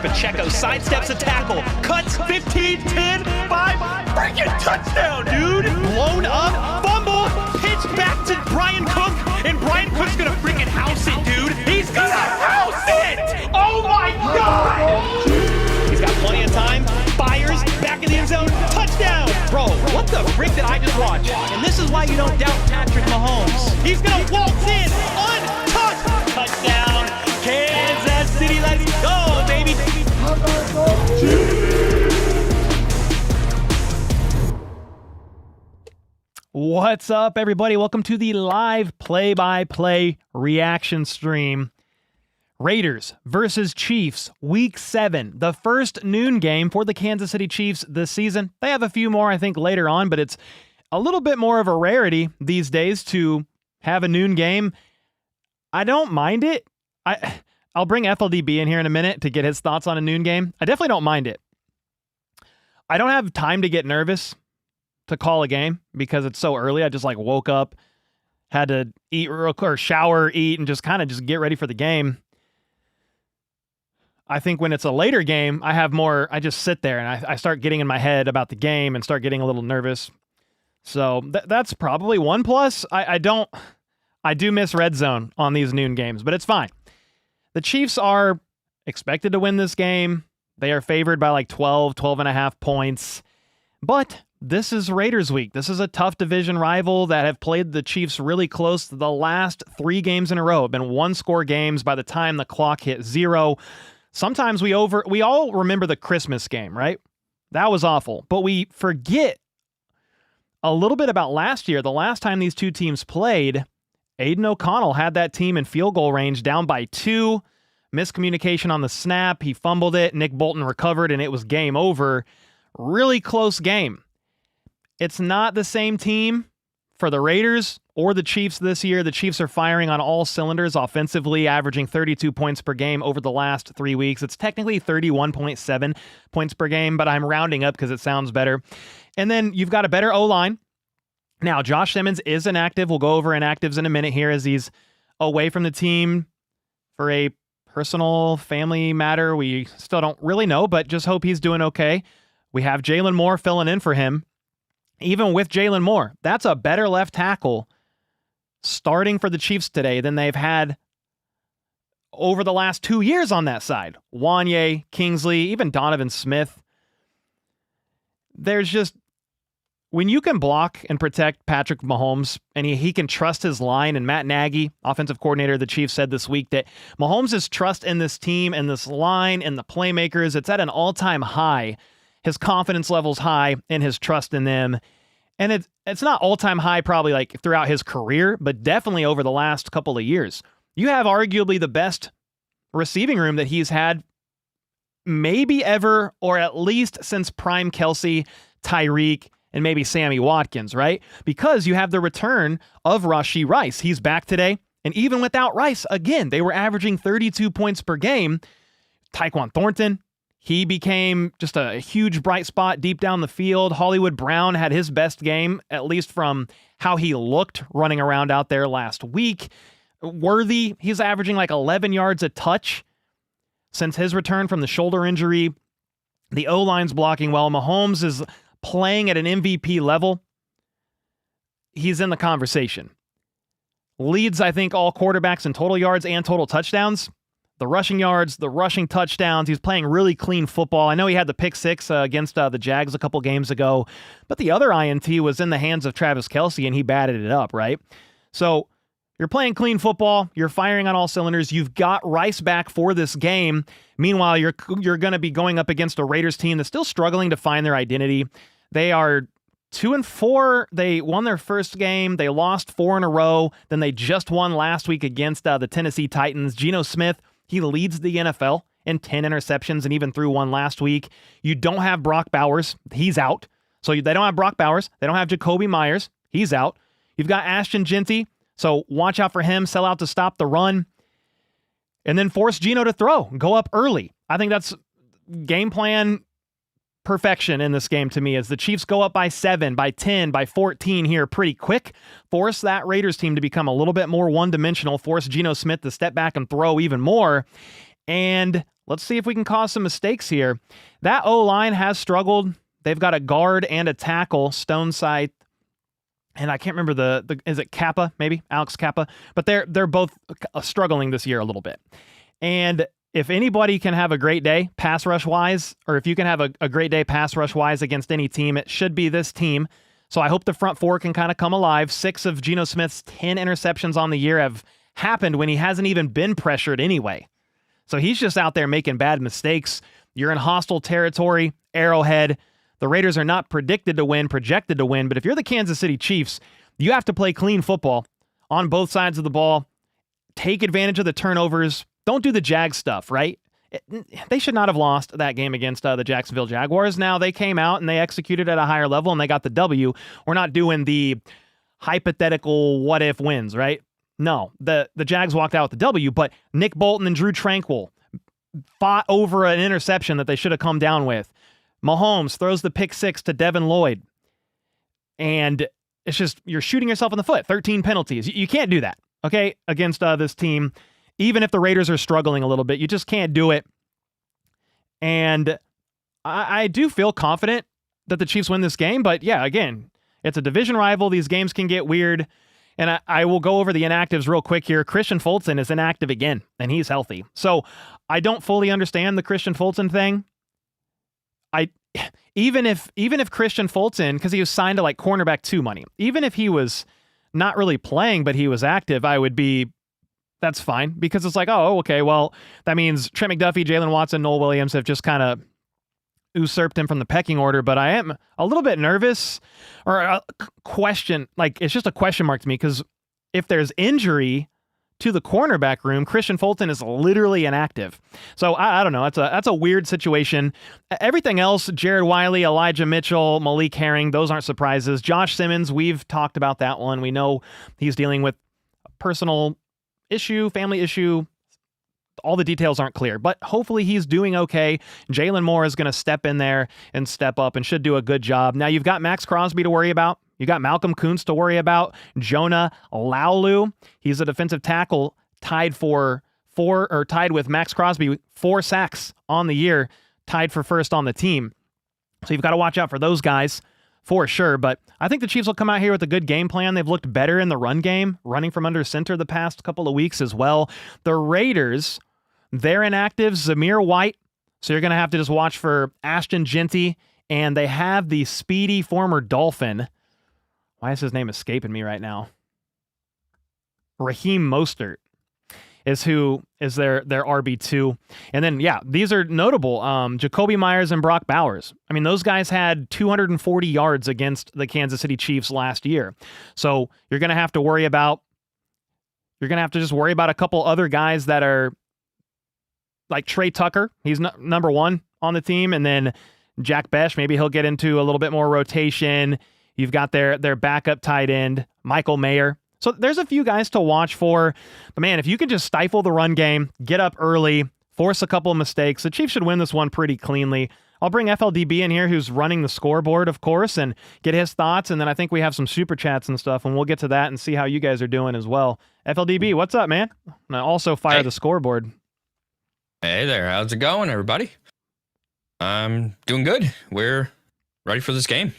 Pacheco sidesteps a tackle, cuts 15, 10, 5, freaking touchdown, dude! Blown up, fumble, pitch back to Brian Cook, and Brian Cook's gonna freaking house it, dude! He's gonna house it! Oh my God! He's got plenty of time, fires, back in the end zone, touchdown! Bro, what the frick did I just watch? And this is why you don't doubt Patrick Mahomes. He's gonna waltz in, untouched, touchdown, Kansas City, let's go, baby! What's up, everybody? Welcome to the live play-by-play reaction stream. Raiders versus Chiefs, Week 7, the first noon game for the Kansas City Chiefs this season. They have a few more, I think, later on, but it's a little bit more of a rarity these days to have a noon game. I don't mind it. I'll bring FLDB in here in a minute to get his thoughts on a noon game. I definitely don't mind it. I don't have time to get nervous to call a game because it's so early. I just woke up, had to eat or shower, eat, and just get ready for the game. I think when it's a later game, I just sit there and I start getting in my head about the game and start getting a little nervous. So that's probably one plus. I do miss red zone on these noon games, but it's fine. The Chiefs are expected to win this game. They are favored by 12 and a half points. But this is Raiders week. This is a tough division rival that have played the Chiefs really close. The last 3 games in a row have been one-score games by the time the clock hit 0. Sometimes we all remember the Christmas game, right? That was awful. But we forget a little bit about last year. The last time these two teams played, Aiden O'Connell had that team in field goal range down by 2. Miscommunication on the snap. He fumbled it. Nick Bolton recovered, and it was game over. Really close game. It's not the same team for the Raiders or the Chiefs this year. The Chiefs are firing on all cylinders offensively, averaging 32 points per game over the last 3 weeks. It's technically 31.7 points per game, but I'm rounding up because it sounds better. And then you've got a better O-line. Now, Josh Simmons is inactive. We'll go over inactives in a minute here as he's away from the team for a personal family matter. We still don't really know, but just hope he's doing okay. We have Jalen Moore filling in for him. Even with Jalen Moore, that's a better left tackle starting for the Chiefs today than they've had over the last 2 years on that side. Wanye, Kingsley, even Donovan Smith. There's just, when you can block and protect Patrick Mahomes and he can trust his line, and Matt Nagy, offensive coordinator of the Chiefs, said this week that Mahomes' trust in this team and this line and the playmakers, it's at an all-time high. His confidence level's high and his trust in them. And it's not all-time high probably throughout his career, but definitely over the last couple of years. You have arguably the best receiving room that he's had maybe ever, or at least since prime Kelsey, Tyreek, and maybe Sammy Watkins, right? Because you have the return of Rashee Rice. He's back today. And even without Rice, again, they were averaging 32 points per game. Tyquan Thornton, he became just a huge bright spot deep down the field. Hollywood Brown had his best game, at least from how he looked running around out there last week. Worthy, he's averaging 11 yards a touch since his return from the shoulder injury. The O-line's blocking well. Mahomes is playing at an MVP level. He's in the conversation. Leads, I think, all quarterbacks in total yards and total touchdowns. The rushing yards, the rushing touchdowns. He's playing really clean football. I know he had the pick 6 against the Jags a couple games ago, but the other INT was in the hands of Travis Kelce, and he batted it up, right? So you're playing clean football. You're firing on all cylinders. You've got Rice back for this game. Meanwhile, you're going to be going up against a Raiders team that's still struggling to find their identity. They are 2-4. They won their first game. They lost 4 in a row. Then they just won last week against the Tennessee Titans. Geno Smith, he leads the NFL in 10 interceptions and even threw one last week. You don't have Brock Bowers. He's out. So they don't have Brock Bowers. They don't have Jacoby Myers. He's out. You've got Ashton Genty. So watch out for him. Sell out to stop the run. And then force Geno to throw. Go up early. I think that's game plan perfection in this game to me, as the Chiefs go up by 7, by 10, by 14 here pretty quick. Force that Raiders team to become a little bit more one-dimensional. Force Geno Smith to step back and throw even more. And let's see if we can cause some mistakes here. That O-line has struggled. They've got a guard and a tackle, Stoneside, and I can't remember is it Kappa, maybe? Alex Kappa. But they're both struggling this year a little bit. And if anybody can have a great day pass rush-wise, or if you can have a great day pass rush-wise against any team, it should be this team. So I hope the front four can kind of come alive. 6 of Geno Smith's 10 interceptions on the year have happened when he hasn't even been pressured anyway. So he's just out there making bad mistakes. You're in hostile territory, Arrowhead. The Raiders are not projected to win, but if you're the Kansas City Chiefs, you have to play clean football on both sides of the ball. Take advantage of the turnovers. Don't do the Jag stuff, right? They should not have lost that game against the Jacksonville Jaguars. Now, they came out and they executed at a higher level and they got the W. We're not doing the hypothetical what-if wins, right? No, the Jags walked out with the W, but Nick Bolton and Drew Tranquill fought over an interception that they should have come down with. Mahomes throws the pick 6 to Devin Lloyd. And it's just, you're shooting yourself in the foot. 13 penalties. You can't do that, okay, against this team. Even if the Raiders are struggling a little bit, you just can't do it. And I do feel confident that the Chiefs win this game. But yeah, again, it's a division rival. These games can get weird. And I will go over the inactives real quick here. Christian Fulton is inactive again, and he's healthy. So I don't fully understand the Christian Fulton thing. Even if Christian Fulton, because he was signed to like cornerback 2 money, even if he was not really playing, but he was active, that's fine, because it's like, oh, okay, well, that means Trent McDuffie, Jalen Watson, Noel Williams have just kind of usurped him from the pecking order. But I am a little bit nervous, or a question, like it's just a question mark to me, because if there's injury to the cornerback room, Christian Fulton is literally inactive. So I don't know. That's a weird situation. Everything else, Jared Wiley, Elijah Mitchell, Malik Herring, those aren't surprises. Josh Simmons, we've talked about that one. We know he's dealing with a personal issue, family issue. All the details aren't clear, but hopefully he's doing okay. Jalen Moore is going to step in there and step up and should do a good job. Now you've got Max Crosby to worry about. You got Malcolm Kuntz to worry about. Jonah Laulu, he's a defensive tackle tied with Max Crosby, 4 sacks on the year, tied for first on the team. So you've got to watch out for those guys for sure. But I think the Chiefs will come out here with a good game plan. They've looked better in the run game, running from under center the past couple of weeks as well. The Raiders, they're inactive. Zamir White, so you're going to have to just watch for Ashton Genty, and they have the speedy former Dolphin. Why is his name escaping me right now? Raheem Mostert is who is their RB2. And then, yeah, these are notable. Jacoby Myers and Brock Bowers. I mean, those guys had 240 yards against the Kansas City Chiefs last year. So you're going to have to just worry about a couple other guys that are like Trey Tucker. He's number 1 on the team. And then Jack Besh, maybe he'll get into a little bit more rotation. You've got their backup tight end, Michael Mayer. So there's a few guys to watch for. But man, if you can just stifle the run game, get up early, force a couple of mistakes, the Chiefs should win this one pretty cleanly. I'll bring FLDB in here, who's running the scoreboard, of course, and get his thoughts. And then I think we have some super chats and stuff, and we'll get to that and see how you guys are doing as well. FLDB, what's up, man? And I also fire the scoreboard. Hey there. How's it going, everybody? I'm doing good. We're ready for this game.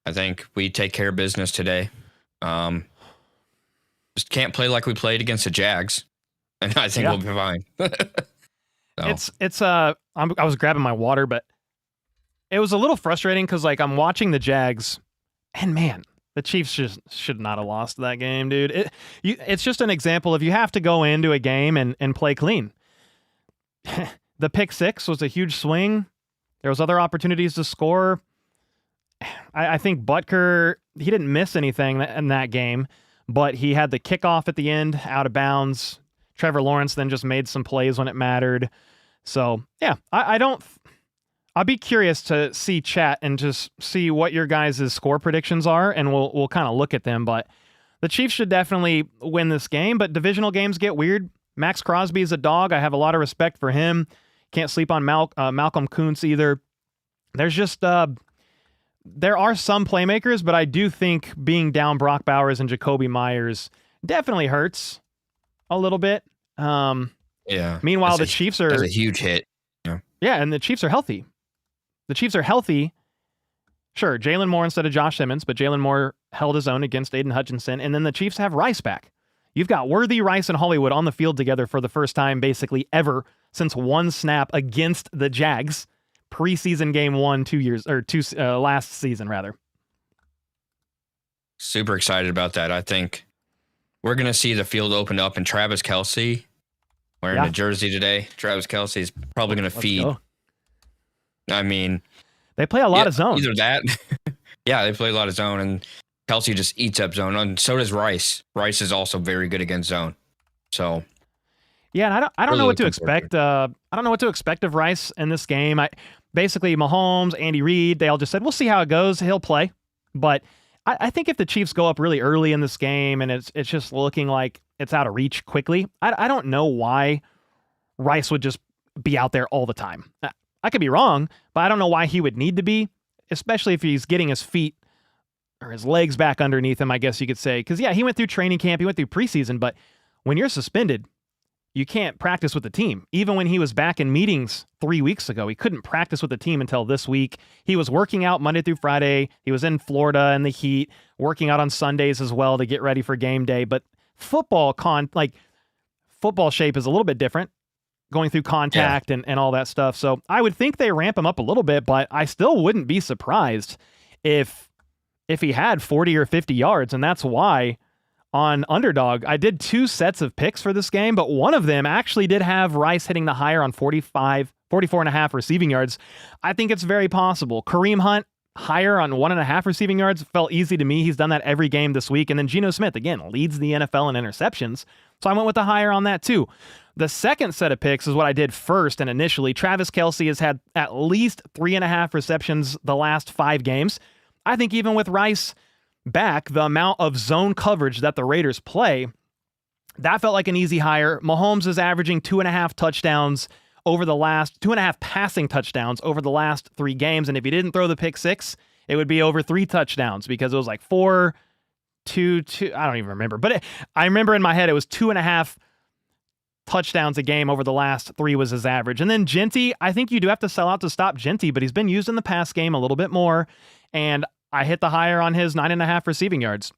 I think we take care of business today. Just can't play like we played against the Jags, and I think we'll be fine. So. I was grabbing my water, but it was a little frustrating because like I'm watching the Jags, and man, the Chiefs just should not have lost that game, dude. It's just an example of you have to go into a game and play clean. The pick 6 was a huge swing. There was other opportunities to score. I think Butker, he didn't miss anything in that game, but he had the kickoff at the end, out of bounds. Trevor Lawrence then just made some plays when it mattered. So, yeah, I'll be curious to see chat and just see what your guys' score predictions are, and we'll kind of look at them. But the Chiefs should definitely win this game, but divisional games get weird. Max Crosby is a dog. I have a lot of respect for him. Can't sleep on Malcolm Kuntz either. There's just... there are some playmakers, but I do think being down Brock Bowers and Jacoby Myers definitely hurts a little bit. Yeah. Meanwhile, the Chiefs are that's a huge hit. yeah, and the Chiefs are healthy. The Chiefs are healthy. Sure, Jalen Moore instead of Josh Simmons, but Jalen Moore held his own against Aiden Hutchinson, and then the Chiefs have Rice back. You've got Worthy, Rice, and Hollywood on the field together for the first time basically ever since one snap against the Jags, preseason game 1 last season rather. Super excited about that. I think we're going to see the field open up, and Travis Kelce wearing a jersey today. Travis Kelce is probably going to feed. Go. I mean, they play a lot of zone. Either that. Yeah, they play a lot of zone, and Kelce just eats up zone. And so does Rice. Rice is also very good against zone. So, yeah, and I don't know what to expect. I don't know what to expect of Rice in this game. Basically, Mahomes, Andy Reid, they all just said, we'll see how it goes. He'll play. But I think if the Chiefs go up really early in this game and it's just looking like it's out of reach quickly, I don't know why Rice would just be out there all the time. I could be wrong, but I don't know why he would need to be, especially if he's getting his feet or his legs back underneath him, I guess you could say. Because, yeah, he went through training camp, he went through preseason, but when you're suspended, you can't practice with the team. Even when he was back in meetings 3 weeks ago, he couldn't practice with the team until this week. He was working out Monday through Friday. He was in Florida in the heat, working out on Sundays as well to get ready for game day. But football shape is a little bit different, going through contact and all that stuff. So I would think they ramp him up a little bit, but I still wouldn't be surprised if he had 40 or 50 yards. And that's why on Underdog, I did 2 sets of picks for this game, but one of them actually did have Rice hitting the higher on 44.5 receiving yards. I think it's very possible. Kareem Hunt, higher on 1.5 receiving yards, felt easy to me. He's done that every game this week. And then Geno Smith, again, leads the NFL in interceptions. So I went with the higher on that too. The second set of picks is what I did first and initially. Travis Kelce has had at least 3.5 receptions the last 5 games. I think even with Rice back, the amount of zone coverage that the Raiders play, that felt like an easy hire. Mahomes is averaging 2.5 touchdowns over the last 2.5 passing touchdowns over the last 3 games. And if he didn't throw the pick 6, it would be over 3 touchdowns because it was like 4, 2, 2. I don't even remember, but I remember in my head, it was 2.5 touchdowns a game over the last 3 was his average. And then Genty, I think you do have to sell out to stop Genty, but he's been used in the pass game a little bit more. And I hit the higher on his 9.5 receiving yards.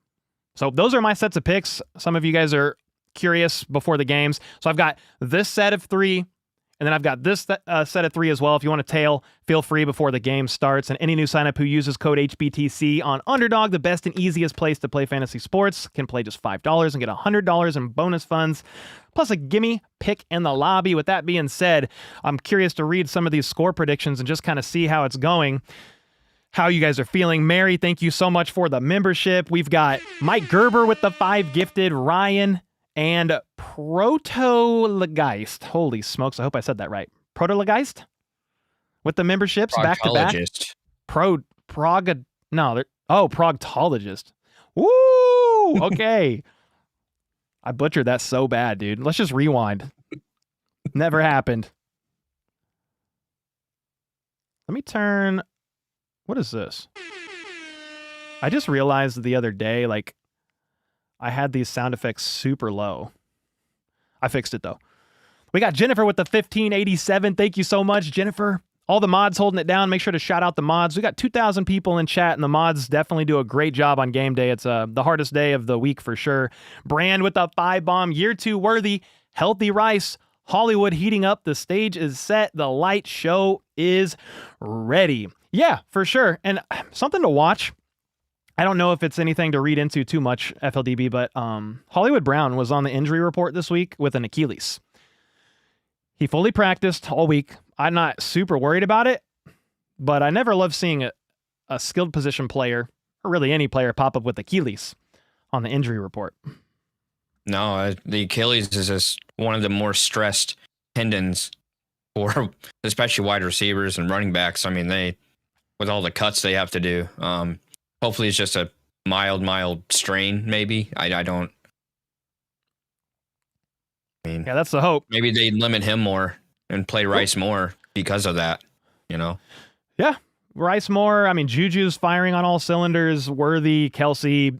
So those are my sets of picks. Some of you guys are curious before the games. So I've got this set of 3, and then I've got this set of 3 as well. If you want to tail, feel free before the game starts. And any new signup who uses code HBTC on Underdog, the best and easiest place to play fantasy sports, can play just $5 and get $100 in bonus funds, plus a gimme pick in the lobby. With that being said, I'm curious to read some of these score predictions and just kind of see how it's going, how you guys are feeling. Mary, thank you so much for the membership. We've got Mike Gerber with the 5 gifted, Ryan, and Protologeist. Holy smokes, I hope I said that right. Protologeist with the memberships back to back. Proctologist. Woo! Okay. I butchered that so bad, dude. Let's just rewind. Never happened. Let me turn... What is this? I just realized the other day, like, I had these sound effects super low. I fixed it, though. We got Jennifer with the 1587. Thank you so much, Jennifer. All the mods holding it down. Make sure to shout out the mods. We got 2,000 people in chat, and the mods definitely do a great job on game day. It's the hardest day of the week for sure. Brand with the 5 bomb. Year 2 worthy. Healthy Rice. Hollywood heating up. The stage is set. The light show is ready. Yeah, for sure. And something to watch. I don't know if it's anything to read into too much, FLDB, but Hollywood Brown was on the injury report this week with an Achilles. He fully practiced all week. I'm not super worried about it, but I never love seeing a skilled position player, or really any player, pop up with Achilles on the injury report. No, the Achilles is just one of the more stressed tendons for especially wide receivers and running backs. I mean, with all the cuts they have to do. Hopefully it's just a mild strain, maybe. I don't... I mean, yeah, that's the hope. Maybe they limit him more and play Rice more because of that, you know? Yeah, Rice more. I mean, Juju's firing on all cylinders. Worthy, Kelce.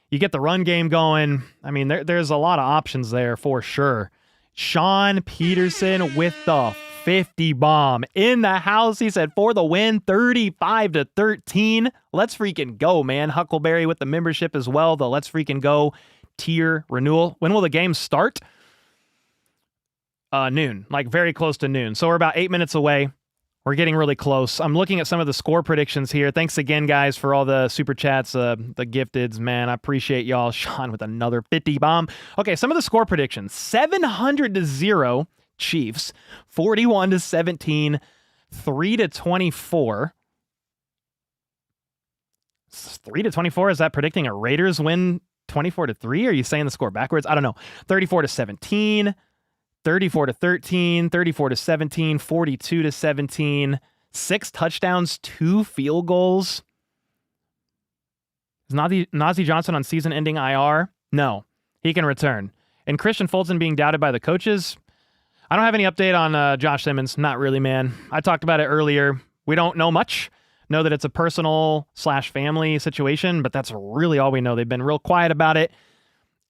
You get the run game going. I mean, there's a lot of options there for sure. Sean Peterson with the 50 bomb in the house. He said for the win, 35-13. Let's freaking go, man. Huckleberry with the membership as well. The Let's freaking go tier renewal. When will the game start? Noon, like very close to noon. So we're about 8 minutes away. We're getting really close. I'm looking at some of the score predictions here. Thanks again, guys, for all the super chats, the gifteds, man. I appreciate y'all. Sean with another 50 bomb. Okay, some of the score predictions. 700-0 Chiefs, 41-17, 3-24. 3-24, is that predicting a Raiders win 24-3? Are you saying the score backwards? I don't know. 34-17. 34-13, 34-17, 42-17, 6 touchdowns, 2 field goals. Is Najee Johnson on season-ending IR? No, he can return. And Christian Fulton being doubted by the coaches? I don't have any update on Josh Simmons. Not really, man. I talked about it earlier. We don't know much. Know that it's a personal/family situation, but that's really all we know. They've been real quiet about it.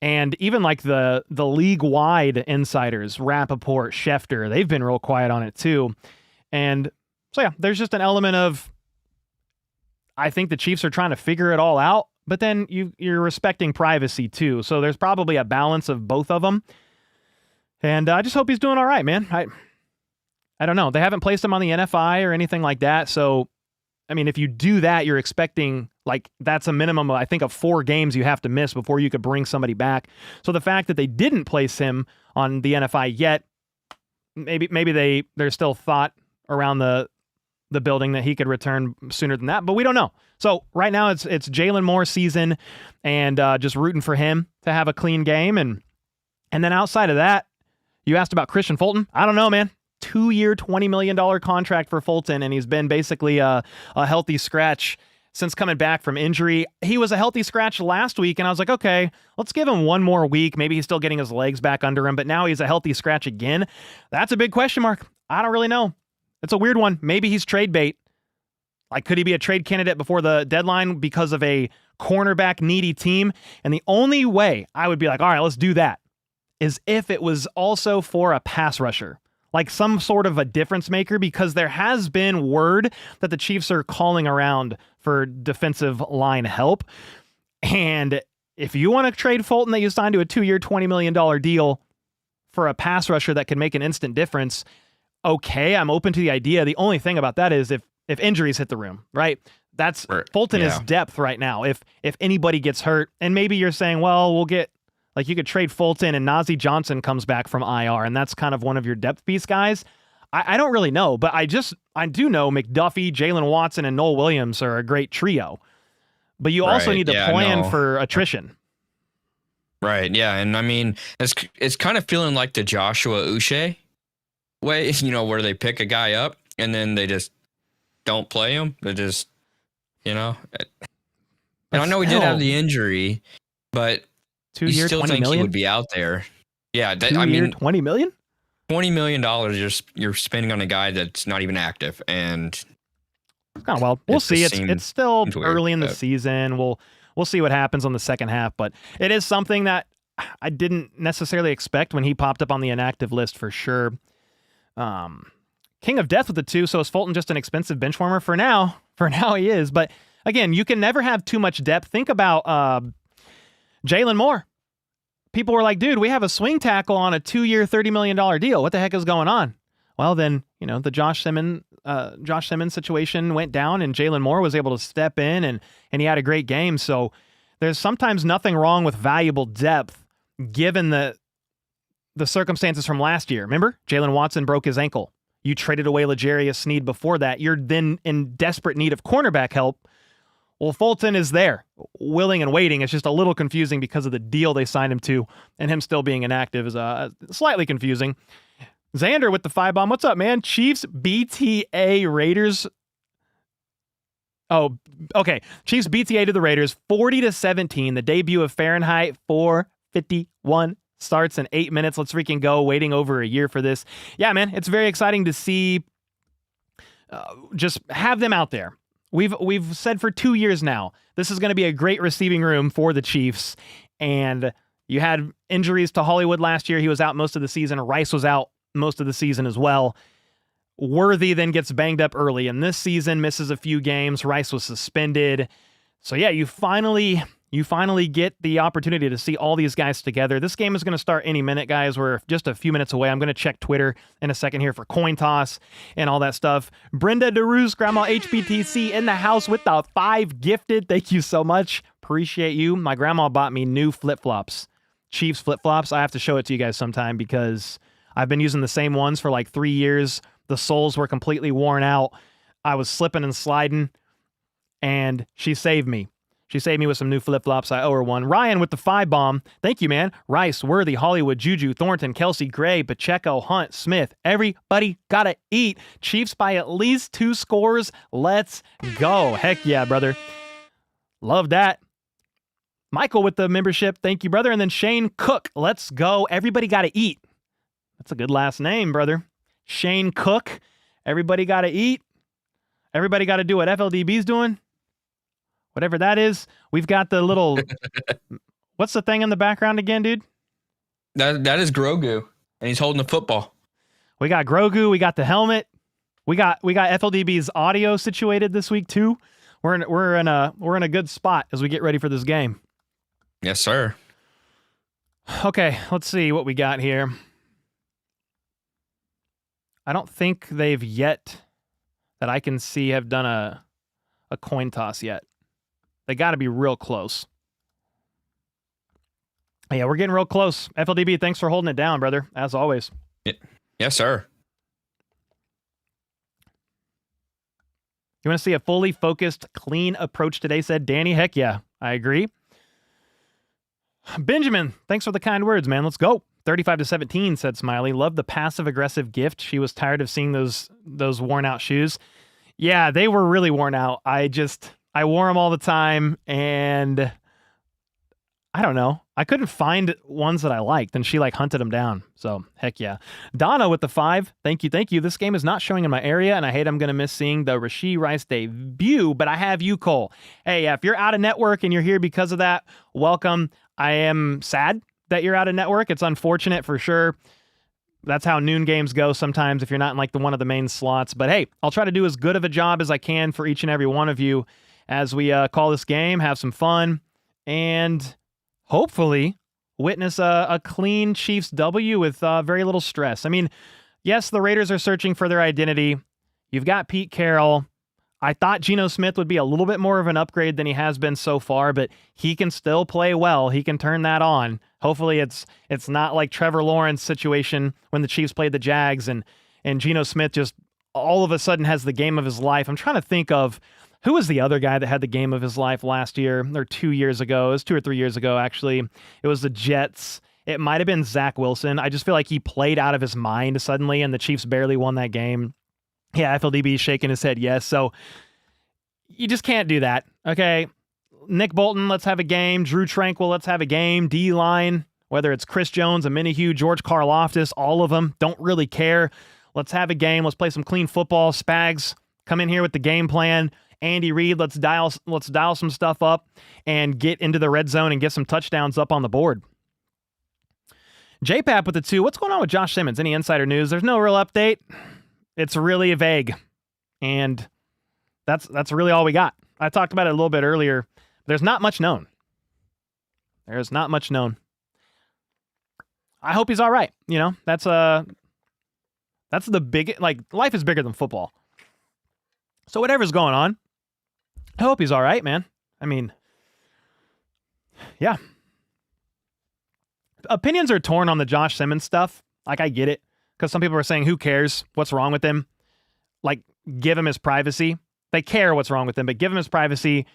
And even like the league-wide insiders, Rappaport, Schefter, they've been real quiet on it too. And so, yeah, there's just an element of, I think the Chiefs are trying to figure it all out, but then you're respecting privacy too. So there's probably a balance of both of them. And I just hope he's doing all right, man. I don't know. They haven't placed him on the NFI or anything like that. So, I mean, if you do that, you're expecting, like, that's a minimum, I think, of 4 games you have to miss before you could bring somebody back. So the fact that they didn't place him on the NFI yet, maybe there's still thought around the building that he could return sooner than that, but we don't know. So right now it's Jalen Moore season, and just rooting for him to have a clean game. And then outside of that, you asked about Christian Fulton. I don't know, man. 2-year, $20 million contract for Fulton, and he's been basically a healthy scratch since coming back from injury. He was a healthy scratch last week, and I was like, okay, let's give him one more week. Maybe he's still getting his legs back under him, but now he's a healthy scratch again. That's a big question mark. I don't really know. It's a weird one. Maybe he's trade bait. Like, could he be a trade candidate before the deadline because of a cornerback needy team? And the only way I would be like, all right, let's do that, is if it was also for a pass rusher. Like some sort of a difference maker, because there has been word that the Chiefs are calling around for defensive line help. And if you want to trade Fulton that you signed to a 2-year, $20 million deal for a pass rusher that can make an instant difference, okay, I'm open to the idea. The only thing about that is if injuries hit the room, right? That's Fulton is depth right now. If anybody gets hurt, and maybe you're saying, well, we'll get, like, you could trade Fulton and Najee Johnson comes back from IR, and that's kind of one of your depth piece guys. I don't really know, but I do know McDuffie, Jalen Watson, and Noel Williams are a great trio. But you also need to plan for attrition. Right, yeah. And I mean, it's kind of feeling like the Joshua Uche way, where they pick a guy up and then they just don't play him. They just, And I know he did have the injury, but 2-year, still $20 think million? he would be out there. Yeah, $20 million? $20 million you're spending on a guy that's not even active, and it's kind of wild. We'll see. It's still early in the season. We'll see what happens on the second half, but it is something that I didn't necessarily expect when he popped up on the inactive list for sure. King of Death with the 2, so is Fulton just an expensive bench warmer? For now he is, but again, you can never have too much depth. Think about Jalen Moore. People were like, dude, we have a swing tackle on a 2-year, $30 million deal. What the heck is going on? Well, then, the Josh Simmons situation went down, and Jalen Moore was able to step in, and he had a great game. So there's sometimes nothing wrong with valuable depth, given the circumstances from last year. Remember, Jalen Watson broke his ankle. You traded away L'Jarius Sneed before that. You're then in desperate need of cornerback help. Well, Fulton is there, willing and waiting. It's just a little confusing because of the deal they signed him to, and him still being inactive is slightly confusing. Xander with the 5 bomb. What's up, man? Chiefs BTA Raiders. Oh, okay. Chiefs BTA to the Raiders, 40-17. The debut of Fahrenheit 451 starts in 8 minutes. Let's freaking go. Waiting over a year for this. Yeah, man, it's very exciting to see. Just have them out there. We've said for 2 years now, this is going to be a great receiving room for the Chiefs, and You had injuries to Hollywood last year. He was out most of the season. Rice was out most of the season as well. Worthy then gets banged up early in this season, misses a few games. Rice was suspended. So yeah, you finally get the opportunity to see all these guys together. This game is going to start any minute, guys. We're just a few minutes away. I'm going to check Twitter in a second here for coin toss and all that stuff. Brenda DeRuse, Grandma HBTC in the house with the 5 gifted. Thank you so much. Appreciate you. My grandma bought me new flip-flops, Chiefs flip-flops. I have to show it to you guys sometime because I've been using the same ones for like 3 years. The soles were completely worn out. I was slipping and sliding, and she saved me. She saved me with some new flip-flops. I owe her one. Ryan with the 5 bomb. Thank you, man. Rice, Worthy, Hollywood, Juju, Thornton, Kelsey, Gray, Pacheco, Hunt, Smith. Everybody gotta eat. Chiefs by at least 2 scores. Let's go. Heck yeah, brother. Love that. Michael with the membership. Thank you, brother. And then Shane Cook. Let's go. Everybody gotta eat. That's a good last name, brother. Shane Cook. Everybody gotta eat. Everybody gotta do what FLDB's doing. Whatever that is. We've got the little... What's the thing in the background again, dude? That is Grogu, and he's holding the football. We got Grogu. We got the helmet. We got FLDB's audio situated this week too. We're in a good spot as we get ready for this game. Yes, sir. Okay, let's see what we got here. I don't think they've yet, that I can see, have done a coin toss yet. They got to be real close. Yeah, we're getting real close. FLDB, thanks for holding it down, brother, as always. Yeah. Yes, sir. You want to see a fully focused, clean approach today, said Danny. Heck yeah, I agree. Benjamin, thanks for the kind words, man. Let's go. 35-17, said Smiley. Love the passive-aggressive gift. She was tired of seeing those worn-out shoes. Yeah, they were really worn out. I wore them all the time, and I don't know. I couldn't find ones that I liked, and she hunted them down. So, heck yeah. Donna with the 5. Thank you. This game is not showing in my area, and I hate I'm going to miss seeing the Rashee Rice debut, but I have you, Cole. Hey, if you're out of network and you're here because of that, welcome. I am sad that you're out of network. It's unfortunate for sure. That's how noon games go sometimes if you're not in one of the main slots. But hey, I'll try to do as good of a job as I can for each and every one of you as we call this game, have some fun, and hopefully witness a clean Chiefs W with very little stress. I mean, yes, the Raiders are searching for their identity. You've got Pete Carroll. I thought Geno Smith would be a little bit more of an upgrade than he has been so far, but he can still play well. He can turn that on. Hopefully it's not like Trevor Lawrence situation when the Chiefs played the Jags and Geno Smith just all of a sudden has the game of his life. I'm trying to think of who was the other guy that had the game of his life last year or 2 years ago. It was 2 or 3 years ago, actually. It was the Jets. It might have been Zach Wilson. I just feel like he played out of his mind suddenly, and the Chiefs barely won that game. Yeah, FLDB is shaking his head yes. So you just can't do that, okay? Nick Bolton, let's have a game. Drew Tranquil, let's have a game. D-line, whether it's Chris Jones, Aminihu, George Karlaftis, all of them, don't really care. Let's have a game. Let's play some clean football. Spags, come in here with the game plan. Andy Reid, let's dial some stuff up and get into the red zone and get some touchdowns up on the board. JPAP with the 2. What's going on with Josh Simmons? Any insider news? There's no real update. It's really vague, and that's really all we got. I talked about it a little bit earlier. There's not much known. There's not much known. I hope he's all right. You know, that's the big, life is bigger than football. So whatever's going on, I hope he's all right, man. I mean, yeah. Opinions are torn on the Josh Simmons stuff. I get it. Because some people are saying, who cares? What's wrong with him? Give him his privacy. They care what's wrong with him, but give him his privacy.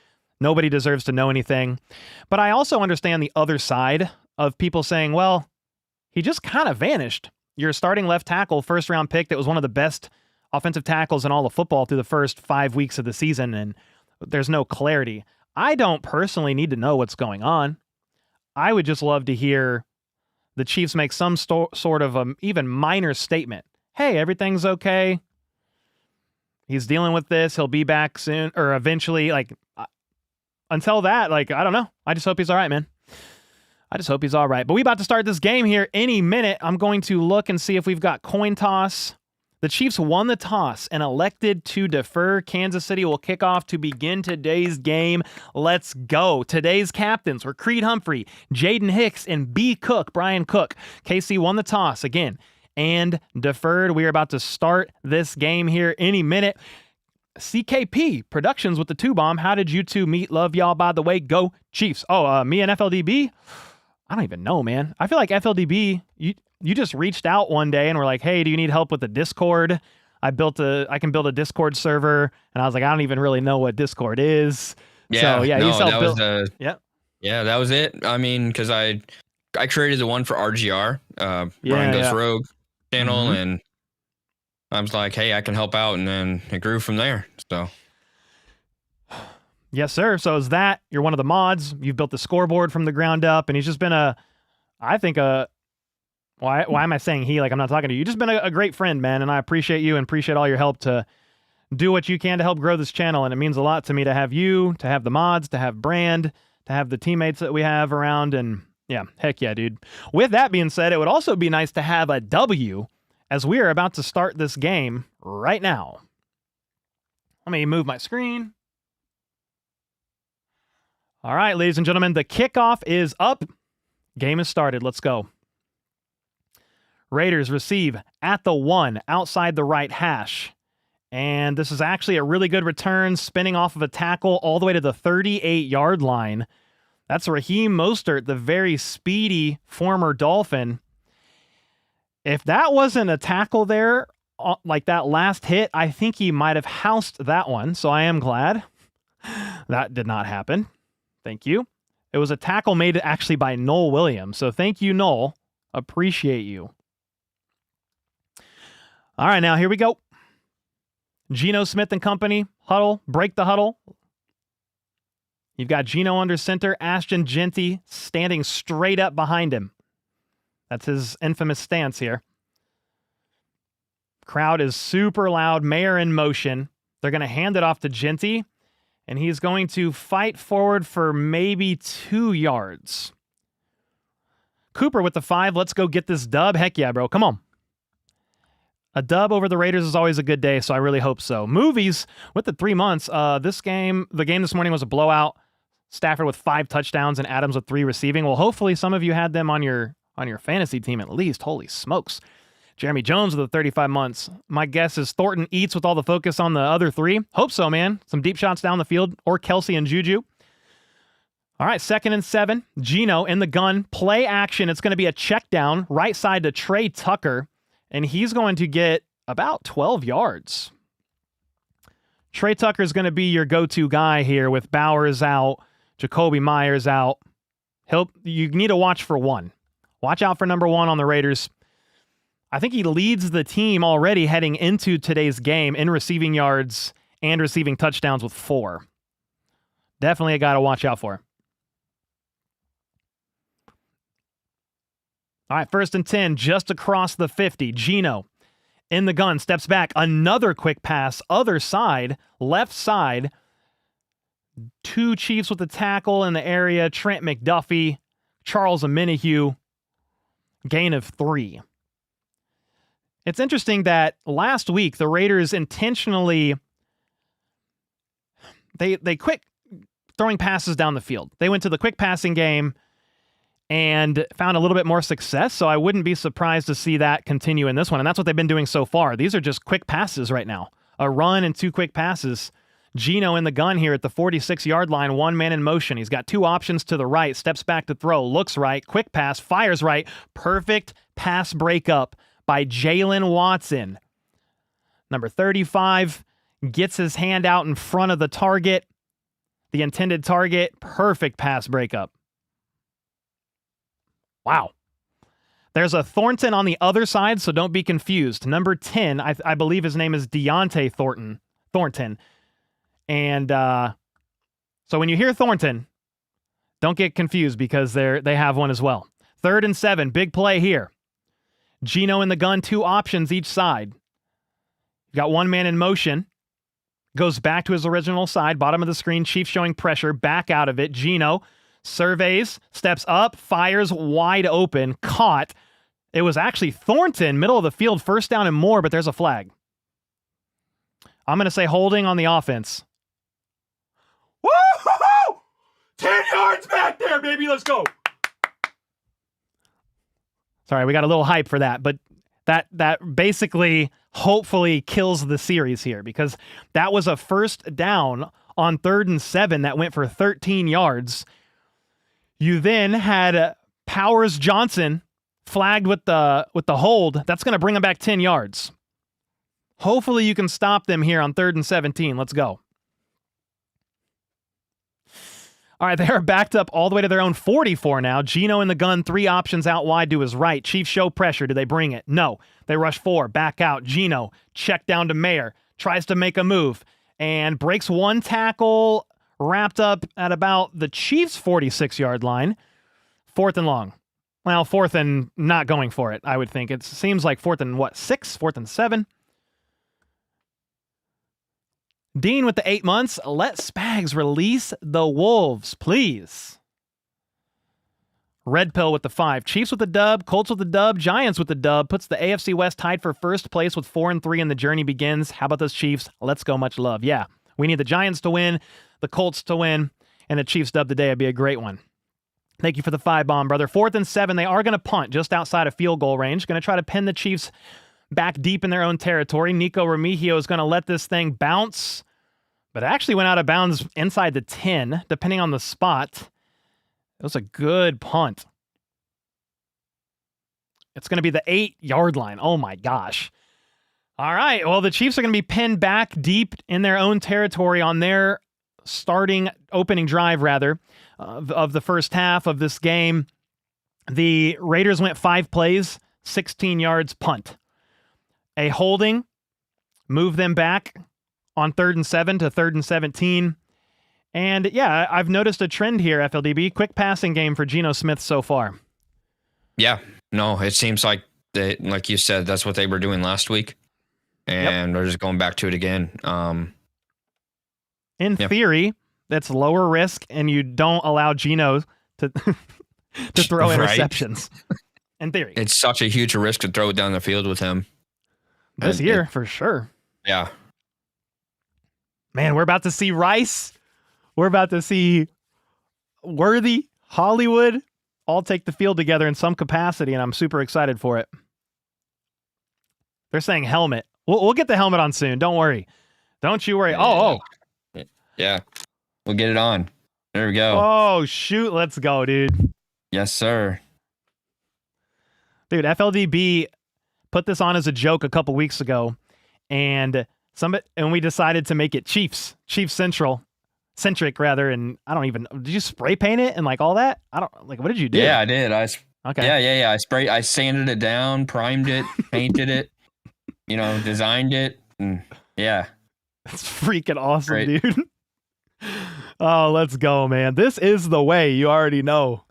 Nobody deserves to know anything. But I also understand the other side of people saying, well, he just kind of vanished. You're a starting left tackle, first-round pick that was one of the best offensive tackles in all of football through the first 5 weeks of the season, and there's no clarity. I don't personally need to know what's going on. I would just love to hear the Chiefs make some sort of even minor statement. Hey, everything's okay. He's dealing with this. He'll be back soon or eventually. Until that, I don't know. I just hope he's all right, man. I just hope he's all right. But we about to start this game here any minute. I'm going to look and see if we've got coin toss. The Chiefs won the toss and elected to defer. Kansas City will kick off to begin today's game. Let's go. Today's captains were Creed Humphrey, Jaden Hicks, and B. Cook, Brian Cook. KC won the toss again and deferred. We are about to start this game here any minute. CKP Productions with the 2-bomb. How did you two meet? Love y'all, by the way. Go Chiefs. Oh, me and FLDB? I don't even know, man. I feel like FLDB, you just reached out one day and were like, hey, do you need help with the Discord? I can build a Discord server. And I was like, I don't even really know what Discord is. Yeah, so, yeah, no, you yeah, that was it. I mean, because I created the one for RGR, Brian Goes Rogue channel, and I was like, hey, I can help out, and then it grew from there. So, yes, sir. So is that you're one of the mods? You've built the scoreboard from the ground up, and he's just been why am I saying he? Like, I'm not talking to you. You've just been a great friend, man, and I appreciate you and appreciate all your help to do what you can to help grow this channel. And it means a lot to me to have you, to have the mods, to have Brand, to have the teammates that we have around, and yeah, heck yeah, dude. With that being said, it would also be nice to have a W as we are about to start this game right now. Let me move my screen. All right, ladies and gentlemen, the kickoff is up. Game is started. Let's go. Raiders receive at the 1 outside the right hash. And this is actually a really good return, spinning off of a tackle all the way to the 38-yard line. That's Raheem Mostert, the very speedy former Dolphin. If that wasn't a tackle there, like that last hit, I think he might have housed that one. So I am glad that did not happen. Thank you. It was a tackle made actually by Noel Williams. So thank you, Noel. Appreciate you. All right, now here we go. Geno Smith and company, huddle, break the huddle. You've got Geno under center, Ashton Genty standing straight up behind him. That's his infamous stance here. Crowd is super loud, Mayer in motion. They're going to hand it off to Genty, and he's going to fight forward for maybe 2 yards. Cooper with the 5. Let's go get this dub. Heck yeah, bro. Come on. A dub over the Raiders is always a good day, so I really hope so. Movies with the 3 months. The game this morning was a blowout. Stafford with 5 touchdowns and Adams with 3 receiving. Well, hopefully some of you had them on your fantasy team at least. Holy smokes. Jeremy Jones with the 35 months. My guess is Thornton eats with all the focus on the other 3. Hope so, man. Some deep shots down the field, or Kelsey and Juju. All right, 2nd and 7. Geno in the gun. Play action. It's going to be a check down right side to Trey Tucker. And he's going to get about 12 yards. Trey Tucker is going to be your go-to guy here with Bowers out, Jacoby Myers out. You need to watch for 1. Watch out for number 1 on the Raiders. I think he leads the team already heading into today's game in receiving yards and receiving touchdowns with 4. Definitely a guy to watch out for. All right, 1st and 10, just across the 50. Geno in the gun, steps back. Another quick pass, other side, left side. 2 Chiefs with the tackle in the area. Trent McDuffie, Charles Omenihu. Gain of 3. It's interesting that last week the Raiders intentionally they quit throwing passes down the field. They went to the quick passing game and found a little bit more success, so I wouldn't be surprised to see that continue in this one, and that's what they've been doing so far. These are just quick passes right now. A run and 2 quick passes. Geno in the gun here at the 46-yard line, 1 man in motion. He's got 2 options to the right, steps back to throw, looks right, quick pass, fires right. Perfect pass breakup by Jalen Watson. Number 35 gets his hand out in front of the target, the intended target. Perfect pass breakup. Wow. There's a Thornton on the other side, so don't be confused. Number 10, I believe his name is Deontay Thornton. And so when you hear Thornton, don't get confused because they have one as well. 3rd and 7, big play here. Geno in the gun, 2 options each side. Got 1 man in motion. Goes back to his original side, bottom of the screen. Chiefs showing pressure, back out of it. Geno Surveys, steps up, fires wide open, caught. It was actually Thornton, middle of the field, first down and more, but there's a flag. I'm going to say holding on the offense. Woo-hoo-hoo! 10 yards back there, baby. Let's go. Sorry, we got a little hype for that, but that basically hopefully kills the series here, because that was a first down on 3rd and 7 that went for 13 yards. You then had Powers Johnson flagged with the hold. That's going to bring them back 10 yards. Hopefully you can stop them here on 3rd and 17. Let's go. All right, they are backed up all the way to their own 44 now. Geno in the gun, 3 options out wide to his right. Chiefs show pressure. Do they bring it? No. They rush 4, back out. Geno, check down to Mayer, tries to make a move, and breaks 1 tackle, wrapped up at about the Chiefs' 46-yard line. 4th and long. Well, 4th and not going for it, I would think. It seems like 4th and 6? 4th and 7? Dean with the 8 months. Let Spags release the Wolves, please. Red Pill with the 5. Chiefs with the dub. Colts with the dub. Giants with the dub. Puts the AFC West tied for first place with 4 and 3, and the journey begins. How about those Chiefs? Let's go. Much love. Yeah, we need the Giants to win, the Colts to win, and the Chiefs dub today would be a great one. Thank you for the 5-bomb, brother. 4th and 7. They are going to punt just outside of field goal range. Going to try to pin the Chiefs back deep in their own territory. Nico Remigio is going to let this thing bounce, but it actually went out of bounds inside the 10, depending on the spot. It was a good punt. It's going to be the 8-yard line. Oh, my gosh. All right. Well, the Chiefs are going to be pinned back deep in their own territory on their opening drive, of the first half of this game. The Raiders went 5 plays, 16 yards, punt. A holding, move them back on 3rd and 7 to 3rd and 17. And yeah, I've noticed a trend here, FLDB. Quick passing game for Geno Smith so far. Yeah, no, it seems like like you said, that's what they were doing last week. And they're just going back to it again. In theory, that's lower risk, and you don't allow Geno to to throw interceptions. In theory. It's such a huge risk to throw it down the field with him. This year, for sure. Yeah. Man, we're about to see Rice. We're about to see Worthy, Hollywood, all take the field together in some capacity, and I'm super excited for it. They're saying helmet. We'll get the helmet on soon. Don't worry. Don't you worry. Oh. Yeah. We'll get it on. There we go. Oh, shoot. Let's go, dude. Yes, sir. Dude, FLDB put this on as a joke a couple weeks ago, and we decided to make it centric rather, and I don't even, did you spray paint it and like all that? What did you do? Yeah, I did. Okay. Yeah. I sanded it down, primed it, painted it, designed it. And yeah. It's freaking awesome, dude. Oh, let's go, man. This is the way. You already know.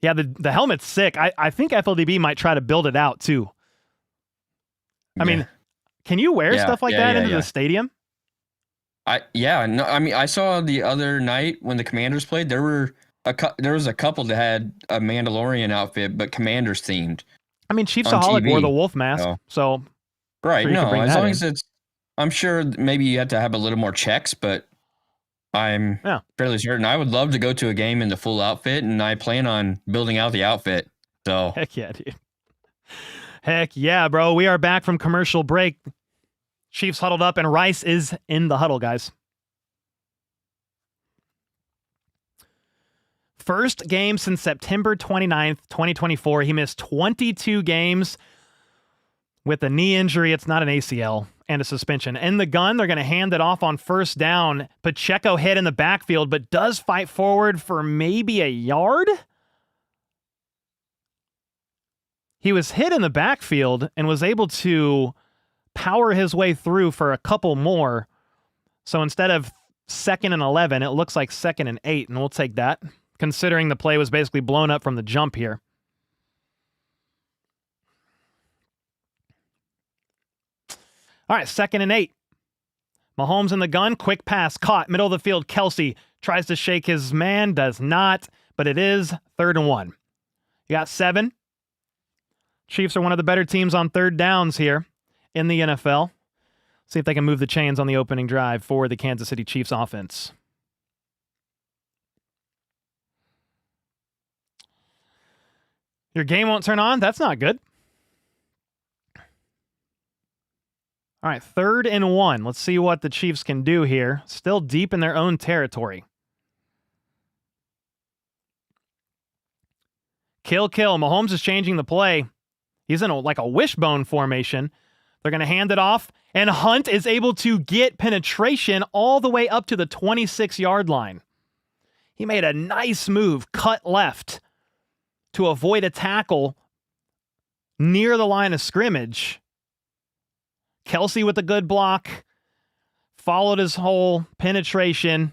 Yeah, the helmet's sick. I think FLDB might try to build it out too. I mean, can you wear stuff like that into the stadium? I saw the other night when the Commanders played, there was a couple that had a Mandalorian outfit, but Commanders themed. I mean, Chiefsaholic wore the wolf mask, so right. No, as long as it's, I'm sure maybe you have to have a little more checks, but I'm fairly certain I would love to go to a game in the full outfit, and I plan on building out the outfit. So heck yeah, dude. Heck yeah, bro. We are back from commercial break. Chiefs huddled up, and Rice is in the huddle, guys. First game since September 29th, 2024. He missed 22 games with a knee injury. It's not an ACL, and a suspension. In the gun, they're going to hand it off on first down. Pacheco hit in the backfield, but does fight forward for maybe a yard. He was hit in the backfield and was able to power his way through for a couple more. So instead of 2nd and 11, it looks like 2nd and 8, and we'll take that, considering the play was basically blown up from the jump here. All right, 2nd and 8. Mahomes in the gun, quick pass, caught, middle of the field. Kelsey tries to shake his man, does not, but it is 3rd and 1. You got 7. Chiefs are one of the better teams on third downs here in the NFL. See if they can move the chains on the opening drive for the Kansas City Chiefs offense. Your game won't turn on? That's not good. All right, 3rd and 1. Let's see what the Chiefs can do here. Still deep in their own territory. Kill. Mahomes is changing the play. He's in like a wishbone formation. They're going to hand it off, and Hunt is able to get penetration all the way up to the 26-yard line. He made a nice move, cut left, to avoid a tackle near the line of scrimmage. Kelsey with a good block, followed his whole penetration.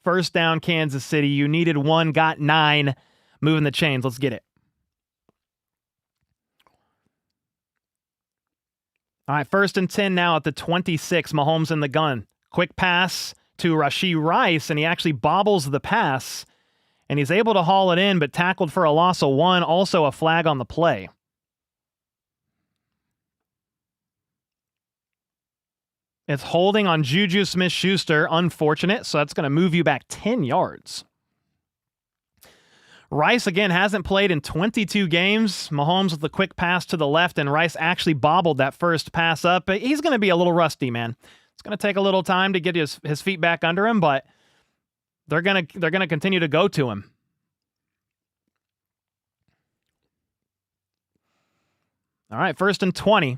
1st down, Kansas City. You needed 1, got 9. Moving the chains. Let's get it. All right, 1st and 10 now at the 26. Mahomes in the gun. Quick pass to Rashee Rice, and he actually bobbles the pass, and he's able to haul it in, but tackled for a loss of 1. Also a flag on the play. It's holding on Juju Smith-Schuster. Unfortunate, so that's going to move you back 10 yards. Rice, again, hasn't played in 22 games. Mahomes with the quick pass to the left, and Rice actually bobbled that first pass up. But he's going to be a little rusty, man. It's going to take a little time to get his feet back under him, but they're going to continue to go to him. All right, 1st and 20.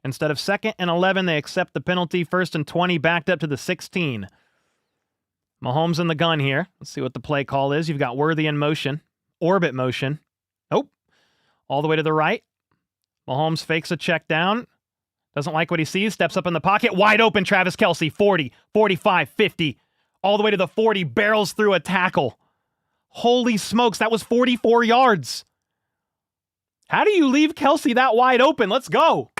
Instead of 2nd and 11, they accept the penalty. 1st and 20, backed up to the 16. Mahomes in the gun here. Let's see what the play call is. You've got Worthy in motion. Orbit motion. Nope. All the way to the right. Mahomes fakes a check down. Doesn't like what he sees. Steps up in the pocket. Wide open, Travis Kelsey. 40, 45, 50. All the way to the 40. Barrels through a tackle. Holy smokes, that was 44 yards. How do you leave Kelsey that wide open? Let's go.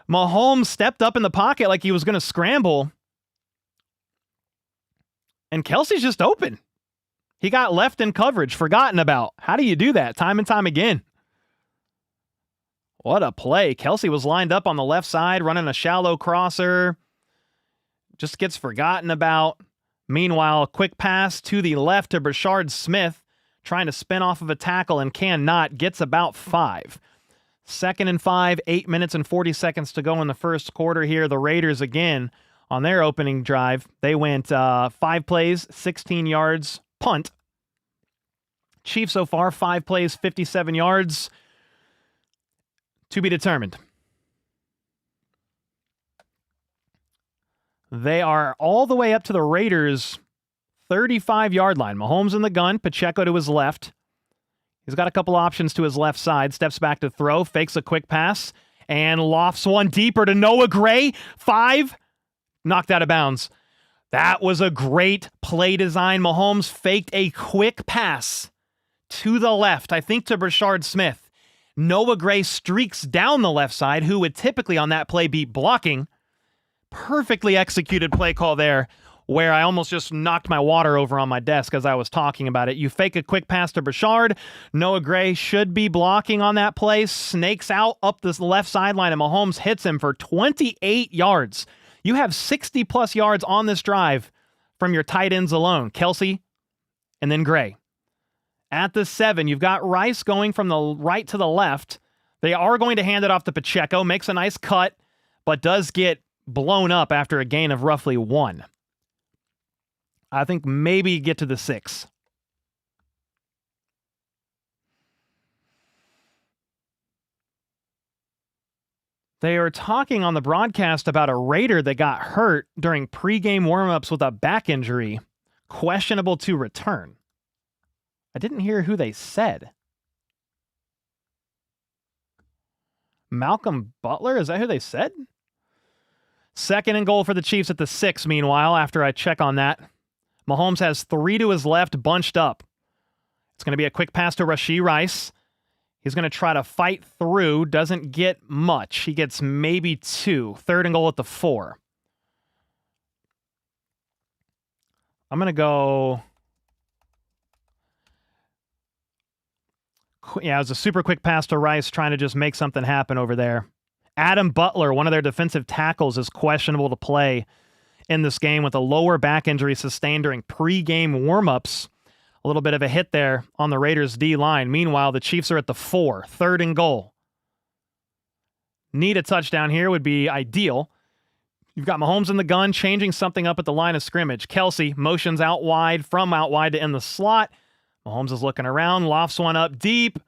Mahomes stepped up in the pocket like he was going to scramble. And Kelsey's just open. He got left in coverage, forgotten about. How do you do that time and time again? What a play. Kelsey was lined up on the left side, running a shallow crosser. Just gets forgotten about. Meanwhile, a quick pass to the left to Brashard Smith, trying to spin off of a tackle and cannot. Gets about 5. 2nd and 5, 8 minutes and 40 seconds to go in the first quarter here. The Raiders, again, on their opening drive, they went 5 plays, 16 yards, punt. Chiefs so far, 5 plays, 57 yards. To be determined. They are all the way up to the Raiders' 35-yard line. Mahomes in the gun, Pacheco to his left. He's got a couple options to his left side. Steps back to throw, fakes a quick pass, and lofts one deeper to Noah Gray. 5, knocked out of bounds. That was a great play design. Mahomes faked a quick pass to the left, I think to Brashard Smith. Noah Gray streaks down the left side, who would typically on that play be blocking. Perfectly executed play call there, where I almost just knocked my water over on my desk as I was talking about it. You fake a quick pass to Brashard. Noah Gray should be blocking on that play. Snakes out up this left sideline, and Mahomes hits him for 28 yards. You have 60-plus yards on this drive from your tight ends alone. Kelsey and then Gray. At the 7, you've got Rice going from the right to the left. They are going to hand it off to Pacheco. Makes a nice cut, but does get blown up after a gain of roughly 1. I think maybe get to the 6. They are talking on the broadcast about a Raider that got hurt during pregame warmups with a back injury, questionable to return. I didn't hear who they said. Malcolm Butler? Is that who they said? 2nd and goal for the Chiefs at the 6, meanwhile, after I check on that. Mahomes has 3 to his left, bunched up. It's going to be a quick pass to Rashee Rice. He's going to try to fight through. Doesn't get much. He gets maybe 2. 3rd and goal at the 4. I'm going to go... Yeah, it was a super quick pass to Rice, trying to just make something happen over there. Adam Butler, one of their defensive tackles, is questionable to play in this game with a lower back injury sustained during pre-game warmups. A little bit of a hit there on the Raiders' D-line. Meanwhile, the Chiefs are at the 4, 3rd and goal. Need a touchdown here would be ideal. You've got Mahomes in the gun, changing something up at the line of scrimmage. Kelsey motions out wide, from out wide to in the slot. Mahomes is looking around, lofts one up deep.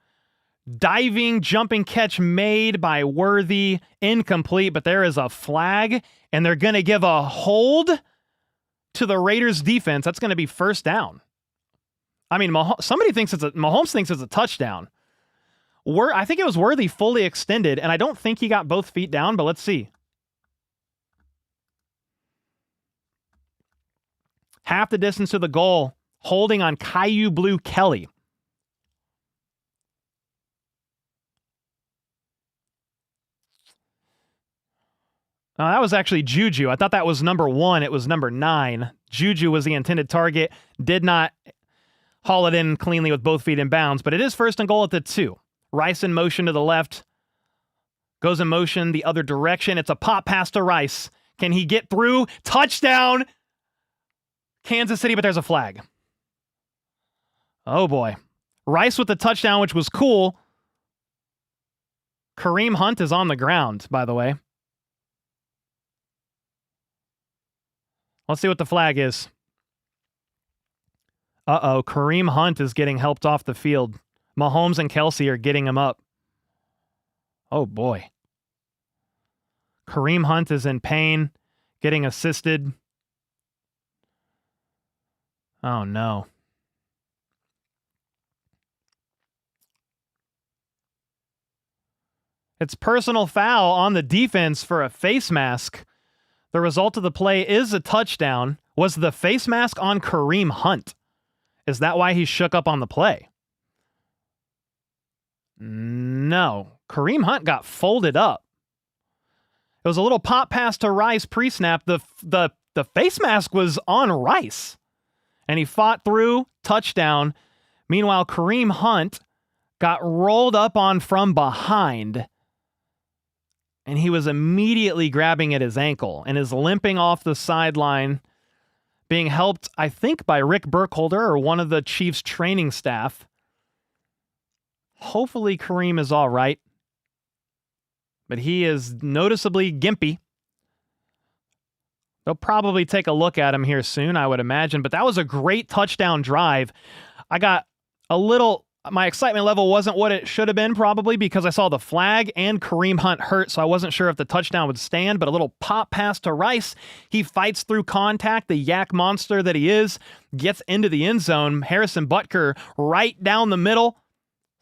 Diving, jumping catch made by Worthy. Incomplete, but there is a flag, and they're going to give a hold to the Raiders' defense. That's going to be 1st down. I mean, Mahomes thinks it's a touchdown. I think it was Worthy fully extended, and I don't think he got both feet down, but let's see. Half the distance to the goal, holding on Caillou Blue Kelly. That was actually Juju. I thought that was number 1. It was number 9. Juju was the intended target. Did not haul it in cleanly with both feet in bounds, but it is 1st and goal at the 2. Rice in motion to the left. Goes in motion the other direction. It's a pop pass to Rice. Can he get through? Touchdown! Kansas City, but there's a flag. Oh boy. Rice with the touchdown, which was cool. Kareem Hunt is on the ground, by the way. Let's see what the flag is. Uh-oh, Kareem Hunt is getting helped off the field. Mahomes and Kelsey are getting him up. Oh, boy. Kareem Hunt is in pain, getting assisted. Oh, no. It's personal foul on the defense for a face mask. The result of the play is a touchdown. Was the face mask on Kareem Hunt? Is that why he shook up on the play? No. Kareem Hunt got folded up. It was a little pop pass to Rice pre-snap. The face mask was on Rice. And he fought through, touchdown. Meanwhile, Kareem Hunt got rolled up on from behind. And he was immediately grabbing at his ankle and is limping off the sideline, being helped, I think, by Rick Burkholder or one of the Chiefs' training staff. Hopefully Kareem is all right. But he is noticeably gimpy. They'll probably take a look at him here soon, I would imagine. But that was a great touchdown drive. I got a little... My excitement level wasn't what it should have been, probably, because I saw the flag and Kareem Hunt hurt, so I wasn't sure if the touchdown would stand, but a little pop pass to Rice. He fights through contact, the yak monster that he is, gets into the end zone. Harrison Butker right down the middle.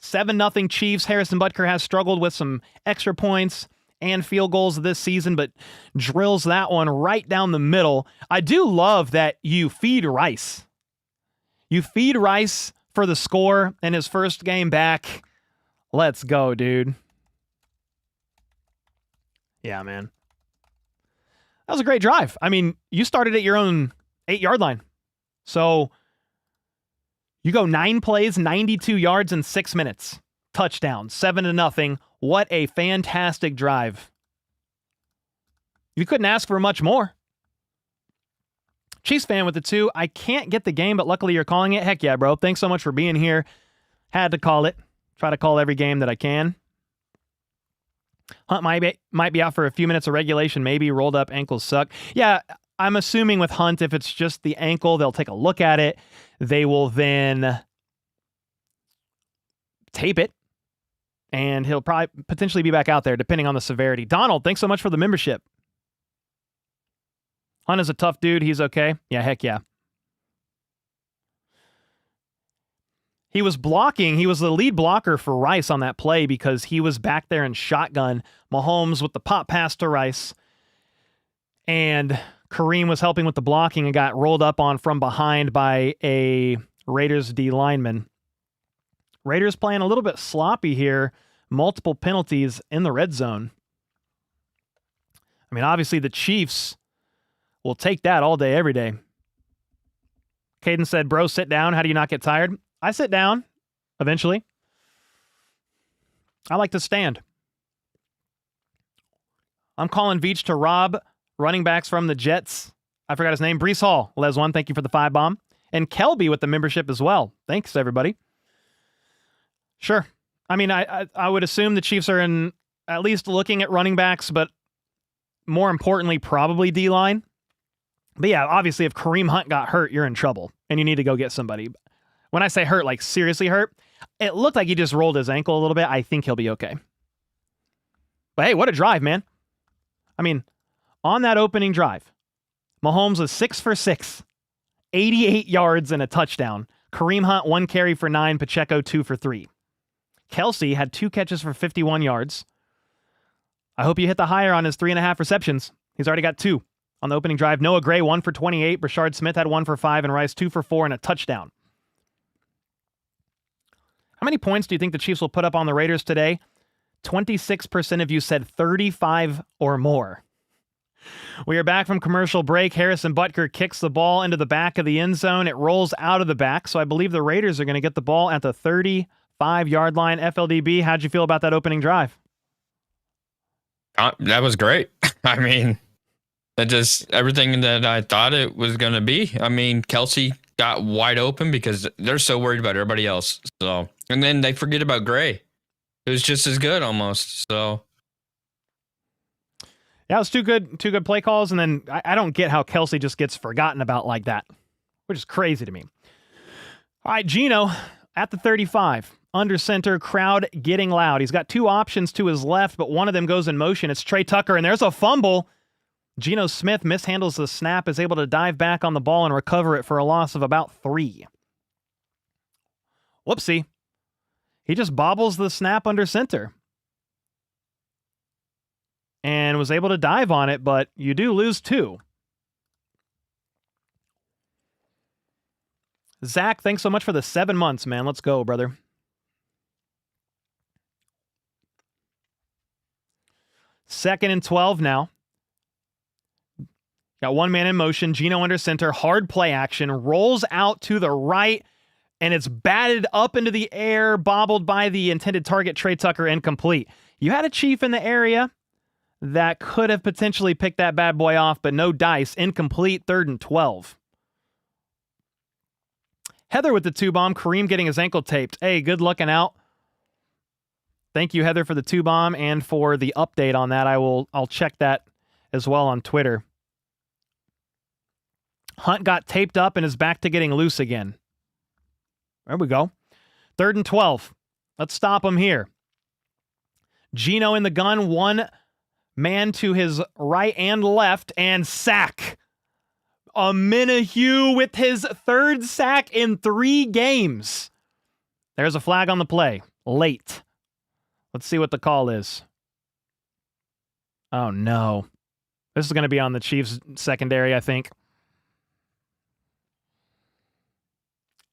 7-0 Chiefs. Harrison Butker has struggled with some extra points and field goals this season, but drills that one right down the middle. I do love that you feed Rice. You feed Rice for the score in his first game back. Let's go, dude. Yeah, man. That was a great drive. I mean, you started at your own 8-yard line. So you go 9 plays, 92 yards in 6 minutes. Touchdown, 7-0. What a fantastic drive. You couldn't ask for much more. Chiefs fan with the 2. I can't get the game, but luckily you're calling it. Heck yeah, bro. Thanks so much for being here. Had to call it. Try to call every game that I can. Hunt might be out for a few minutes of regulation. Maybe rolled up ankles suck. Yeah, I'm assuming with Hunt, if it's just the ankle, they'll take a look at it. They will then tape it. And he'll probably potentially be back out there, depending on the severity. Donald, thanks so much for the membership. Hunt is a tough dude. He's okay. Yeah, heck yeah. He was blocking. He was the lead blocker for Rice on that play because he was back there in shotgun. Mahomes with the pop pass to Rice. And Kareem was helping with the blocking and got rolled up on from behind by a Raiders D lineman. Raiders playing a little bit sloppy here. Multiple penalties in the red zone. I mean, obviously the Chiefs will take that all day, every day. Caden said, bro, sit down. How do you not get tired? I sit down eventually. I like to stand. I'm calling Veach to rob running backs from the Jets. I forgot his name. Brees Hall. Les one, thank you for the 5 bomb. And Kelby with the membership as well. Thanks, everybody. Sure. I mean, I would assume the Chiefs are in at least looking at running backs, but more importantly, probably D-line. But yeah, obviously, if Kareem Hunt got hurt, you're in trouble, and you need to go get somebody. When I say hurt, like seriously hurt, it looked like he just rolled his ankle a little bit. I think he'll be okay. But hey, what a drive, man. I mean, on that opening drive, Mahomes was 6 for 6, 88 yards and a touchdown. Kareem Hunt, 1 carry for 9, Pacheco, 2 for 3. Kelsey had 2 catches for 51 yards. I hope you hit the higher on his 3.5 receptions. He's already got 2 on the opening drive. Noah Gray, 1 for 28. Brashard Smith had 1 for 5, and Rice 2 for 4 and a touchdown. How many points do you think the Chiefs will put up on the Raiders today? 26% of you said 35 or more. We are back from commercial break. Harrison Butker kicks the ball into the back of the end zone. It rolls out of the back, so I believe the Raiders are going to get the ball at the 35-yard line. FLDB, how'd you feel about that opening drive? That was great. I mean, that just everything that I thought it was going to be. I mean, Kelsey got wide open because they're so worried about everybody else. So, and then they forget about Gray. It was just as good almost. So, yeah, it was two good play calls, and then I don't get how Kelsey just gets forgotten about like that, which is crazy to me. All right, Geno at the 35. Under center, crowd getting loud. He's got 2 options to his left, but one of them goes in motion. It's Trey Tucker, and there's a fumble. Geno Smith mishandles the snap, is able to dive back on the ball and recover it for a loss of about 3. Whoopsie. He just bobbles the snap under center. And was able to dive on it, but you do lose 2. Zach, thanks so much for the 7 months, man. Let's go, brother. Second and 12 now. Got 1 man in motion. Geno under center. Hard play action. Rolls out to the right. And it's batted up into the air. Bobbled by the intended target, Trey Tucker, incomplete. You had a Chief in the area that could have potentially picked that bad boy off, but no dice. Incomplete. 3rd and 12. Heather with the 2 bomb. Kareem getting his ankle taped. Hey, good looking out. Thank you, Heather, for the 2 bomb and for the update on that. I'll check that as well on Twitter. Hunt got taped up and is back to getting loose again. There we go. 3rd and 12. Let's stop him here. Geno in the gun, 1 man to his right and left, and sack. Minihue with his 3rd sack in 3 games. There's a flag on the play. Late. Let's see what the call is. Oh, no. This is going to be on the Chiefs secondary, I think.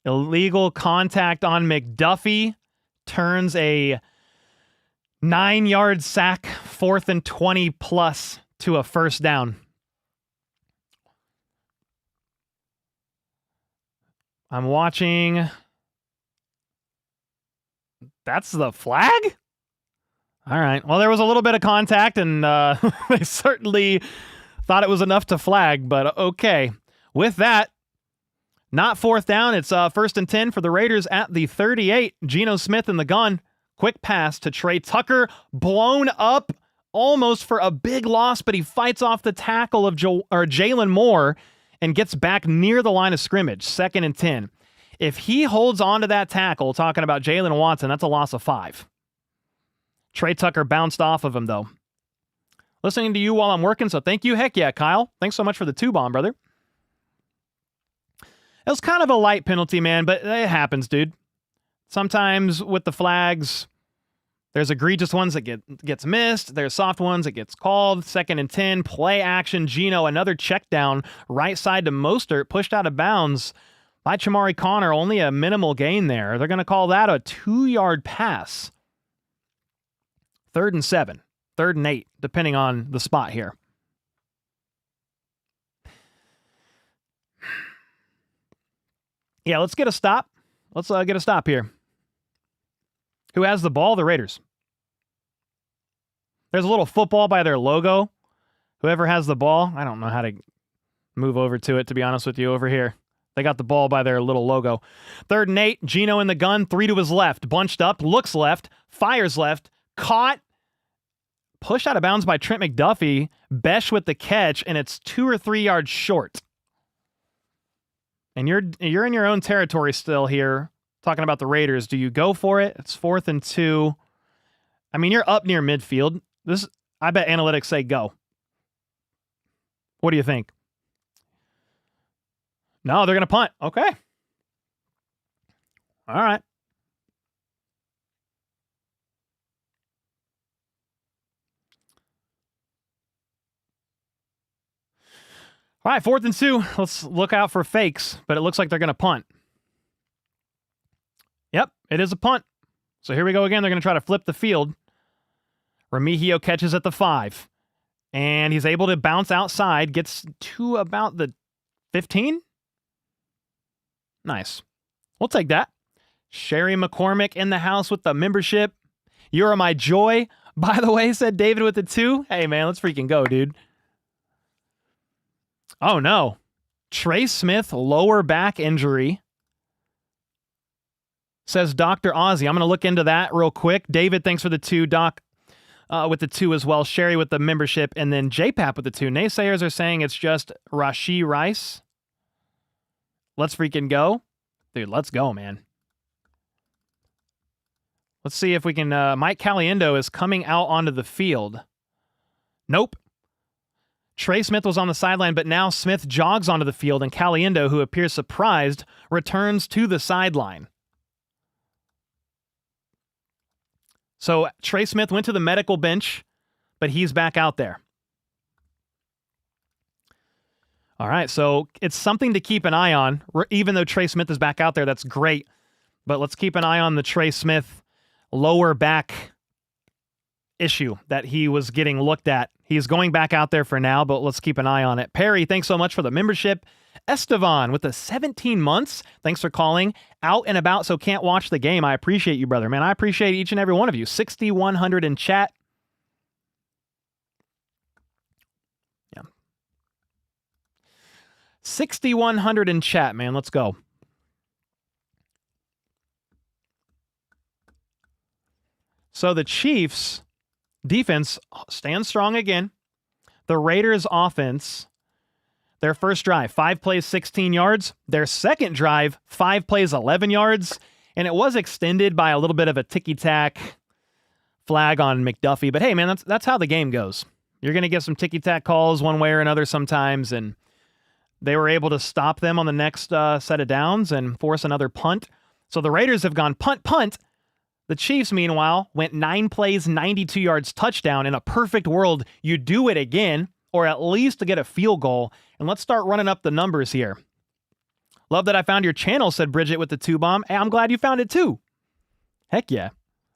Illegal contact on McDuffie turns a 9-yard sack, 4th and 20 plus, to a first down. I'm watching. That's the flag? All right. Well, there was a little bit of contact, and they certainly thought it was enough to flag, but okay. With that, not 4th down. It's 1st and 10 for the Raiders at the 38. Geno Smith in the gun. Quick pass to Trey Tucker. Blown up almost for a big loss, but he fights off the tackle of Jalen Moore and gets back near the line of scrimmage. 2nd and 10. If he holds on to that tackle, talking about Jalen Watson, that's a loss of 5. Trey Tucker bounced off of him, though. Listening to you while I'm working, so thank you. Heck yeah, Kyle. Thanks so much for the 2 bomb, brother. It was kind of a light penalty, man, but it happens, dude. Sometimes with the flags, there's egregious ones that gets missed. There's soft ones that gets called. 2nd and 10, play action. Geno, another check down, right side to Mostert, pushed out of bounds by Chamari Connor, only a minimal gain there. They're going to call that a 2-yard pass. 3rd and 7, 3rd and 8, depending on the spot here. Yeah, let's get a stop. Let's get a stop here. Who has the ball? The Raiders. There's a little football by their logo. Whoever has the ball, I don't know how to move over to it, to be honest with you, over here. They got the ball by their little logo. 3rd and 8, Geno in the gun, 3 to his left, bunched up, looks left, fires left, caught, pushed out of bounds by Trent McDuffie, Besh with the catch, and it's 2 or 3 yards short. And you're in your own territory still here, talking about the Raiders. Do you go for it? It's 4th and 2. I mean, you're up near midfield. I bet analytics say go. What do you think? No, they're going to punt. Okay. All right. All right, 4th and 2. Let's look out for fakes, but it looks like they're going to punt. Yep, it is a punt. So here we go again. They're going to try to flip the field. Remigio catches at the 5. And he's able to bounce outside, gets to about the 15. Nice. We'll take that. Sherry McCormick in the house with the membership. You're my joy. By the way, said David with the 2. Hey, man, let's freaking go, dude. Oh, no. Trey Smith, lower back injury. Says Dr. Ozzy. I'm going to look into that real quick. David, thanks for the 2. Doc with the 2 as well. Sherry with the membership. And then JPAP with the 2. Naysayers are saying it's just Rashee Rice. Let's freaking go. Dude, let's go, man. Let's see if we can... Mike Caliendo is coming out onto the field. Nope. Trey Smith was on the sideline, but now Smith jogs onto the field, and Caliendo, who appears surprised, returns to the sideline. So Trey Smith went to the medical bench, but he's back out there. All right, so it's something to keep an eye on. Even though Trey Smith is back out there, that's great. But let's keep an eye on the Trey Smith lower back issue that he was getting looked at. He's going back out there for now, but let's keep an eye on it. Perry, thanks so much for the membership. Estevan with the 17 months. Thanks for calling. Out and about, so can't watch the game. I appreciate you, brother. Man, I appreciate each and every one of you. 6,100 in chat. Yeah. 6,100 in chat, man. Let's go. So the Chiefs defense stands strong again. The Raiders offense, their first drive, 5 plays, 16 yards. Their second drive, 5 plays, 11 yards. And it was extended by a little bit of a ticky-tack flag on McDuffie. But hey, man, that's how the game goes. You're going to get some ticky-tack calls one way or another sometimes. And they were able to stop them on the next set of downs and force another punt. So the Raiders have gone punt, punt. The Chiefs, meanwhile, went 9 plays, 92 yards, touchdown. In a perfect world, you do it again, or at least to get a field goal. And let's start running up the numbers here. Love that I found your channel, said Bridget with the 2-bomb. Hey, I'm glad you found it too. Heck yeah.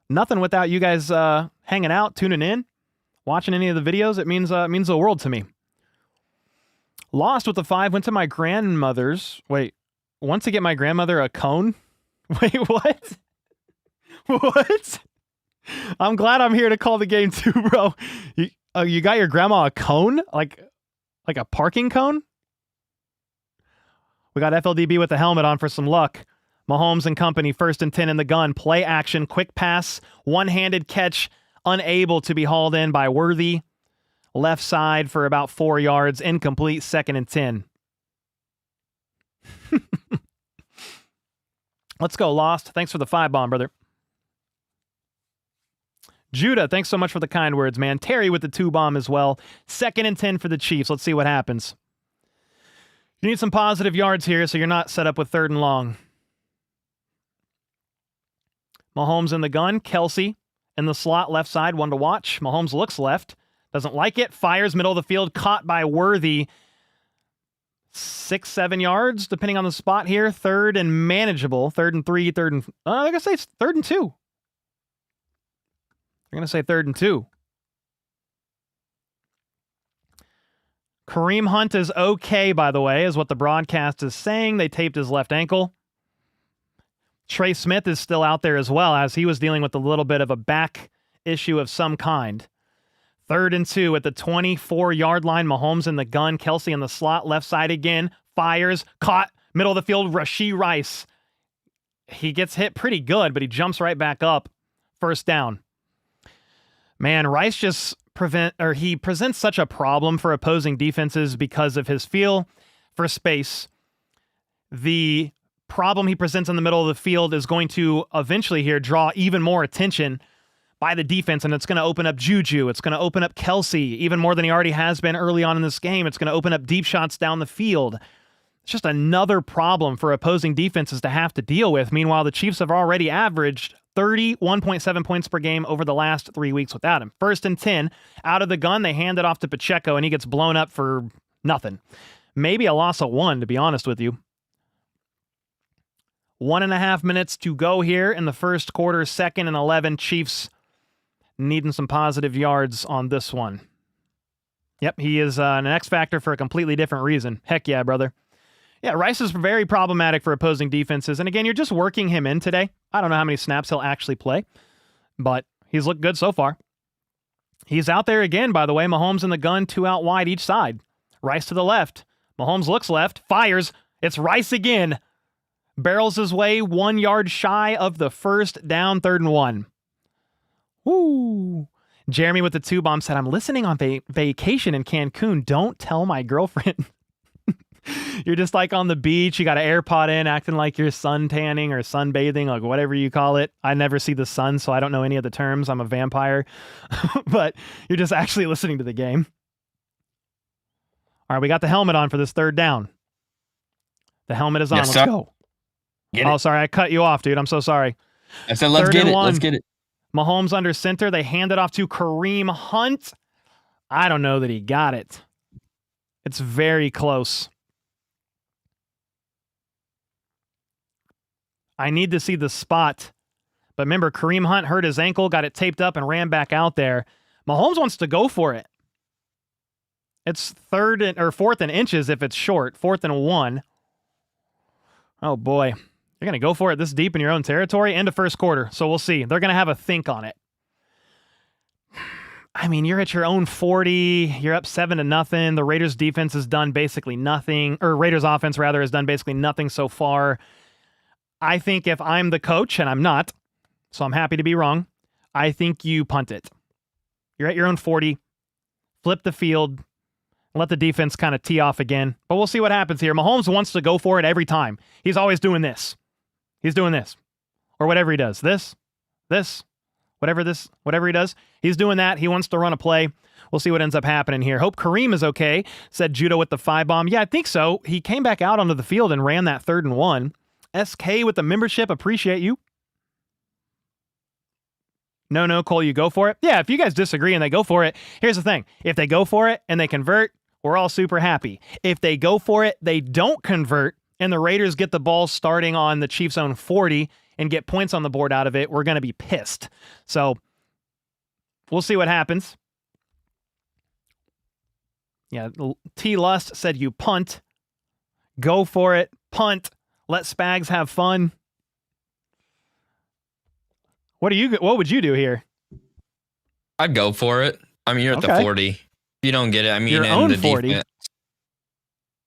Nothing without you guys hanging out, tuning in, watching any of the videos. It means the world to me. Lost with the 5, went to my grandmother's. Wait, went to get my grandmother a cone? Wait, what? What? I'm glad I'm here to call the game too, bro. You got your grandma a cone? Like a parking cone? We got FLDB with the helmet on for some luck. Mahomes and company, 1st and 10 in the gun. Play action, quick pass, one-handed catch, unable to be hauled in by Worthy. Left side for about 4 yards, incomplete, 2nd and 10. Let's go, Lost. Thanks for the 5-bomb, brother. Judah, thanks so much for the kind words, man. Terry with the 2-bomb as well. 2nd and 10 for the Chiefs. Let's see what happens. You need some positive yards here, so you're not set up with 3rd and long. Mahomes in the gun. Kelsey in the slot, left side, one to watch. Mahomes looks left. Doesn't like it. Fires middle of the field. Caught by Worthy. 6, 7 yards, depending on the spot here. Third and manageable. 3rd and 3, third and... I'm going to say it's 3rd and 2. I'm going to say 3rd and 2. Kareem Hunt is okay, by the way, is what the broadcast is saying. They taped his left ankle. Trey Smith is still out there as well, as he was dealing with a little bit of a back issue of some kind. 3rd and 2 at the 24-yard line. Mahomes in the gun. Kelsey in the slot. Left side again. Fires. Caught. Middle of the field. Rashee Rice. He gets hit pretty good, but he jumps right back up. First down. Man, Rice just he presents such a problem for opposing defenses because of his feel for space. The problem he presents in the middle of the field is going to eventually here draw even more attention by the defense, and it's going to open up Juju. It's going to open up Kelsey even more than he already has been early on in this game. It's going to open up deep shots down the field. It's just another problem for opposing defenses to have to deal with. Meanwhile, the Chiefs have already averaged 31.7 points per game over the last 3 weeks without him. 1st and 10, out of the gun, they hand it off to Pacheco, and he gets blown up for nothing. Maybe a loss of 1, to be honest with you. 1.5 minutes to go here in the first quarter. 2nd and 11. Chiefs needing some positive yards on this one. Yep, he is an X factor for a completely different reason. Heck yeah, brother. Yeah, Rice is very problematic for opposing defenses. And again, you're just working him in today. I don't know how many snaps he'll actually play, but he's looked good so far. He's out there again, by the way. Mahomes in the gun, 2 out wide each side. Rice to the left. Mahomes looks left, fires. It's Rice again. Barrels his way 1 yard shy of the first down, 3rd and 1. Woo. Jeremy with the 2 bomb said, I'm listening on vacation in Cancun. Don't tell my girlfriend. You're just like on the beach. You got an AirPod in, acting like you're sun tanning or sunbathing, like whatever you call it. I never see the sun, so I don't know any of the terms. I'm a vampire. But you're just actually listening to the game. All right, we got the helmet on for this 3rd down. The helmet is on. Yes, Let's go. Get Oh, it. sorry. I cut you off, dude. I'm so sorry. I said, let's 3rd get and it. 1. Let's get it. Mahomes under center. They hand it off to Kareem Hunt. I don't know that he got it. It's very close. I need to see the spot. But remember, Kareem Hunt hurt his ankle, got it taped up, and ran back out there. Mahomes wants to go for it. It's 4th and inches if it's short. 4th and 1. Oh, boy. You're going to go for it this deep in your own territory? End of first quarter, so we'll see. They're going to have a think on it. I mean, you're at your own 40. You're up 7-0. The Raiders defense has done basically nothing, or Raiders offense, rather, has done basically nothing so far. I think if I'm the coach, and I'm not, so I'm happy to be wrong, I think you punt it. You're at your own 40. Flip the field. Let the defense kind of tee off again. But we'll see what happens here. Mahomes wants to go for it every time. He's always doing this. He's doing this. Or whatever he does. This, whatever he does. He's doing that. He wants to run a play. We'll see what ends up happening here. Hope Kareem is okay, said Judah with the 5 bomb. Yeah, I think so. He came back out onto the field and ran that 3rd and 1. SK with the membership. Appreciate you. No, Cole, you go for it. Yeah, if you guys disagree and they go for it, here's the thing. If they go for it and they convert, we're all super happy. If they go for it, they don't convert, and the Raiders get the ball starting on the Chiefs' own 40 and get points on the board out of it, we're going to be pissed. So we'll see what happens. Yeah, T. Lust said you punt. Go for it. Punt. Let Spags have fun. What would you do here? I'd go for it. I mean, you're at the 40. If you don't get it, I mean, Your in own the 40. defense.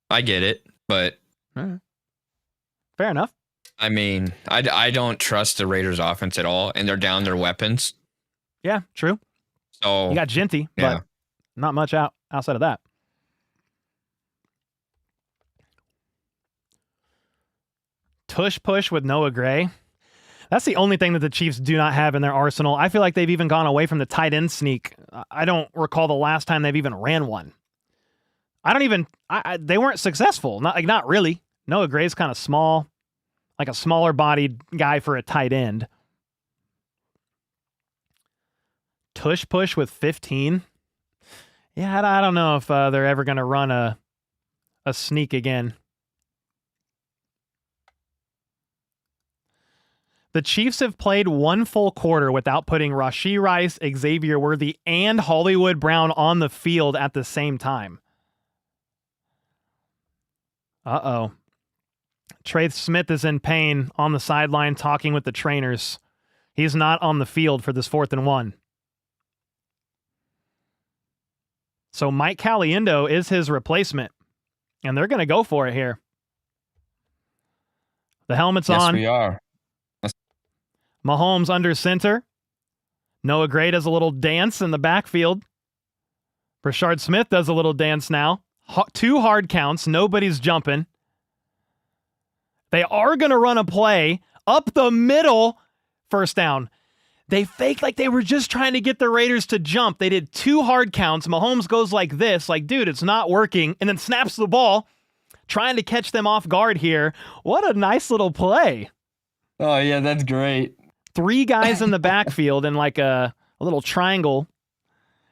I get it, but Fair enough. I mean, I don't trust the Raiders offense at all, and they're down their weapons. Yeah, true. So You got Genty, yeah. but not much outside of that. Tush push with Noah Gray. That's the only thing that the Chiefs do not have in their arsenal. I feel like they've even gone away from the tight end sneak. I don't recall the last time they've even ran one. They weren't successful. Not really. Noah Gray's kind of small, like a smaller bodied guy for a tight end. Tush push with 15. Yeah, I don't know if they're ever going to run a a sneak again. The Chiefs have played one full quarter without putting Rashee Rice, Xavier Worthy, and Hollywood Brown on the field at the same time. Uh-oh. Trey Smith is in pain on the sideline talking with the trainers. He's not on the field for this 4th and 1. So Mike Caliendo is his replacement, and they're going to go for it here. The helmet's on. Yes, we are. Mahomes under center. Noah Gray does a little dance in the backfield. Brashard Smith does a little dance now. 2 hard counts. Nobody's jumping. They are going to run a play up the middle. First down. They faked like they were just trying to get the Raiders to jump. They did 2 hard counts. Mahomes goes like this, like, dude, it's not working, and then snaps the ball, trying to catch them off guard here. What a nice little play. Oh, yeah, that's great. 3 guys in the backfield in like a little triangle,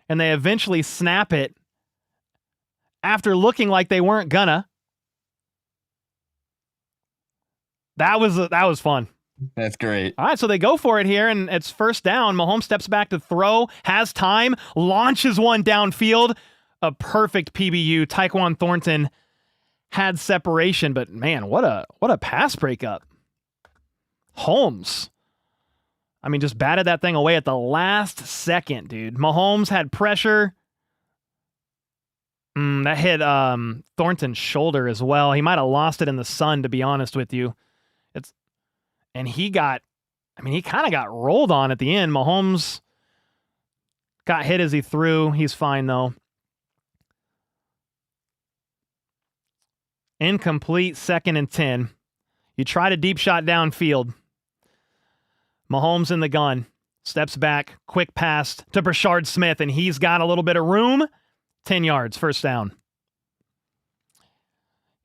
and they eventually snap it after looking like they weren't gonna. That was fun. That's great. All right, so they go for it here, and it's first down. Mahomes steps back to throw, has time, launches one downfield. A perfect PBU. Tyquan Thornton had separation, but man, what a pass breakup. Holmes, I mean, just batted that thing away at the last second, dude. Mahomes had pressure. That hit Thornton's shoulder as well. He might have lost it in the sun, to be honest with you. And he kind of got rolled on at the end. Mahomes got hit as he threw. He's fine, though. Incomplete, 2nd and 10. You try to deep shot downfield. Mahomes in the gun. Steps back. Quick pass to Brashard Smith, and he's got a little bit of room. 10 yards, first down.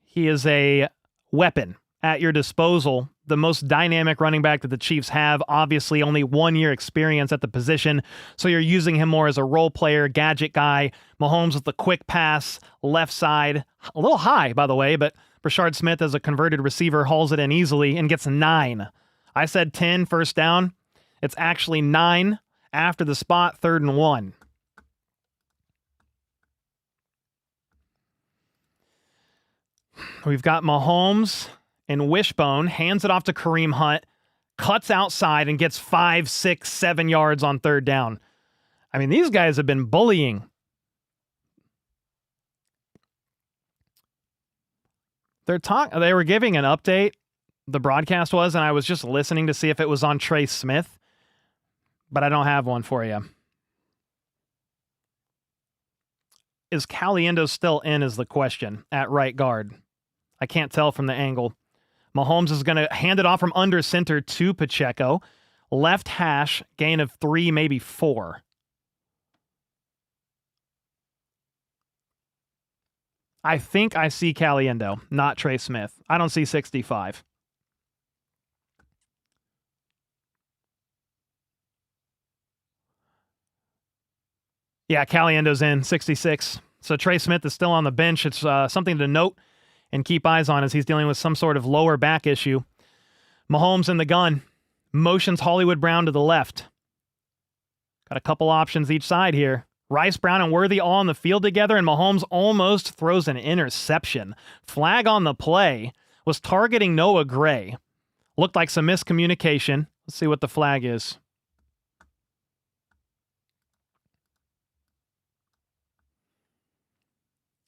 He is a weapon at your disposal. The most dynamic running back that the Chiefs have. Obviously, only 1 year experience at the position, so you're using him more as a role player, gadget guy. Mahomes with the quick pass, left side. A little high, by the way, but Brashard Smith, as a converted receiver, hauls it in easily and gets 9. I said 10, first down. It's actually 9 after the spot, 3rd and 1. We've got Mahomes and Wishbone, hands it off to Kareem Hunt, cuts outside and gets 5, 6, 7 yards on 3rd down. I mean, these guys have been bullying. They were giving an update, the broadcast was, and I was just listening to see if it was on Trey Smith, but I don't have one for you. Is Caliendo still in is the question at right guard. I can't tell from the angle. Mahomes is going to hand it off from under center to Pacheco. Left hash, gain of 3, maybe 4. I think I see Caliendo, not Trey Smith. I don't see 65. Yeah, Caliendo's in, 66. So Trey Smith is still on the bench. It's something to note and keep eyes on as he's dealing with some sort of lower back issue. Mahomes in the gun. Motions Hollywood Brown to the left. Got a couple options each side here. Rice, Brown, and Worthy all on the field together, and Mahomes almost throws an interception. Flag on the play. Was targeting Noah Gray. Looked like some miscommunication. Let's see what the flag is.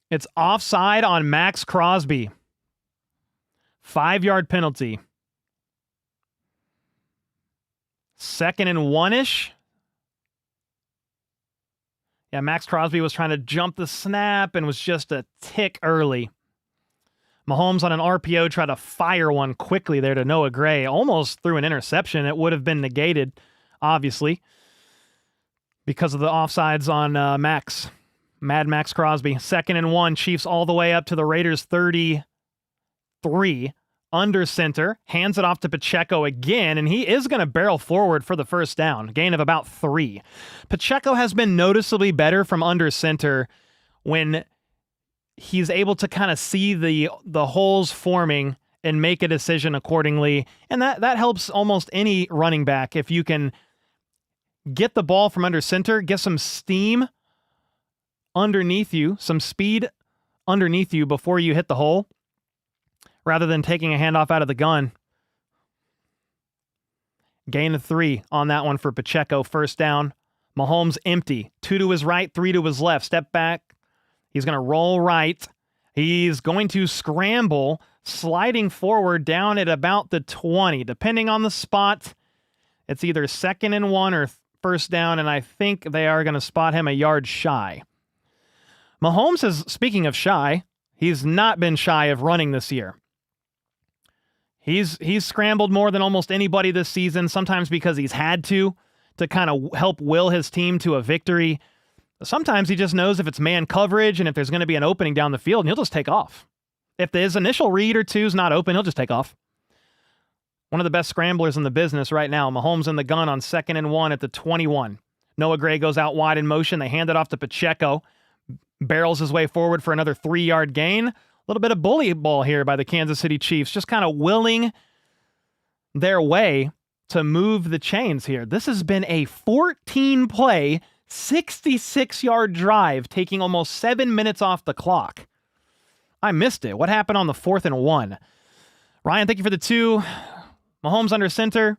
It's offside on Max Crosby. 5-yard penalty. 2nd and 1-ish. Yeah, Max Crosby was trying to jump the snap and was just a tick early. Mahomes on an RPO tried to fire one quickly there to Noah Gray. Almost threw an interception. It would have been negated, obviously, because of the offsides on Max. Mad Max Crosby. 2nd and 1. Chiefs all the way up to the Raiders 33. Under center. Hands it off to Pacheco again, and he is going to barrel forward for the first down. Gain of about 3. Pacheco has been noticeably better from under center when he's able to kind of see the holes forming and make a decision accordingly. And that helps almost any running back. If you can get the ball from under center, get some steam underneath you, some speed underneath you before you hit the hole, rather than taking a handoff out of the gun. Gain of 3 on that one for Pacheco. First down. Mahomes empty. 2 to his right, 3 to his left. Step back. He's going to roll right. He's going to scramble, sliding forward down at about the 20. Depending on the spot, it's either 2nd and 1 or first down, and I think they are going to spot him a yard shy. Mahomes is, speaking of shy, he's not been shy of running this year. He's scrambled more than almost anybody this season, sometimes because he's had to kind of help will his team to a victory. Sometimes he just knows if it's man coverage and if there's going to be an opening down the field, and he'll just take off. If his initial read or two is not open, he'll just take off. One of the best scramblers in the business right now. Mahomes in the gun on 2nd and 1 at the 21. Noah Gray goes out wide in motion. They hand it off to Pacheco. Barrels his way forward for another 3-yard gain. A little bit of bully ball here by the Kansas City Chiefs, just kind of willing their way to move the chains here. This has been a 14-play, 66-yard drive, taking almost 7 minutes off the clock. I missed it. What happened on the 4th and 1? Ryan, thank you for the 2. Mahomes under center.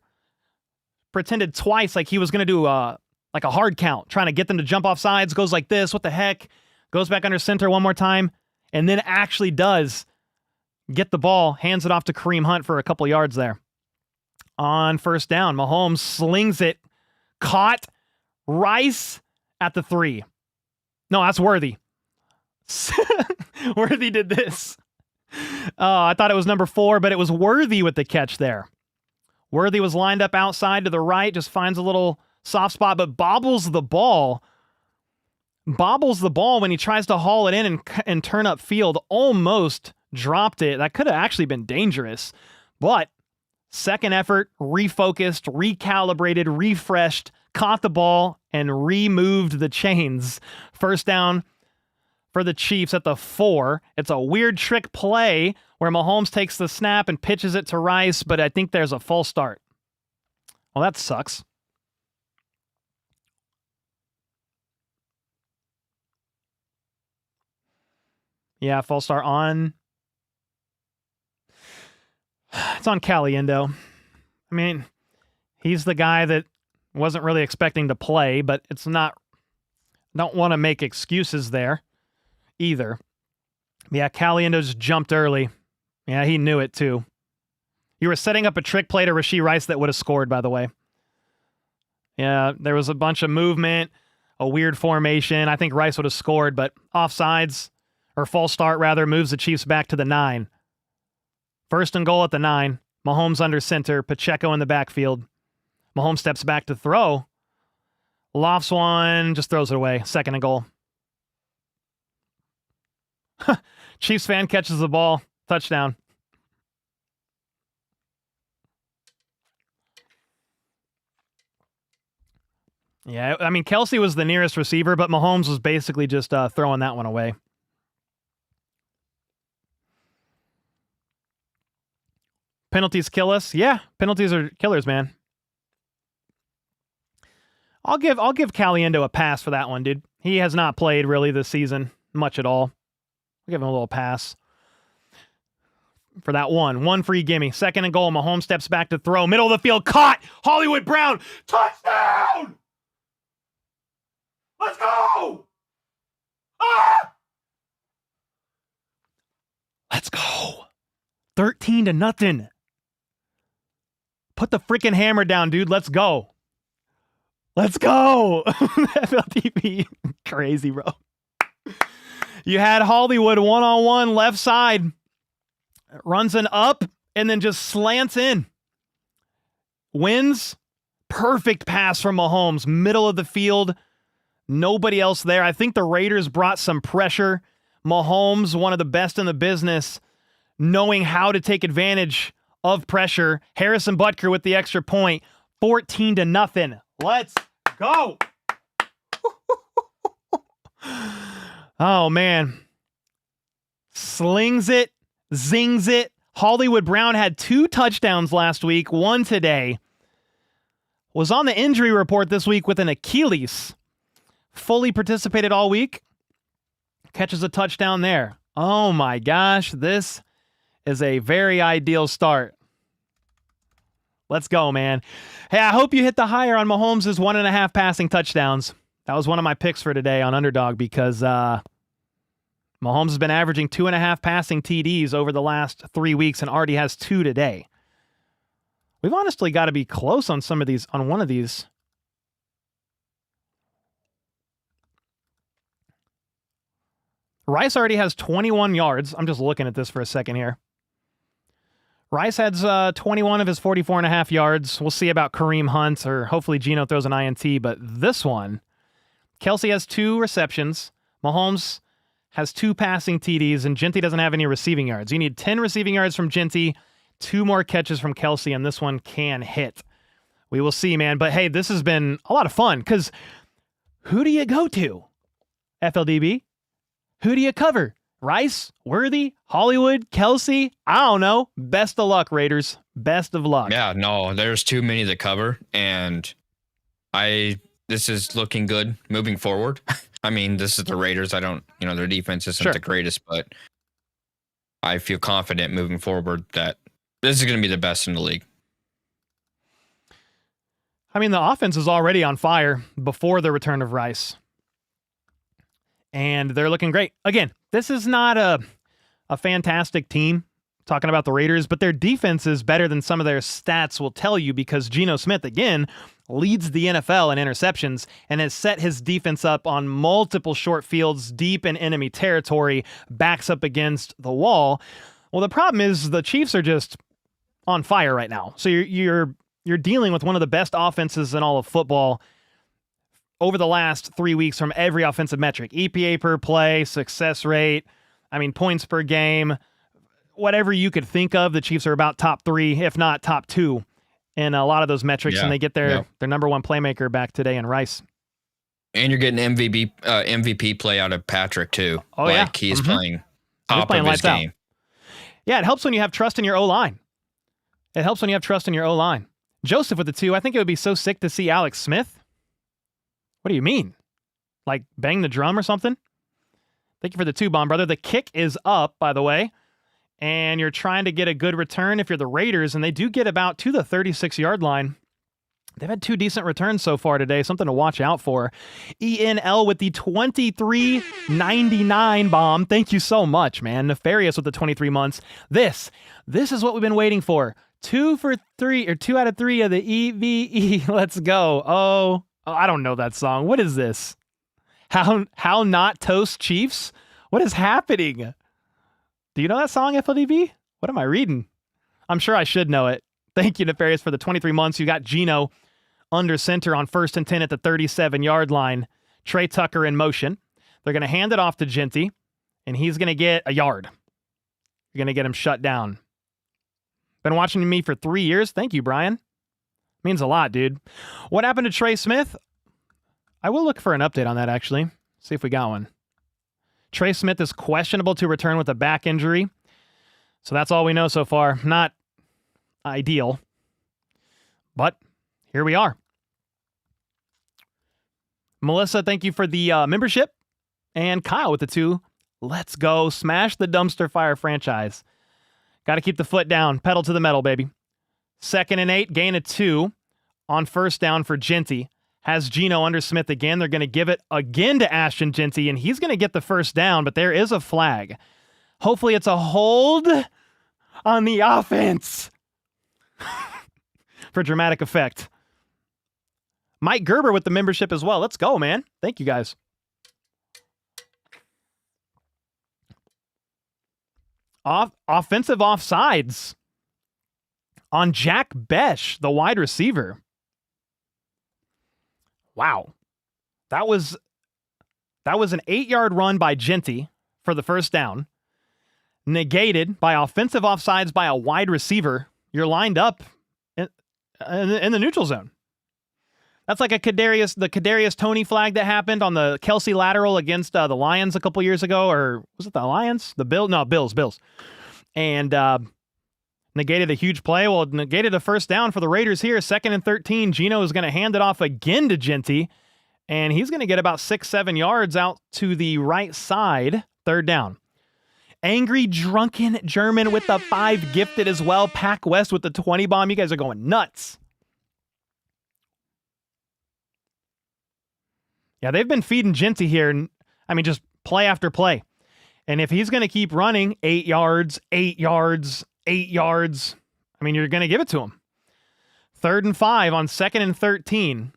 Pretended twice like he was going to do like a hard count, trying to get them to jump off sides. Goes like this. What the heck? Goes back under center one more time, and then actually does get the ball, hands it off to Kareem Hunt for a couple yards there. On first down, Mahomes slings it, caught. Rice at the 3. No, that's Worthy. Worthy did this. I thought it was number 4, but it was Worthy with the catch there. Worthy was lined up outside to the right, just finds a little soft spot, but bobbles the ball when he tries to haul it in and turn up field. Almost dropped it. That could have actually been dangerous, but second effort, refocused, recalibrated, refreshed, caught the ball, and removed the chains. First down for the Chiefs at the 4. It's a weird trick play where Mahomes takes the snap and pitches it to Rice, but I think there's a false start. Well, that sucks. Yeah, false start on... It's on Caliendo. I mean, he's the guy that wasn't really expecting to play, but it's not... Don't want to make excuses there either. Yeah, Caliendo just jumped early. Yeah, he knew it too. You were setting up a trick play to Rashee Rice that would have scored, by the way. Yeah, there was a bunch of movement, a weird formation. I think Rice would have scored, but offsides, or false start rather, moves the Chiefs back to the 9. First and goal at the 9. Mahomes under center, Pacheco in the backfield. Mahomes steps back to throw. Lofts one, just throws it away. Second and goal. Chiefs fan catches the ball. Touchdown. Yeah, I mean, Kelsey was the nearest receiver, but Mahomes was basically just throwing that one away. Penalties kill us. Yeah, penalties are killers, man. I'll give Caliendo a pass for that one, dude. He has not played really this season much at all. I'll give him a little pass for that one. One free gimme. Second and goal. Mahomes steps back to throw. Middle of the field. Caught. Hollywood Brown. Touchdown! Let's go! Ah! Let's go. 13-0. Put the freaking hammer down, dude. Let's go. Let's go. FLTP. Crazy, bro. You had Hollywood one-on-one left side. Runs an up and then just slants in. Wins. Perfect pass from Mahomes. Middle of the field. Nobody else there. I think the Raiders brought some pressure. Mahomes, one of the best in the business, knowing how to take advantage of pressure. Harrison Butker with the extra point. 14-0. Let's go. Oh, man. slings it, zings it. Hollywood Brown had 2 touchdowns last week, 1 today. Was on the injury report this week with an Achilles. Fully participated all week. Catches a touchdown there. Oh my gosh, this is a very ideal start. Let's go, man. Hey, I hope you hit the higher on Mahomes' 1.5 passing touchdowns. That was one of my picks for today on Underdog because Mahomes has been averaging 2.5 passing TDs over the last 3 weeks and already has 2 today. We've honestly got to be close on some of these, on one of these. Rice already has 21 yards. I'm just looking at this for a second here. Rice has 21 of his 44.5 yards. We'll see about Kareem Hunt, or hopefully Geno throws an INT, but this one, Kelsey has 2 receptions. Mahomes has 2 passing TDs, and Genty doesn't have any receiving yards. You need 10 receiving yards from Genty, 2 more catches from Kelsey, and this one can hit. We will see, man. But hey, this has been a lot of fun, because who do you go to? FLDB? Who do you cover? Rice, Worthy, Hollywood, Kelsey? I don't know. Best of luck, Raiders. Best of luck. Yeah, no, there's too many to cover, and this is looking good moving forward. I mean, this is the Raiders. Their defense isn't the greatest, but I feel confident moving forward that this is going to be the best in the league. I mean, the offense is already on fire before the return of Rice. And they're looking great. Again, this is not a fantastic team, talking about the Raiders, but their defense is better than some of their stats will tell you, because Geno Smith, again, leads the NFL in interceptions and has set his defense up on multiple short fields deep in enemy territory, backs up against the wall. Well, the problem is the Chiefs are just on fire right now. So you're dealing with one of the best offenses in all of football over the last 3 weeks from every offensive metric. EPA per play, success rate, points per game, whatever you could think of. The Chiefs are about top 3, if not top 2 in a lot of those metrics, and they get their number 1 playmaker back today in Rice. And you're getting MVP play out of Patrick, too. Oh, yeah. He's playing top playing of his game. out. Yeah, it helps when you have trust in your O-line. Joseph with the 2. I think it would be so sick to see Alex Smith. What do you mean? Like bang the drum or something? Thank you for the 2, Bomb Brother. The kick is up, by the way, and you're trying to get a good return if you're the Raiders, and they do get about to the 36-yard line. They've had 2 decent returns so far today, something to watch out for. ENL with the 23.99 bomb. Thank you so much, man. Nefarious with the 23 months. This is what we've been waiting for. 2 for 3, or 2 out of 3 of the EVE. Let's go. Oh, I don't know that song. What is this? How not toast Chiefs? What is happening? Do you know that song, FLDB? What am I reading? I'm sure I should know it. Thank you, Nefarious, for the 23 months. You got Geno under center on 1st and 10 at the 37-yard line. Trey Tucker in motion. They're going to hand it off to Genty, and he's going to get a yard. You're going to get him shut down. Been watching me for 3 years. Thank you, Brian. Means a lot, dude. What happened to Trey Smith? I will look for an update on that, actually. See if we got one. Trey Smith is questionable to return with a back injury. So that's all we know so far. Not ideal. But here we are. Melissa, thank you for the membership. And Kyle with the 2. Let's go. Smash the dumpster fire franchise. Got to keep the foot down. Pedal to the metal, baby. 2nd and 8, gain of 2 on 1st down for Genty. Has Geno under Smith again. They're going to give it again to Ashton Genty, and he's going to get the 1st down, but there is a flag. Hopefully it's a hold on the offense for dramatic effect. Mike Gerber with the membership as well. Let's go, man. Thank you, guys. Offensive offsides on Jack Besh, the wide receiver. Wow. That was an 8-yard run by Genty for the 1st down. Negated by offensive offsides by a wide receiver. You're lined up in the neutral zone. That's like the Kadarius Toney flag that happened on the Kelsey lateral against the Lions a couple years ago, or was it the Lions? Bills. And negated a huge play. Well, negated a first down for the Raiders here. 2nd and 13. Geno is going to hand it off again to Genty, and he's going to get about 6-7 yards out to the right side. 3rd down. Angry Drunken German with the 5 gifted as well. Pac West with the 20 bomb. You guys are going nuts. Yeah, they've been feeding Genty here. I mean, just play after play. And if he's going to keep running 8 yards, 8 yards, 8 yards, I mean, you're going to give it to him. 3rd and 5 on 2nd and 13.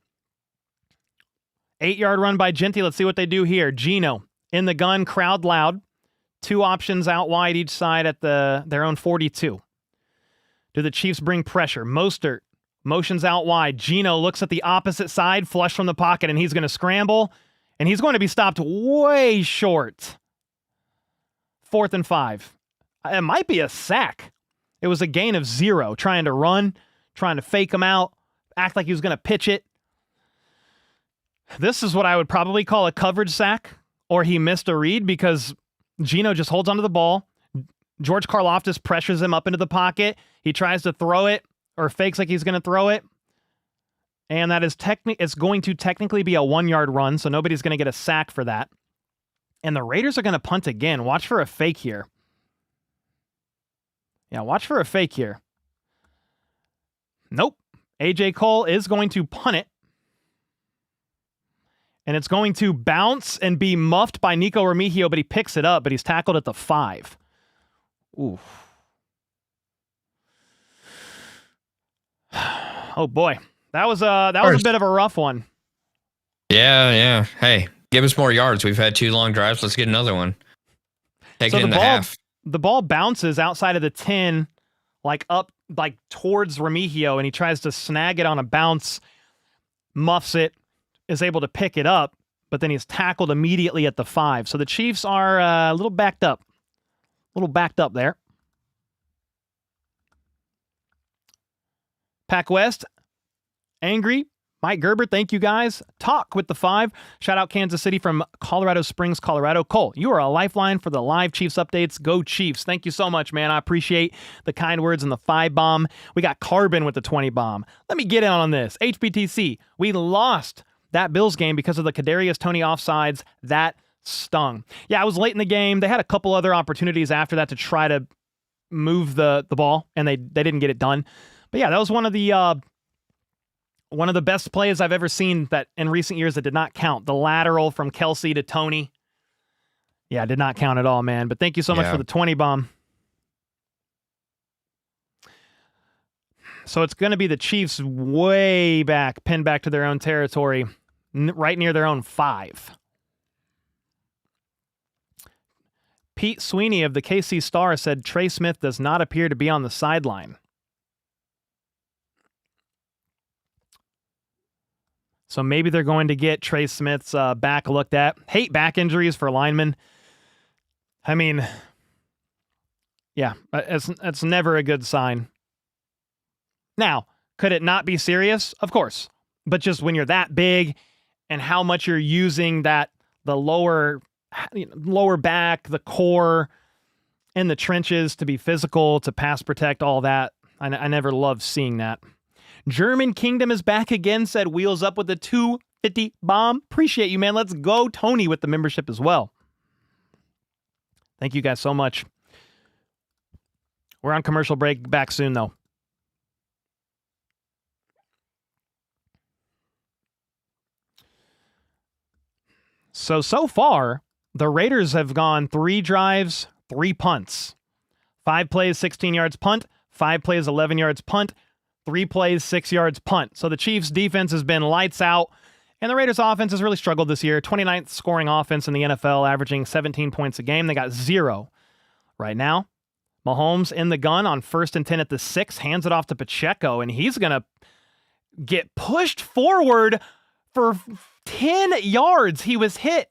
8-yard run by Genty. Let's see what they do here. Geno in the gun, crowd loud. 2 options out wide each side at their own 42. Do the Chiefs bring pressure? Mostert motions out wide. Geno looks at the opposite side, flush from the pocket, and he's going to scramble, and he's going to be stopped way short. 4th and 5. It might be a sack. It was a gain of 0, trying to run, trying to fake him out, act like he was going to pitch it. This is what I would probably call a coverage sack, or he missed a read because Geno just holds onto the ball. George Karlaftis pressures him up into the pocket. He tries to throw it, or fakes like he's going to throw it. And that is it's going to technically be a 1-yard run, so nobody's going to get a sack for that. And the Raiders are going to punt again. Watch for a fake here. Yeah, watch for a fake here. Nope. A.J. Cole is going to punt it. And it's going to bounce and be muffed by Nico Remigio, but he picks it up, but he's tackled at the 5. Ooh. Oh boy. That was a bit of a rough one. Yeah. Hey, give us more yards. We've had 2 long drives. Let's get another one. Take it in the half. The ball bounces outside of the 10, up towards Remigio, and he tries to snag it on a bounce, muffs it, is able to pick it up, but then he's tackled immediately at the 5. So the Chiefs are a little backed up. There. Pac West, angry. Mike Gerber, thank you guys. Talk with the 5. Shout out Kansas City from Colorado Springs, Colorado. Cole, you are a lifeline for the live Chiefs updates. Go Chiefs. Thank you so much, man. I appreciate the kind words and the 5 bomb. We got Carbon with the 20 bomb. Let me get in on this. HBTC, we lost that Bills game because of the Kadarius Toney offsides. That stung. Yeah, I was late in the game. They had a couple other opportunities after that to try to move the ball, and they didn't get it done. But yeah, that was one of the best plays I've ever seen that in recent years that did not count. The lateral from Kelsey to Toney. Yeah, did not count at all, man. But thank you so much for the 20 bomb. So it's going to be the Chiefs way back, pinned back to their own territory, right near their own 5. Pete Sweeney of the KC Star said Trey Smith does not appear to be on the sideline. So maybe they're going to get Trey Smith's back looked at. Hate back injuries for linemen. I mean, yeah, it's never a good sign. Now, could it not be serious? Of course. But just when you're that big and how much you're using the lower back, the core, in the trenches to be physical, to pass protect, all that, I never loved seeing that. German Kingdom is back again, said Wheels Up with the 250 bomb. Appreciate you, man. Let's go, Tony, with the membership as well. Thank you guys so much. We're on commercial break. Back soon, though. So far, the Raiders have gone 3 drives, 3 punts. 5 plays, 16 yards punt. 5 plays, 11 yards punt. 3 plays, 6 yards punt. So the Chiefs' defense has been lights out, and the Raiders' offense has really struggled this year. 29th scoring offense in the NFL, averaging 17 points a game. They got 0 right now. Mahomes in the gun on 1st and 10 at the 6, hands it off to Pacheco, and he's going to get pushed forward for 10 yards. He was hit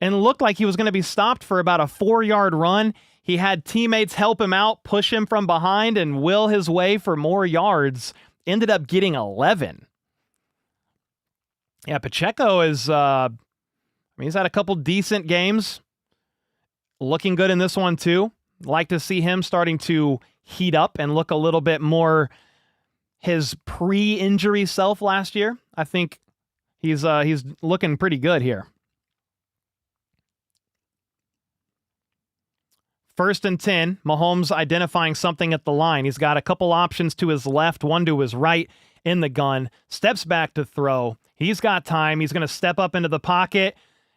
and looked like he was going to be stopped for about a 4-yard run. He had teammates help him out, push him from behind, and will his way for more yards. Ended up getting 11. Yeah, Pacheco is, I mean, he's had a couple decent games. Looking good in this one, too. Like to see him starting to heat up and look a little bit more his pre-injury self last year. I think he's looking pretty good here. 1st and 10, Mahomes identifying something at the line. He's got a couple options to his left, one to his right in the gun. Steps back to throw. He's got time. He's going to step up into the pocket,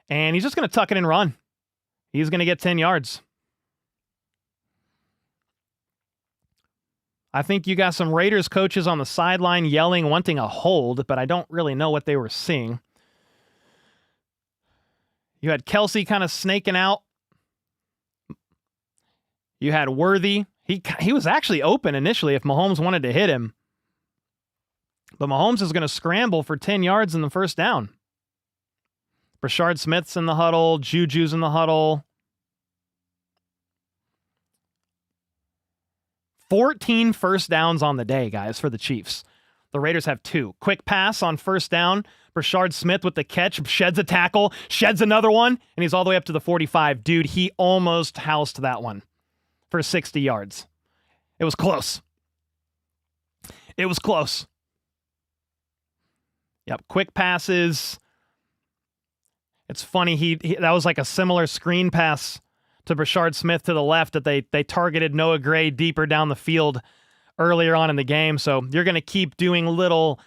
and he's just going to tuck it and run. He's going to get 10 yards. I think you got some Raiders coaches on the sideline yelling, wanting a hold, but I don't really know what they were seeing. You had Kelsey kind of snaking out. You had Worthy. He was actually open initially if Mahomes wanted to hit him. But Mahomes is going to scramble for 10 yards in the first down. Brashard Smith's in the huddle. Juju's in the huddle. 14 first downs on the day, guys, for the Chiefs. The Raiders have 2. Quick pass on first down. Brashard Smith with the catch, sheds a tackle, sheds another one, and he's all the way up to the 45. Dude, he almost housed that one for 60 yards. It was close. It was close. Yep, quick passes. It's funny, he that was like a similar screen pass to Brashard Smith to the left that they targeted Noah Gray deeper down the field earlier on in the game. So you're going to keep doing little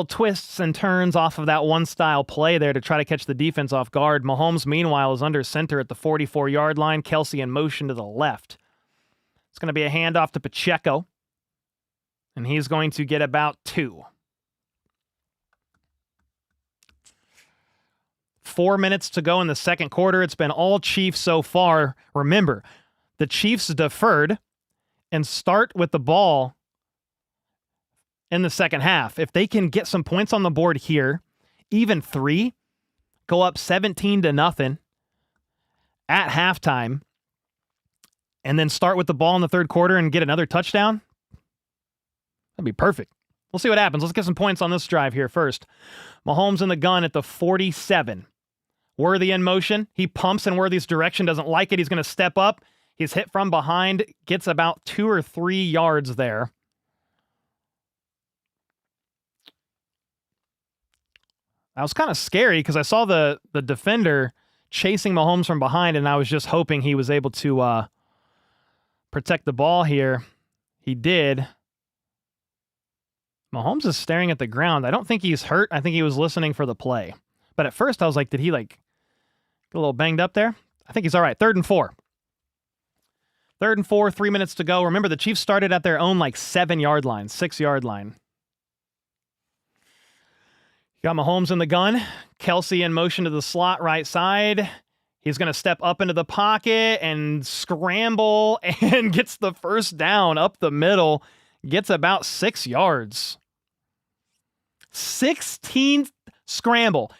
twists and turns off of that one style play there to try to catch the defense off guard. Mahomes, meanwhile, is under center at the 44-yard line. Kelsey in motion to the left. It's going to be a handoff to Pacheco, and he's going to get about 2. 4 minutes to go in the second quarter. It's been all Chiefs so far. Remember, the Chiefs deferred and start with the ball in the second half. If they can get some points on the board here, even 3, go up 17-0 at halftime, and then start with the ball in the third quarter and get another touchdown, that'd be perfect. We'll see what happens. Let's get some points on this drive here first. Mahomes in the gun at the 47. Worthy in motion. He pumps in Worthy's direction, doesn't like it. He's going to step up. He's hit from behind, gets about 2 or 3 yards there. That was kind of scary because I saw the defender chasing Mahomes from behind, and I was just hoping he was able to protect the ball here. He did. Mahomes is staring at the ground. I don't think he's hurt. I think he was listening for the play. But at first I was like, did he get a little banged up there? I think he's all right. 3rd and 4. 3rd and 4, 3 minutes to go. Remember, the Chiefs started at their own 7-yard line, 6-yard line. You got Mahomes in the gun. Kelsey in motion to the slot right side. He's going to step up into the pocket and scramble and gets the first down up the middle. Gets about 6 yards. 16 scrambles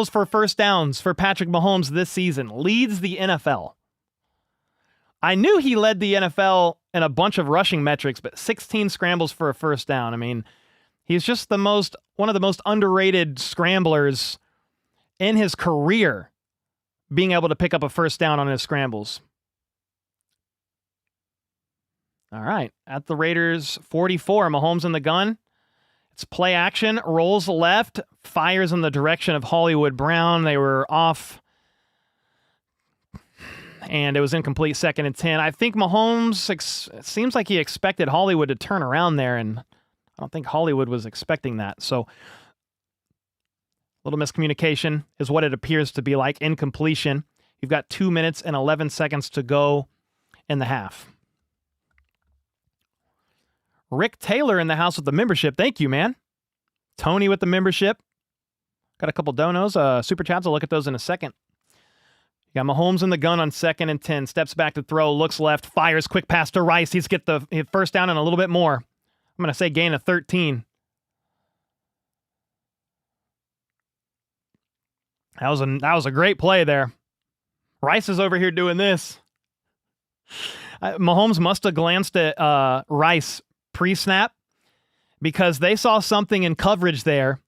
for first downs for Patrick Mahomes this season. Leads the NFL. I knew he led the NFL in a bunch of rushing metrics, but 16 scrambles for a first down. I mean, he's just one of the most underrated scramblers in his career, being able to pick up a first down on his scrambles. All right, at the Raiders 44, Mahomes in the gun. It's play action, rolls left, fires in the direction of Hollywood Brown. They were off, and it was incomplete. 2nd and 10. I think Mahomes, it seems like he expected Hollywood to turn around there, and I don't think Hollywood was expecting that. So, a little miscommunication is what it appears to be like. Incompletion. You've got 2 minutes and 11 seconds to go in the half. Rick Taylor in the house with the membership. Thank you, man. Tony with the membership. Got a couple donos, super chats. I'll look at those in a second. You got Mahomes in the gun on 2nd and 10. Steps back to throw, looks left, fires, quick pass to Rice. He's get the first down and a little bit more. I'm going to say gain of 13. That was a great play there. Rice is over here doing this. Mahomes must have glanced at Rice pre-snap because they saw something in coverage there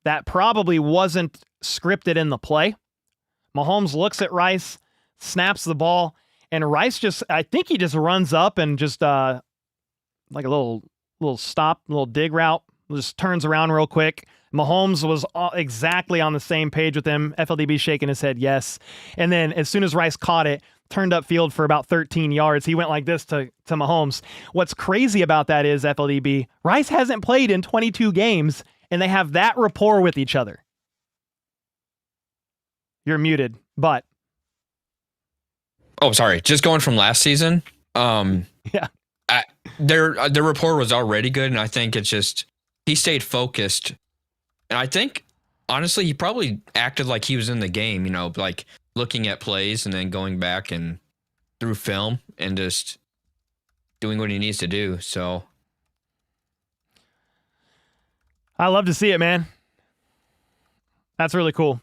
that probably wasn't scripted in the play. Mahomes looks at Rice, snaps the ball, and Rice I think he just runs up and just like a little stop, little dig route, just turns around real quick. Mahomes was exactly on the same page with him. FLDB shaking his head, yes. And then as soon as Rice caught it, turned upfield for about 13 yards. He went like this to Mahomes. What's crazy about that is, FLDB, Rice hasn't played in 22 games, and they have that rapport with each other. You're muted, but. Oh, sorry. Just going from last season. Yeah. Their rapport was already good, and I think it's just he stayed focused. And I think, honestly, he probably acted like he was in the game, you know, like looking at plays and then going back and through film and just doing what he needs to do. So I love to see it, man. That's really cool.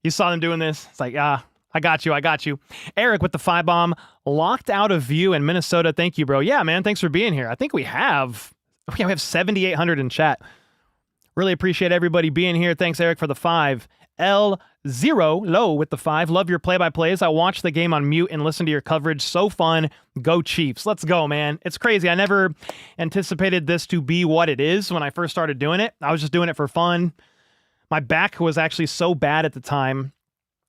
You saw them doing this. It's like, I got you. Eric with the 5-bomb, locked out of view in Minnesota. Thank you, bro. Yeah, man. Thanks for being here. I think we have 7,800 in chat. Really appreciate everybody being here. Thanks, Eric, for the 5. L0 low with the 5. Love your play-by-plays. I watched the game on mute and listened to your coverage. So fun. Go Chiefs. Let's go, man. It's crazy. I never anticipated this to be what it is when I first started doing it. I was just doing it for fun. My back was actually so bad at the time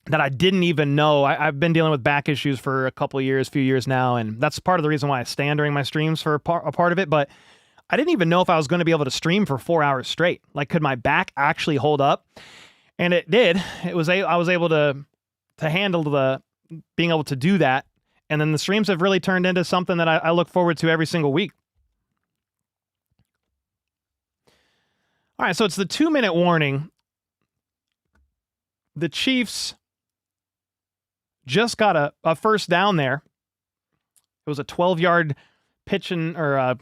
that I didn't even know. I've been dealing with back issues for a few years now, and that's part of the reason why I stand during my streams for a part of it, but I didn't even know if I was going to be able to stream for 4 hours straight. Like, could my back actually hold up? And it did. I was able to handle being able to do that, and then the streams have really turned into something that I look forward to every single week. All right, so it's the 2-minute warning. The Chiefs just got a first down there. It was a 12-yard pitch or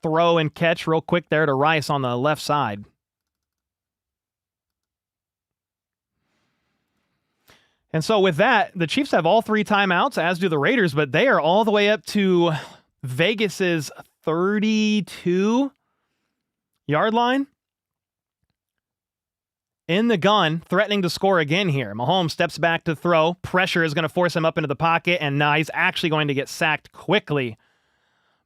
throw and catch real quick there to Rice on the left side. And so with that, the Chiefs have all 3 timeouts, as do the Raiders, but they are all the way up to Vegas's 32-yard line. In the gun, threatening to score again here. Mahomes steps back to throw. Pressure is going to force him up into the pocket, and now he's actually going to get sacked quickly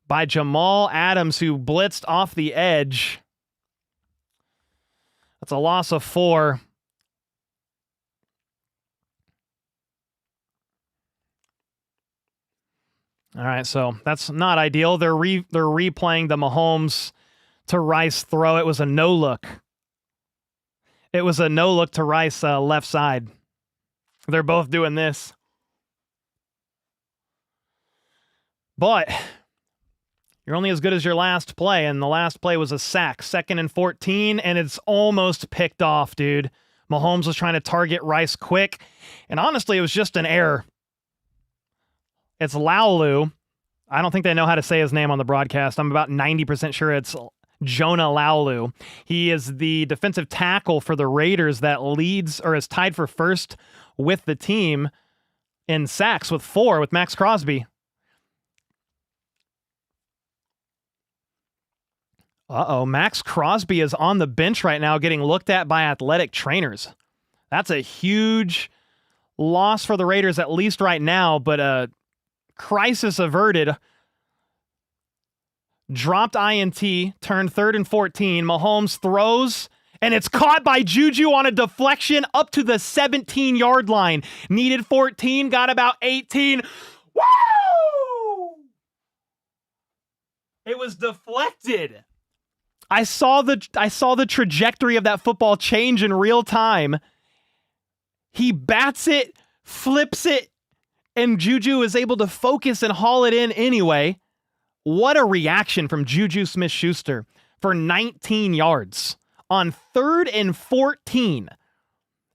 by Jamal Adams, who blitzed off the edge. That's a loss of 4. All right, so that's not ideal. They're replaying the Mahomes to Rice throw. It was a no-look. It was a no-look to Rice left side. They're both doing this. But you're only as good as your last play, and the last play was a sack. 2nd and 14, and it's almost picked off, dude. Mahomes was trying to target Rice quick, and honestly, it was just an error. It's Laulu. I don't think they know how to say his name on the broadcast. I'm about 90% sure it's Jonah Laulu. He is the defensive tackle for the Raiders that leads or is tied for first with the team in sacks with 4 with Max Crosby. Max Crosby is on the bench right now getting looked at by athletic trainers. That's a huge loss for the Raiders, at least right now, but crisis averted. Dropped INT, turned 3rd and 14. Mahomes throws, and it's caught by Juju on a deflection up to the 17-yard line. Needed 14, got about 18. Woo! It was deflected. I saw the trajectory of that football change in real time. He bats it, flips it, and Juju is able to focus and haul it in anyway. What a reaction from Juju Smith-Schuster for 19 yards on 3rd and 14.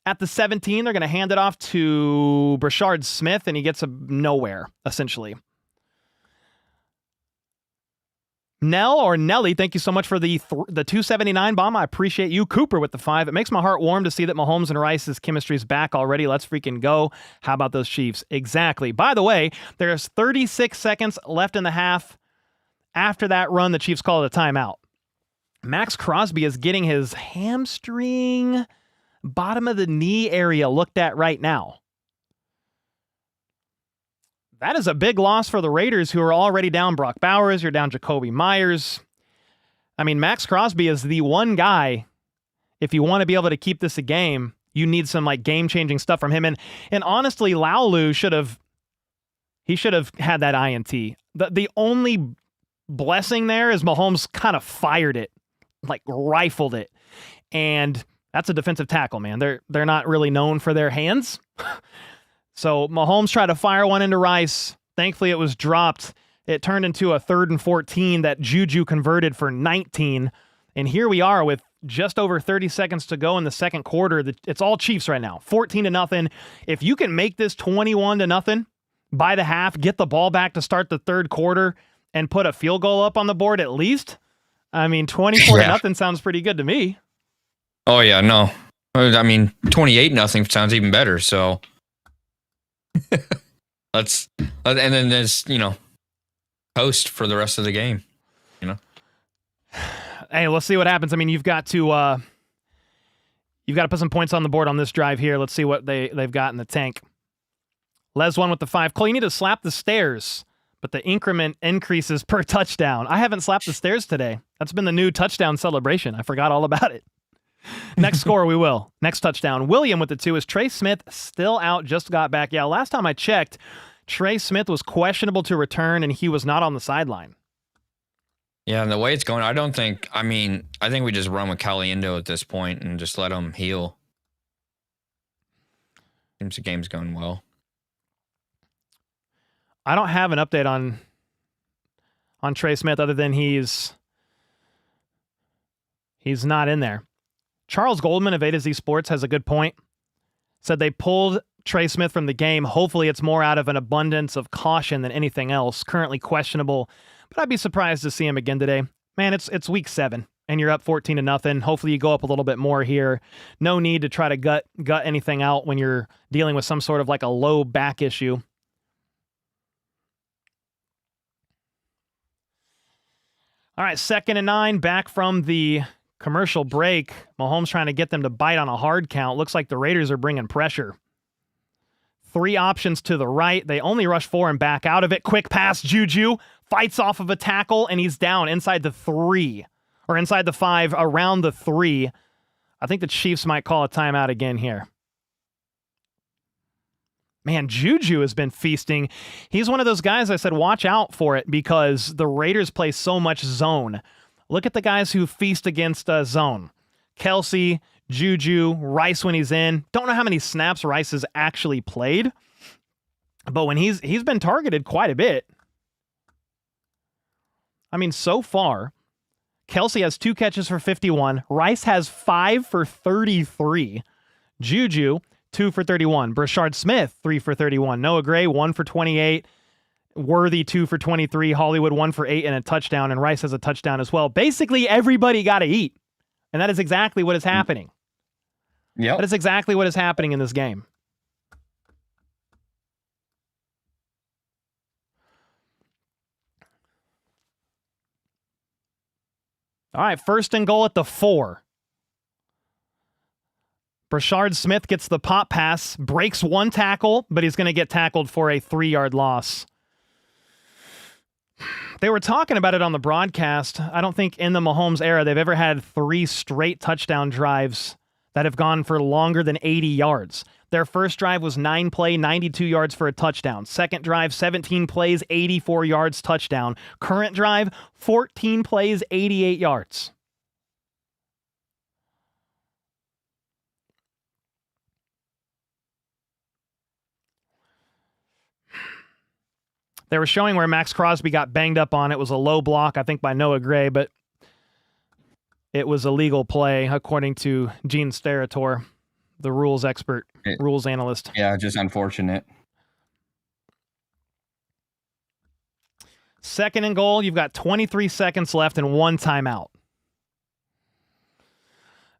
At the 17, they're going to hand it off to Brashard Smith, and he gets nowhere, essentially. Nell or Nelly, thank you so much for the 279 bomb. I appreciate you. Cooper with the 5. It makes my heart warm to see that Mahomes and Rice's chemistry is back already. Let's freaking go. How about those Chiefs? Exactly. By the way, there's 36 seconds left in the half. After that run, the Chiefs call it a timeout. Max Crosby is getting his hamstring, bottom of the knee area looked at right now. That is a big loss for the Raiders, who are already down Brock Bowers. You're down Jacoby Myers. I mean, Max Crosby is the one guy, if you want to be able to keep this a game, you need some like game-changing stuff from him. And honestly, Laulu should have had that INT. The only blessing there is Mahomes kind of fired it, like rifled it. And that's a defensive tackle, man. They're not really known for their hands. So Mahomes tried to fire one into Rice. Thankfully, it was dropped. It turned into a 3rd and 14 that Juju converted for 19. And here we are with just over 30 seconds to go in the second quarter. It's all Chiefs right now, 14-0. If you can make this 21-0 by the half, get the ball back to start the third quarter, and put a field goal up on the board at least, I mean, 24-0 sounds pretty good to me. Oh, yeah, no. I mean, 28-0 sounds even better, so... and then there's, host for the rest of the game, Hey, let's see what happens. I mean, you've got to put some points on the board on this drive here. Let's see what they've got in the tank. Les won with the 5. Cole, you need to slap the stairs, but the increment increases per touchdown. I haven't slapped the stairs today. That's been the new touchdown celebration. I forgot all about it. Next score, we will. Next touchdown. William with the 2. Is Trey Smith still out? Just got back. Yeah, last time I checked, Trey Smith was questionable to return, and he was not on the sideline. Yeah, and the way it's going, I think we just run with Caliendo at this point and just let him heal. Seems the game's going well. I don't have an update on Trey Smith other than he's not in there. Charles Goldman of A to Z Sports has a good point. Said they pulled Trey Smith from the game. Hopefully it's more out of an abundance of caution than anything else. Currently questionable, but I'd be surprised to see him again today. Man, it's week 7 and you're up 14-0. Hopefully you go up a little bit more here. No need to try to gut anything out when you're dealing with some sort of like a low back issue. All right, 2nd and 9, back from the commercial break. Mahomes trying to get them to bite on a hard count. Looks like the Raiders are bringing pressure. 3 options to the right. They only rush 4 and back out of it. Quick pass, Juju fights off of a tackle, and he's down inside the 3, or inside the 5, around the 3. I think the Chiefs might call a timeout again here. Man, Juju has been feasting. He's one of those guys I said, watch out for it, because the Raiders play so much zone. Look at the guys who feast against zone. Kelsey, Juju, Rice when he's in. Don't know how many snaps Rice has actually played, but when he's been targeted quite a bit. I mean, so far, Kelsey has 2 catches for 51. Rice has 5 for 33. Juju, 2 for 31. Brashard Smith, 3 for 31. Noah Gray, 1 for 28. Worthy, 2 for 23. Hollywood, 1 for 8 and a touchdown. And Rice has a touchdown as well. Basically, everybody got to eat. And that is exactly what is happening. Yep. That is exactly what is happening in this game. All right, 1st and goal at the 4. Brashard Smith gets the pop pass, breaks 1 tackle, but he's going to get tackled for a 3-yard loss. They were talking about it on the broadcast. I don't think in the Mahomes era they've ever had 3 straight touchdown drives that have gone for longer than 80 yards. Their first drive was 9 play, 92 yards for a touchdown. Second drive, 17 plays, 84 yards, touchdown. Current drive, 14 plays, 88 yards. They were showing where Max Crosby got banged up on. It was a low block, I think, by Noah Gray, but it was a legal play, according to Gene Sterator, the rules expert, rules analyst. Yeah, just unfortunate. 2nd and goal. You've got 23 seconds left and 1 timeout.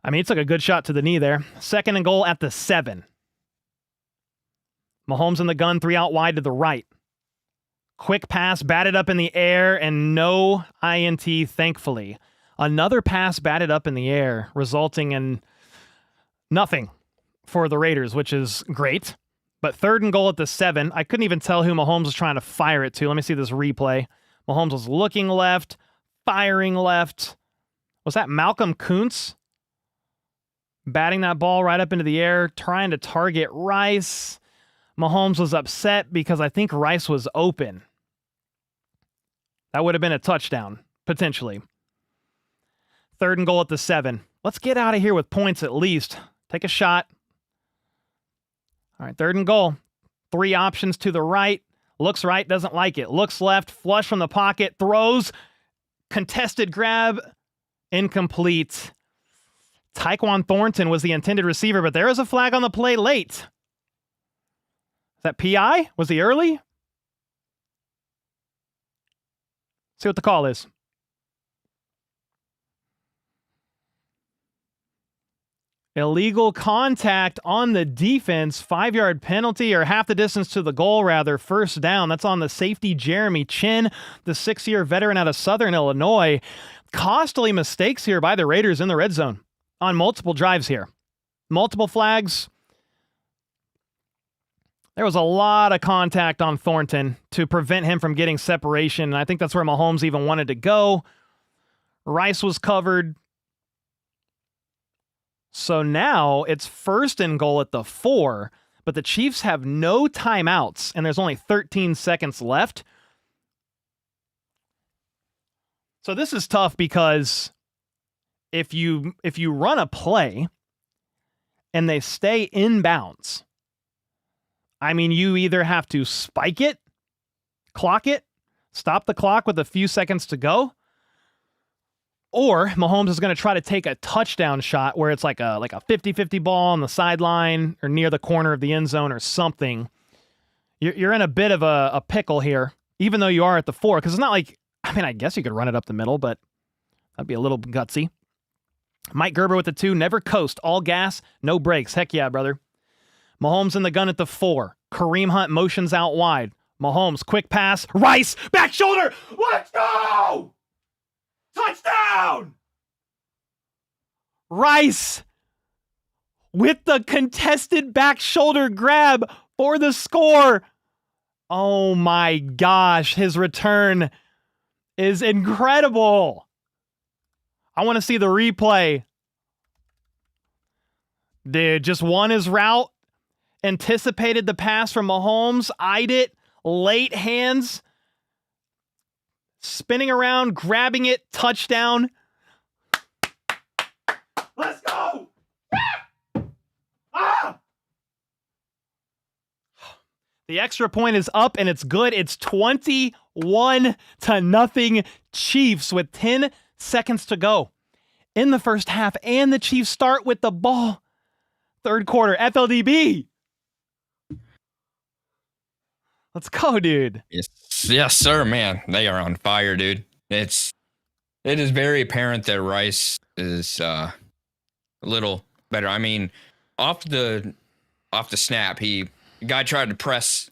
I mean, he took a good shot to the knee there. 2nd and goal at the 7. Mahomes in the gun, 3 out wide to the right. Quick pass, batted up in the air, and no INT, thankfully. Another pass batted up in the air, resulting in nothing for the Raiders, which is great. But 3rd and goal at the 7. I couldn't even tell who Mahomes was trying to fire it to. Let me see this replay. Mahomes was looking left, firing left. Was that Malcolm Kuntz? Batting that ball right up into the air, trying to target Rice. Mahomes was upset because I think Rice was open. That would have been a touchdown, potentially. 3rd and goal at the 7. Let's get out of here with points at least. Take a shot. All right, 3rd and goal. 3 options to the right. Looks right, doesn't like it. Looks left, flush from the pocket, throws. Contested grab, incomplete. Tyquan Thornton was the intended receiver, but there is a flag on the play late. Is that PI? Was he early? See what the call is. Illegal contact on the defense, 5-yard penalty, or half the distance to the goal, rather. First down. That's on the safety, Jeremy Chin, the 6-year veteran out of Southern Illinois. Costly mistakes here by the Raiders in the red zone on multiple drives here. Multiple flags. There was a lot of contact on Thornton to prevent him from getting separation, and I think that's where Mahomes even wanted to go. Rice was covered. So now it's 1st and goal at the 4, but the Chiefs have no timeouts, and there's only 13 seconds left. So this is tough because if you run a play and they stay in bounds, I mean, you either have to spike it, clock it, stop the clock with a few seconds to go, or Mahomes is going to try to take a touchdown shot where it's like a 50-50 ball on the sideline or near the corner of the end zone or something. You're in a bit of a pickle here, even though you are at the 4, because it's not like, I mean, I guess you could run it up the middle, but that'd be a little gutsy. Mike Gerber with the 2, never coast, all gas, no brakes. Heck yeah, brother. Mahomes in the gun at the 4. Kareem Hunt motions out wide. Mahomes, quick pass. Rice, back shoulder. Let's go! Touchdown! Rice with the contested back shoulder grab for the score. Oh my gosh, his return is incredible. I want to see the replay. Dude, just won his route, anticipated the pass from Mahomes, eyed it, late hands, spinning around, grabbing it, touchdown. Let's go! Ah! The extra point is up and it's good. It's 21-0 Chiefs with 10 seconds to go in the first half, and the Chiefs start with the ball. 3rd quarter, FLDB. Let's go, dude. Yes, sir, man. They are on fire, dude. It is very apparent that Rice is a little better. I mean, off the snap, the guy tried to press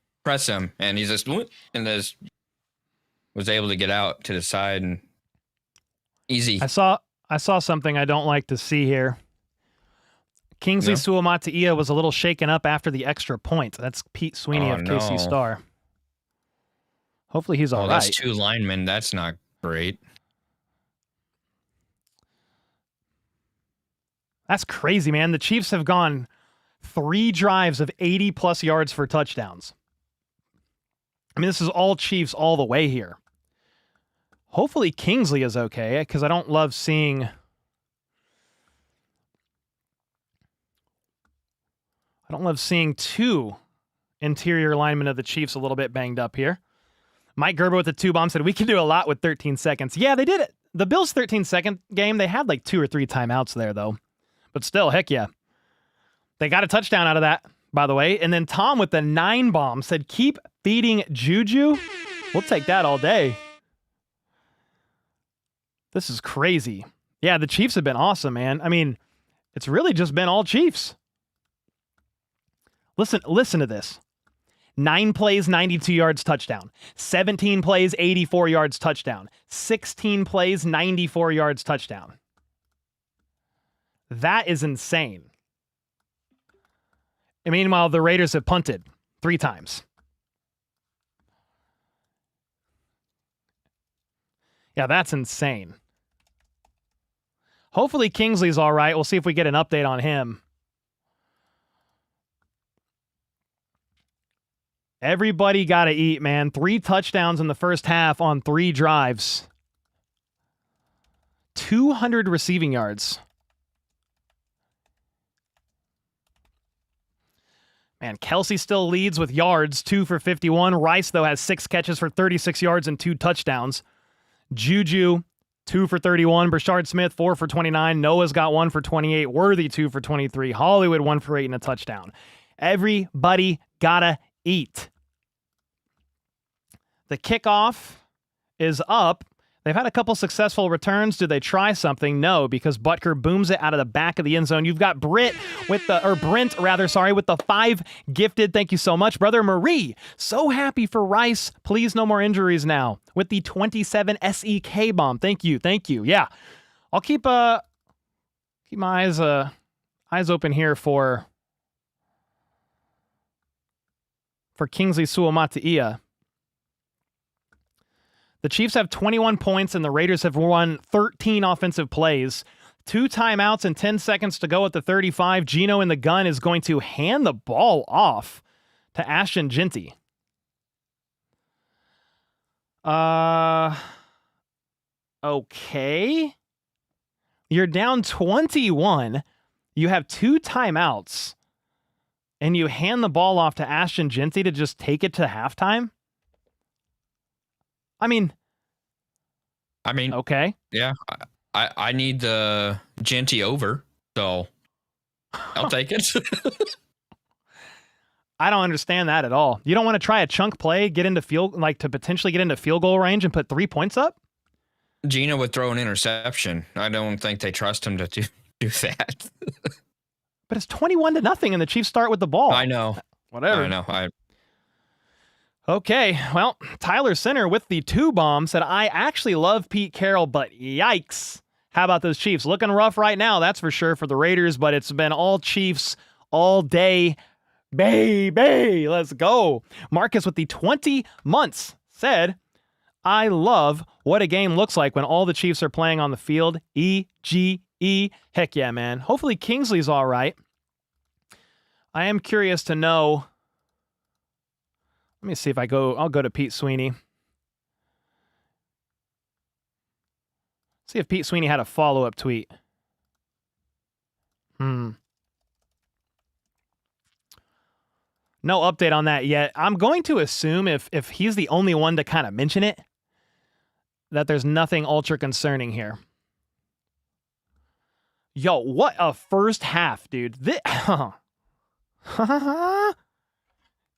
him, and he just was able to get out to the side and easy. I saw something I don't like to see here. Kingsley Suamataia was a little shaken up after the extra point. That's Pete Sweeney of KC Star. Hopefully he's all right. That's 2 linemen. That's not great. That's crazy, man. The Chiefs have gone 3 drives of 80-plus yards for touchdowns. I mean, this is all Chiefs all the way here. Hopefully Kingsley is okay, because I don't love seeing... I don't love seeing 2 interior linemen of the Chiefs a little bit banged up here. Mike Gerber with the 2 bomb said, we can do a lot with 13 seconds. Yeah, they did it. The Bills' 13-second game, they had like 2 or 3 timeouts there, though. But still, heck yeah. They got a touchdown out of that, by the way. And then Tom with the 9 bomb said, keep feeding Juju. We'll take that all day. This is crazy. Yeah, the Chiefs have been awesome, man. I mean, it's really just been all Chiefs. Listen to this. 9 plays, 92 yards, touchdown. 17 plays, 84 yards, touchdown. 16 plays, 94 yards, touchdown. That is insane. And meanwhile, the Raiders have punted 3 times. Yeah, that's insane. Hopefully Kingsley's all right. We'll see if we get an update on him. Everybody got to eat, man. 3 touchdowns in the first half on 3 drives. 200 receiving yards. Man, Kelsey still leads with yards, 2 for 51. Rice, though, has 6 catches for 36 yards and 2 touchdowns. Juju, 2 for 31. Brashard Smith, 4 for 29. Noah's got 1 for 28. Worthy, 2 for 23. Hollywood, 1 for 8 and a touchdown. Everybody gotta eat. The kickoff is up. They've had a couple successful returns. Did they try something? No, because Butker booms it out of the back of the end zone. You've got Brent with the 5 gifted. Thank you so much, brother. Marie, so happy for Rice. Please, no more injuries now. With the 27 SEK bomb. Thank you. Yeah, I'll keep my eyes open here for Kingsley Suamataia. The Chiefs have 21 points and the Raiders have run 13 offensive plays. 2 timeouts and 10 seconds to go at the 35. Gino in the gun is going to hand the ball off to Ashton Genty. Okay. You're down 21. You have 2 timeouts. And you hand the ball off to Ashton Genty to just take it to halftime? I mean, okay. Yeah, I need the Genty over, so I'll take it. I don't understand that at all. You don't want to try a chunk play, to potentially get into field goal range and put 3 points up? Gino would throw an interception. I don't think they trust him to do that. But it's 21-0 and the Chiefs start with the ball. I know. Whatever. I know. Okay, well, Tyler Center with the 2 bomb said, I actually love Pete Carroll, but yikes. How about those Chiefs? Looking rough right now, that's for sure, for the Raiders, but it's been all Chiefs all day. Baby, let's go. Marcus with the 20 months said, I love what a game looks like when all the Chiefs are playing on the field. EGE. Heck yeah, man. Hopefully Kingsley's all right. I am curious to know. Let me see if I'll go to Pete Sweeney. See if Pete Sweeney had a follow-up tweet. No update on that yet. I'm going to assume if he's the only one to kind of mention it, that there's nothing ultra concerning here. Yo, what a first half, dude.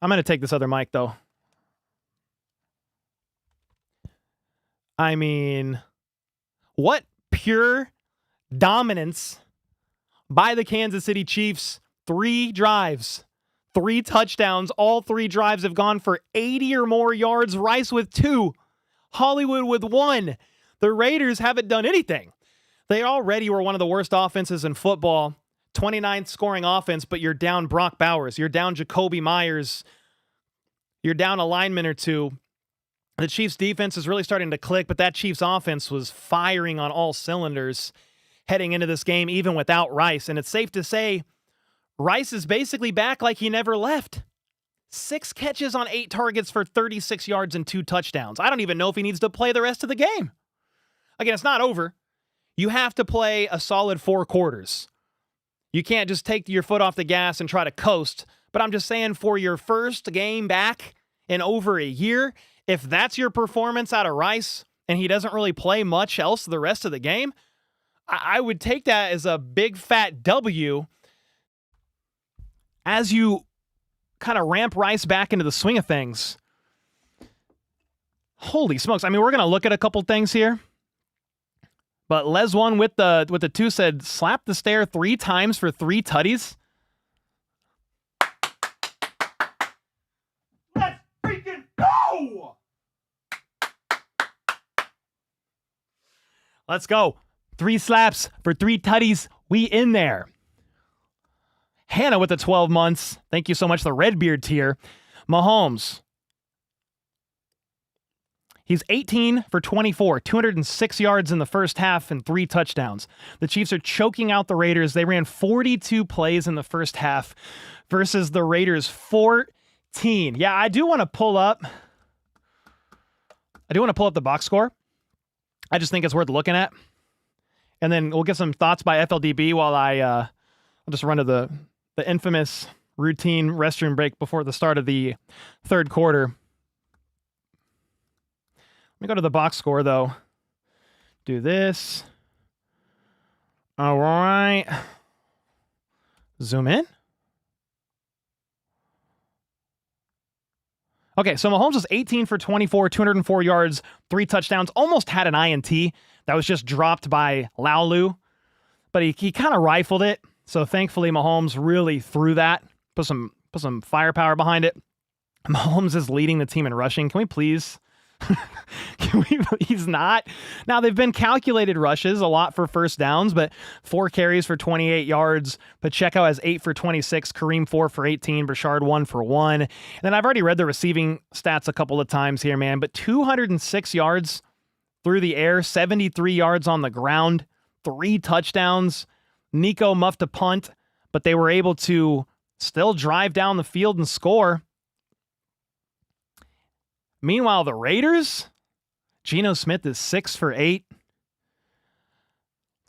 I'm going to take this other mic, though. I mean, what pure dominance by the Kansas City Chiefs. 3 drives, 3 touchdowns. All 3 drives have gone for 80 or more yards. Rice with 2. Hollywood with 1. The Raiders haven't done anything. They already were one of the worst offenses in football. 29th scoring offense, but you're down Brock Bowers. You're down Jacoby Myers. You're down a lineman or 2. The Chiefs defense is really starting to click, but that Chiefs offense was firing on all cylinders heading into this game, even without Rice. And it's safe to say Rice is basically back like he never left. 6 catches on 8 targets for 36 yards and 2 touchdowns. I don't even know if he needs to play the rest of the game. Again, it's not over. You have to play a solid 4 quarters. You can't just take your foot off the gas and try to coast. But I'm just saying, for your first game back in over a year, if that's your performance out of Rice and he doesn't really play much else the rest of the game, I would take that as a big fat W as you kind of ramp Rice back into the swing of things. Holy smokes. I mean, we're going to look at a couple things here. But Les One with the 2 said, slap the stare 3 times for 3 tutties. Let's go. 3 slaps for 3 tutties. We in there. Hannah with the 12 months. Thank you so much, the Redbeard tier. Mahomes. He's 18 for 24, 206 yards in the first half and 3 touchdowns. The Chiefs are choking out the Raiders. They ran 42 plays in the first half versus the Raiders 14. Yeah, I do want to pull up the box score. I just think it's worth looking at. And then we'll get some thoughts by FLDB while I'll just run to the infamous routine restroom break before the start of the third quarter. Let me go to the box score, though. Do this. All right. Zoom in. Okay, so Mahomes was 18 for 24, 204 yards, 3 touchdowns, almost had an INT that was just dropped by Laulu, but he kind of rifled it. So thankfully, Mahomes really threw that, put some firepower behind it. Mahomes is leading the team in rushing. Can we please? He's not. Now, they've been calculated rushes, a lot for first downs, but 4 carries for 28 yards. Pacheco has 8 for 26, Kareem 4 for 18, Brashard 1 for 1. And then I've already read the receiving stats a couple of times here, man, but 206 yards through the air, 73 yards on the ground, 3 touchdowns. Nico muffed a punt, but they were able to still drive down the field and score. Meanwhile, the Raiders, Geno Smith is 6 for 8,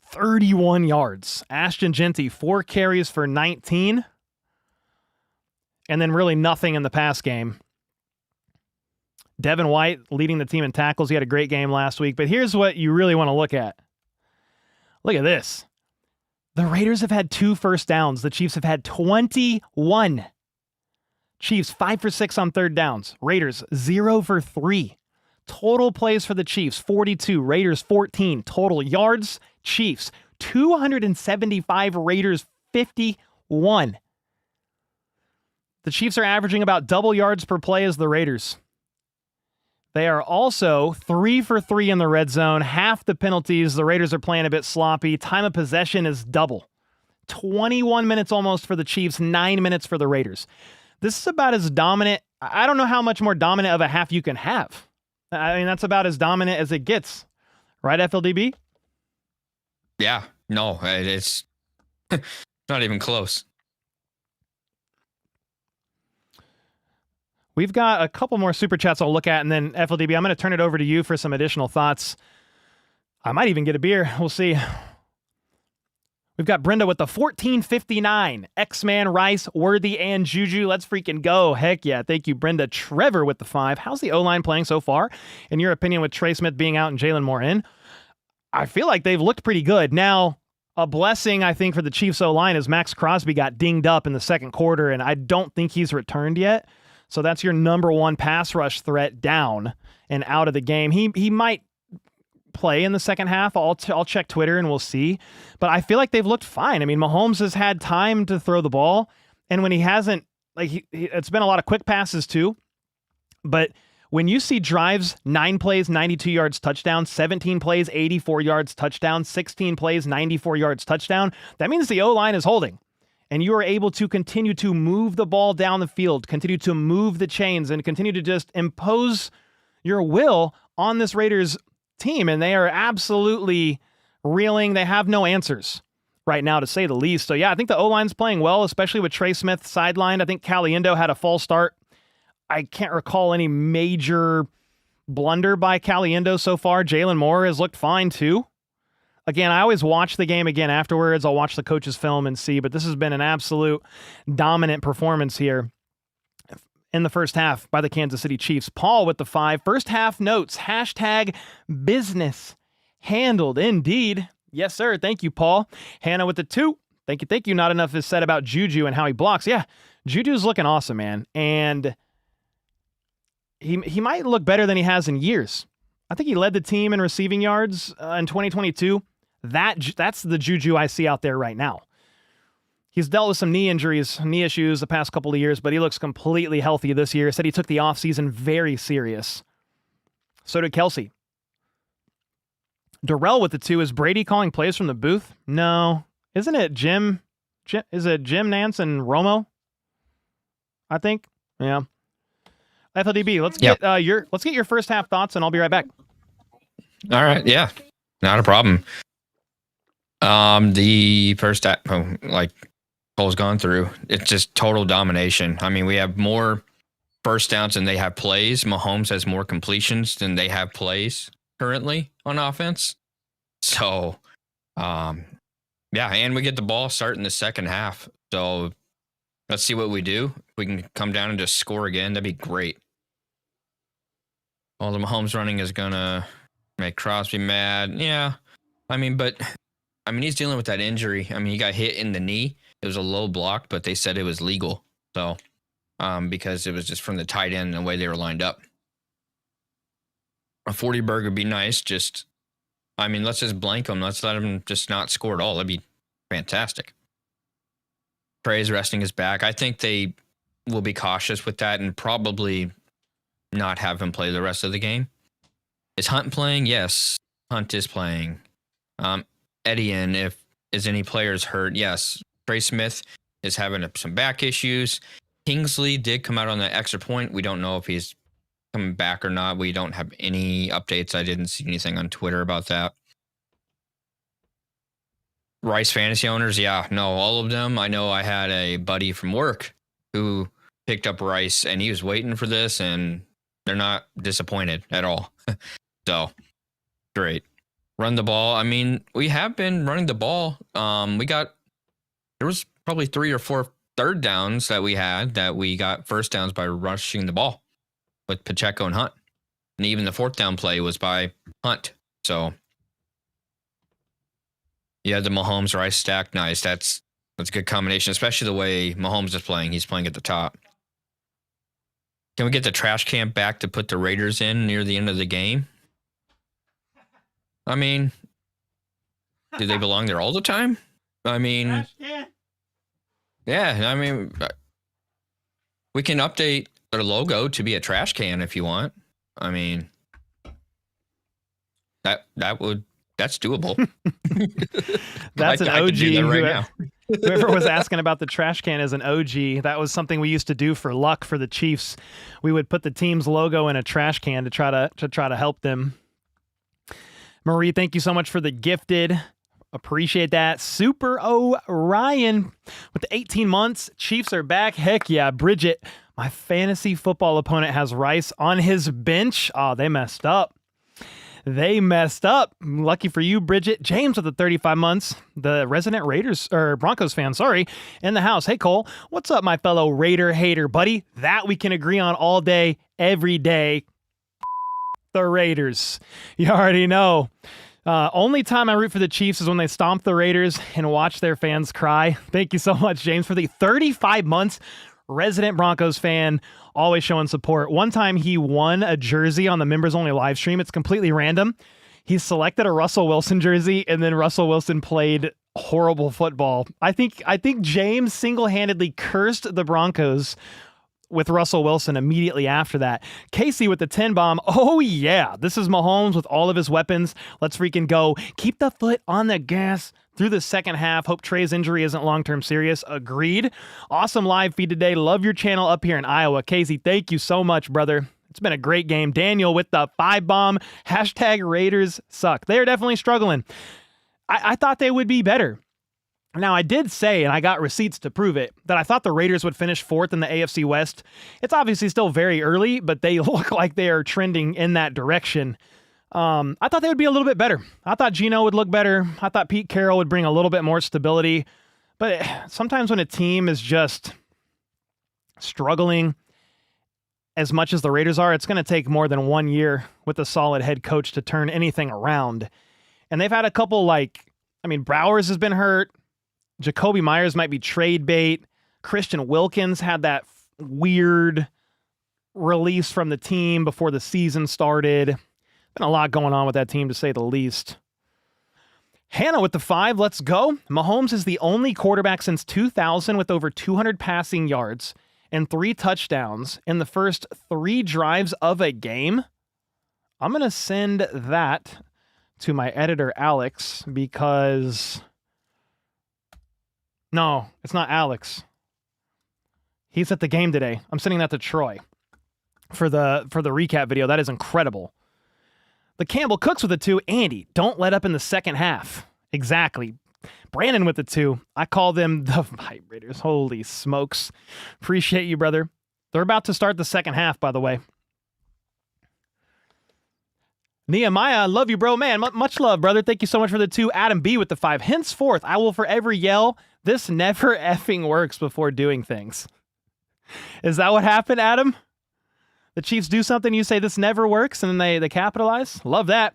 31 yards. Ashton Genty, 4 carries for 19, and then really nothing in the pass game. Devin White leading the team in tackles. He had a great game last week, but here's what you really want to look at. Look at this. The Raiders have had 2 first downs. The Chiefs have had 21. Chiefs 5 for 6 on third downs. Raiders 0 for 3. Total plays for the Chiefs 42. Raiders 14. Total yards, Chiefs 275. Raiders 51. The Chiefs are averaging about double yards per play as the Raiders. They are also 3 for 3 in the red zone. Half the penalties. The Raiders are playing a bit sloppy. Time of possession is double. 21 minutes almost for the Chiefs, 9 minutes for the Raiders. This is about as dominant. I don't know how much more dominant of a half you can have. I mean, that's about as dominant as it gets. Right, FLDB? Yeah. No, it's not even close. We've got a couple more super chats I'll look at, and then FLDB, I'm going to turn it over to you for some additional thoughts. I might even get a beer. We'll see. We've got Brenda with the 1459. X-Man, Rice, Worthy, and Juju. Let's freaking go. Heck yeah. Thank you, Brenda. Trevor with the 5. How's the O-line playing so far? In your opinion, with Trey Smith being out and Jalen Moore in? I feel like they've looked pretty good. Now, a blessing, I think, for the Chiefs O-line is Max Crosby got dinged up in the second quarter, and I don't think he's returned yet. So that's your number 1 pass rush threat down and out of the game. He might play in the second half. I'll check Twitter and we'll see. But I feel like they've looked fine. I mean, Mahomes has had time to throw the ball, and when he hasn't, like it's been a lot of quick passes too. But when you see drives, 9 plays, 92 yards, touchdown, 17 plays, 84 yards, touchdown, 16 plays, 94 yards, touchdown, that means the O-line is holding. And you are able to continue to move the ball down the field, continue to move the chains, and continue to just impose your will on this Raiders team. And they are absolutely reeling. They have no answers right now, to say the least. So, yeah, I think the O-line's playing well, especially with Trey Smith sidelined. I think Caliendo had a false start. I can't recall any major blunder by Caliendo so far. Jalen Moore has looked fine, too. Again, I always watch the game again afterwards. I'll watch the coach's film and see, but this has been an absolute dominant performance here in the first half by the Kansas City Chiefs. Paul with the 5. First half notes, hashtag business handled. Indeed. Yes, sir. Thank you, Paul. Hannah with the 2. Thank you. Not enough is said about Juju and how he blocks. Yeah, Juju's looking awesome, man. And he might look better than he has in years. I think he led the team in receiving yards in 2022. That's the Juju I see out there right now. He's dealt with some knee injuries, knee issues the past couple of years, but he looks completely healthy this year. Said he took the offseason very serious. So did Kelsey. Darrell with the 2. Is Brady calling plays from the booth? No. Isn't it Jim? Is it Jim Nance and Romo? I think. Yeah. FLDB, let's get your first half thoughts, and I'll be right back. All right. Yeah. Not a problem. The first like Cole's gone through, it's just total domination. I mean, we have more first downs than they have plays. Mahomes has more completions than they have plays currently on offense. So, yeah, and we get the ball starting the second half. So let's see what we do. If we can come down and just score again, that'd be great. All the Mahomes running is gonna make Crosby mad. Yeah, I mean, he's dealing with that injury. I mean, he got hit in the knee. It was a low block, but they said it was legal. So, because it was just from the tight end and the way they were lined up. A 40 burger would be nice. Let's just blank them. Let's let him just not score at all. That'd be fantastic. Trey's resting his back. I think they will be cautious with that and probably not have him play the rest of the game. Is Hunt playing? Yes, Hunt is playing. Etienne, if is any players hurt? Yes. Trey Smith is having some back issues. Kingsley did come out on the extra point. We don't know if he's coming back or not. We don't have any updates. I didn't see anything on Twitter about that. Rice fantasy owners, yeah, no, all of them. I know I had a buddy from work who picked up Rice, and he was waiting for this, and they're not disappointed at all. So, great. Run the ball. I mean, we have been running the ball. There was probably 3 or 4 third downs that we got first downs by rushing the ball with Pacheco and Hunt. And even the 4th down play was by Hunt. So, yeah, the Mahomes Rice stack, nice. That's a good combination, especially the way Mahomes is playing. He's playing at the top. Can we get the trash can back to put the Raiders in near the end of the game? I mean, do they belong there all the time? I mean, yeah, I mean, we can update their logo to be a trash can if you want. I mean, that's doable. That's an OG. Right now. Whoever was asking about the trash can is an OG. That was something we used to do for luck for the Chiefs. We would put the team's logo in a trash can to try to help them. Marie, thank you so much for the gifted. Appreciate that. Super Orion with the 18 months. Chiefs are back. Heck yeah. Bridget, my fantasy football opponent has Rice on his bench. Oh, they messed up. Lucky for you, Bridget. James with the 35 months. The resident Broncos fan, in the house. Hey, Cole. What's up, my fellow Raider hater buddy? That we can agree on all day, every day. The Raiders. You already know. Only time I root for the Chiefs is when they stomp the Raiders and watch their fans cry. Thank you so much, James, for the 35 months. Resident Broncos fan, always showing support. One time he won a jersey on the members only live stream. It's completely random. He selected a Russell Wilson jersey, and then Russell Wilson played horrible football. I think James single-handedly cursed the Broncos with Russell Wilson immediately after that. Casey with the 10 bomb. Oh yeah, this is Mahomes with all of his weapons. Let's freaking go. Keep the foot on the gas through the second half. Hope Trey's injury isn't long-term serious. Agreed. Awesome live feed today. Love your channel up here in Iowa. Casey, thank you so much, brother. It's been a great game. Daniel with the 5 bomb. Hashtag Raiders suck. They're definitely struggling. I thought they would be better. Now, I did say, and I got receipts to prove it, that I thought the Raiders would finish 4th in the AFC West. It's obviously still very early, but they look like they are trending in that direction. I thought they would be a little bit better. I thought Geno would look better. I thought Pete Carroll would bring a little bit more stability. But sometimes when a team is just struggling as much as the Raiders are, it's going to take more than 1 year with a solid head coach to turn anything around. And they've had a couple Browers has been hurt. Jacoby Myers might be trade bait. Christian Wilkins had that weird release from the team before the season started. Been a lot going on with that team, to say the least. Hannah with the 5. Let's go. Mahomes is the only quarterback since 2000 with over 200 passing yards and 3 touchdowns in the first 3 drives of a game. I'm going to send that to my editor, Alex, because... No, it's not Alex. He's at the game today. I'm sending that to Troy for the recap video. That is incredible. The Campbell Cooks with the 2. Andy, don't let up in the second half. Exactly. Brandon with the 2. I call them the Vibrators. Holy smokes. Appreciate you, brother. They're about to start the second half, by the way. Nehemiah, love you, bro. Man, much love, brother. Thank you so much for the 2. Adam B with the 5. Henceforth, I will forever yell, this never effing works before doing things. Is that what happened, Adam? The Chiefs do something, you say this never works, and then they capitalize? Love that.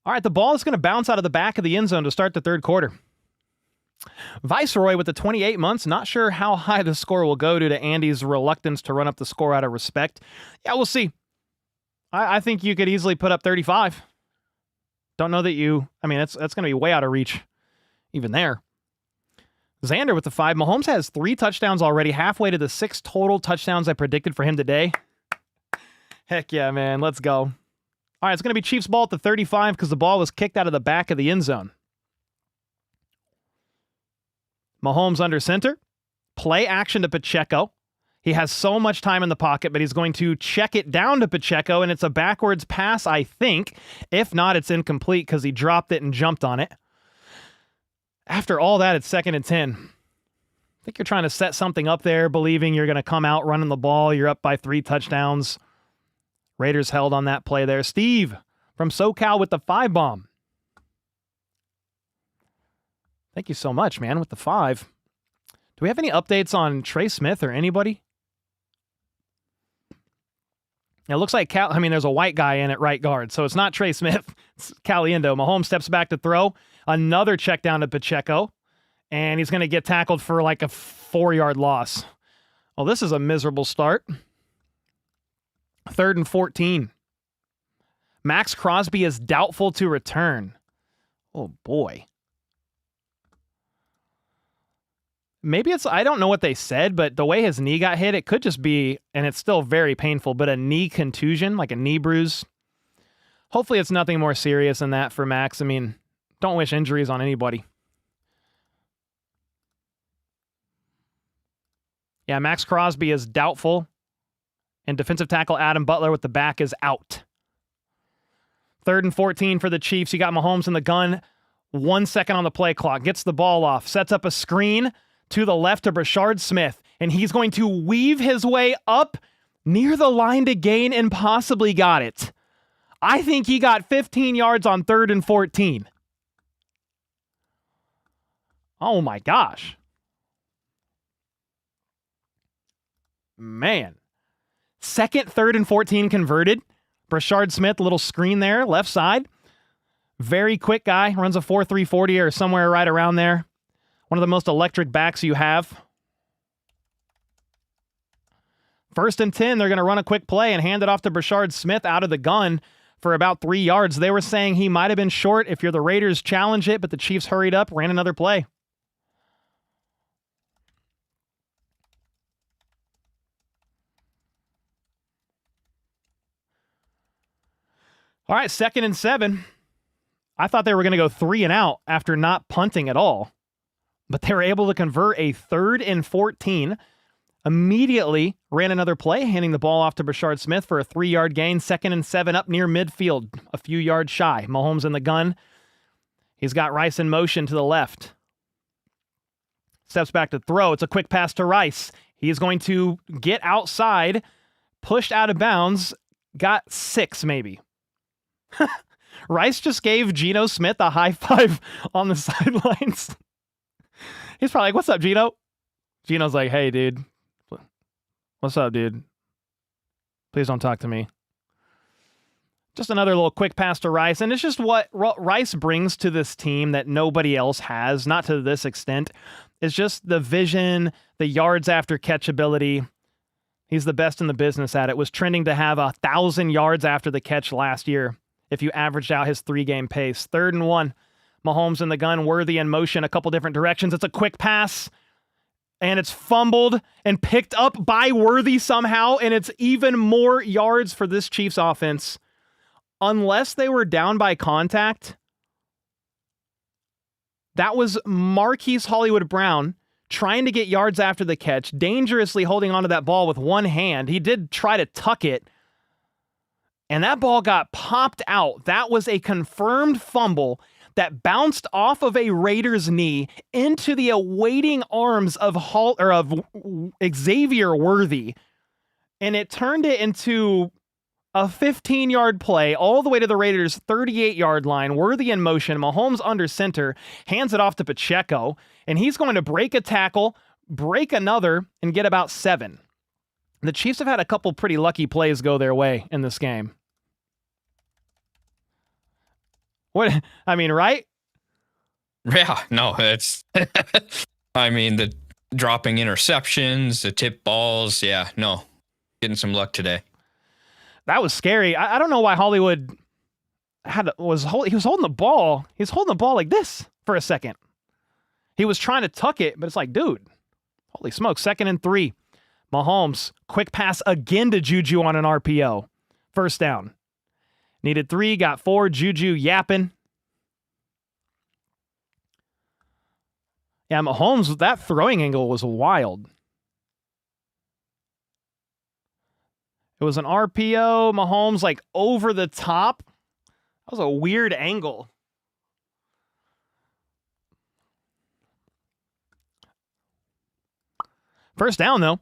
All right, the ball is going to bounce out of the back of the end zone to start the third quarter. Viceroy with the 28 months. Not sure how high the score will go due to Andy's reluctance to run up the score out of respect. Yeah, we'll see. I think you could easily put up 35. Don't know that you... I mean, that's going to be way out of reach even there. Xander with the 5. Mahomes has 3 touchdowns already, halfway to the 6 total touchdowns I predicted for him today. Heck yeah, man. Let's go. All right, it's going to be Chiefs ball at the 35 because the ball was kicked out of the back of the end zone. Mahomes under center. Play action to Pacheco. He has so much time in the pocket, but he's going to check it down to Pacheco, and it's a backwards pass, I think. If not, it's incomplete because he dropped it and jumped on it. After all that, it's 2nd and 10. I think you're trying to set something up there, believing you're going to come out running the ball. You're up by 3 touchdowns. Raiders held on that play there. Steve from SoCal with the 5 bomb. Thank you so much, man, with the 5. Do we have any updates on Trey Smith or anybody? It looks like there's a white guy in at right guard, so it's not Trey Smith. It's Caliendo. Mahomes steps back to throw. Another check down to Pacheco, and he's going to get tackled for like a 4-yard loss. Well, this is a miserable start. 3rd and 14. Max Crosby is doubtful to return. Oh, boy. Maybe it's, I don't know what they said, but the way his knee got hit, it could just be, and it's still very painful, but a knee contusion, like a knee bruise. Hopefully it's nothing more serious than that for Max. I mean, don't wish injuries on anybody. Yeah, Max Crosby is doubtful, and defensive tackle Adam Butler with the back is out. 3rd and 14 for the Chiefs. You got Mahomes in the gun. 1 second on the play clock. Gets the ball off. Sets up a screen to the left to Brashard Smith, and he's going to weave his way up near the line to gain and possibly got it. I think he got 15 yards on 3rd and 14. Oh my gosh. Man. 2nd, 3rd, and 14 converted. Brashard Smith, little screen there, left side. Very quick guy, runs a 4.3 40 or somewhere right around there. One of the most electric backs you have. 1st and 10, they're going to run a quick play and hand it off to Brashard Smith out of the gun for about 3 yards. They were saying he might have been short if you're the Raiders, challenge it, but the Chiefs hurried up, ran another play. All right, 2nd and 7. I thought they were going to go 3 and out after not punting at all. But they were able to convert a 3rd and 14. Immediately ran another play, handing the ball off to Brashard Smith for a 3-yard gain. 2nd and 7 up near midfield, a few yards shy. Mahomes in the gun. He's got Rice in motion to the left. Steps back to throw. It's a quick pass to Rice. He's going to get outside, pushed out of bounds, got 6 maybe. Rice just gave Geno Smith a high five on the sidelines. He's probably like, what's up, Geno? Geno's like, hey, dude. What's up, dude? Please don't talk to me. Just another little quick pass to Rice. And it's just what Rice brings to this team that nobody else has, not to this extent. It's just the vision, the yards after catch ability. He's the best in the business at it. Was trending to have 1,000 yards after the catch last year if you averaged out his 3-game pace. 3rd and 1. Mahomes in the gun, Worthy in motion, a couple different directions. It's a quick pass, and it's fumbled and picked up by Worthy somehow, and it's even more yards for this Chiefs offense. unless they were down by contact, that was Marquise Hollywood Brown trying to get yards after the catch, dangerously holding onto that ball with one hand. He did try to tuck it, and that ball got popped out. That was a confirmed fumble that bounced off of a Raiders knee into the awaiting arms of Xavier Worthy, and it turned it into a 15-yard play all the way to the Raiders' 38-yard line. Worthy in motion. Mahomes under center. Hands it off to Pacheco. And he's going to break a tackle, break another, and get about 7. The Chiefs have had a couple pretty lucky plays go their way in this game. What? I mean, right? Yeah, no, it's... I mean, the dropping interceptions, the tip balls. Yeah, no. Getting some luck today. That was scary. I don't know why Hollywood he was holding the ball. He was holding the ball like this for a second. He was trying to tuck it, but it's like, dude, holy smokes, 2nd and 3. Mahomes, quick pass again to Juju on an RPO. First down. Needed 3, got 4. Juju yapping. Yeah, Mahomes, that throwing angle was wild. It was an RPO. Mahomes like over the top. That was a weird angle. First down, though.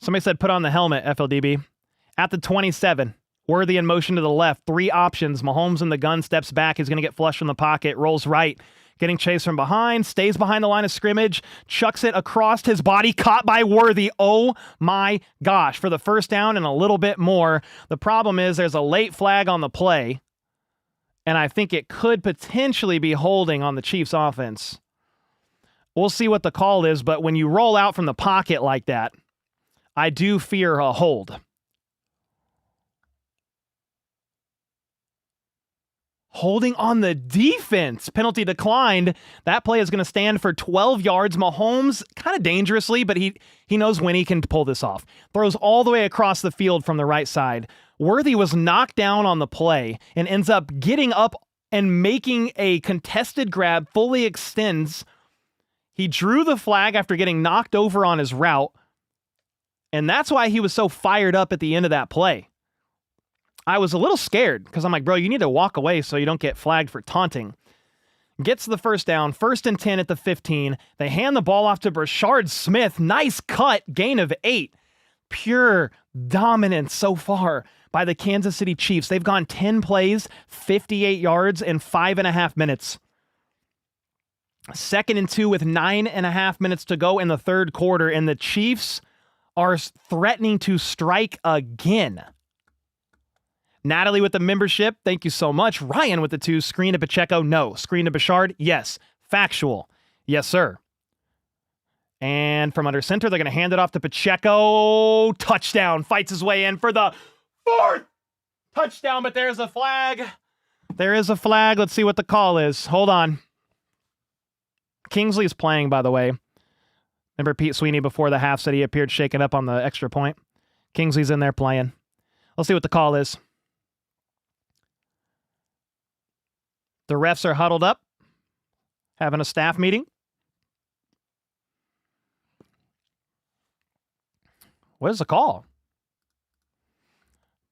Somebody said put on the helmet, FLDB. At the 27. Worthy in motion to the left. 3 options. Mahomes in the gun, steps back. He's going to get flushed from the pocket. Rolls right. Getting chased from behind, stays behind the line of scrimmage, chucks it across his body, caught by Worthy. Oh my gosh, for the first down and a little bit more. The problem is there's a late flag on the play, and I think it could potentially be holding on the Chiefs offense. We'll see what the call is, but when you roll out from the pocket like that, I do fear a hold. Holding on the defense. Penalty declined. That play is going to stand for 12 yards. Mahomes, kind of dangerously, but he knows when he can pull this off. Throws all the way across the field from the right side. Worthy was knocked down on the play and ends up getting up and making a contested grab, fully extends. He drew the flag after getting knocked over on his route, and that's why he was so fired up at the end of that play. I was a little scared because I'm like, bro, you need to walk away so you don't get flagged for taunting. Gets the first down, 1st and 10 at the 15. They hand the ball off to Brashard Smith. Nice cut, gain of 8. Pure dominance so far by the Kansas City Chiefs. They've gone 10 plays, 58 yards in 5.5 minutes. 2nd and 2 with 9.5 minutes to go in the third quarter, and the Chiefs are threatening to strike again. Natalie with the membership, thank you so much. Ryan with the 2, screen to Pacheco, no. Screen to Brashard, yes. Factual, yes, sir. And from under center, they're going to hand it off to Pacheco. Touchdown, fights his way in for the 4th touchdown, but there's a flag. There is a flag. Let's see what the call is. Hold on. Kingsley is playing, by the way. Remember Pete Sweeney before the half said he appeared shaken up on the extra point? Kingsley's in there playing. Let's see what the call is. The refs are huddled up, having a staff meeting. What is the call?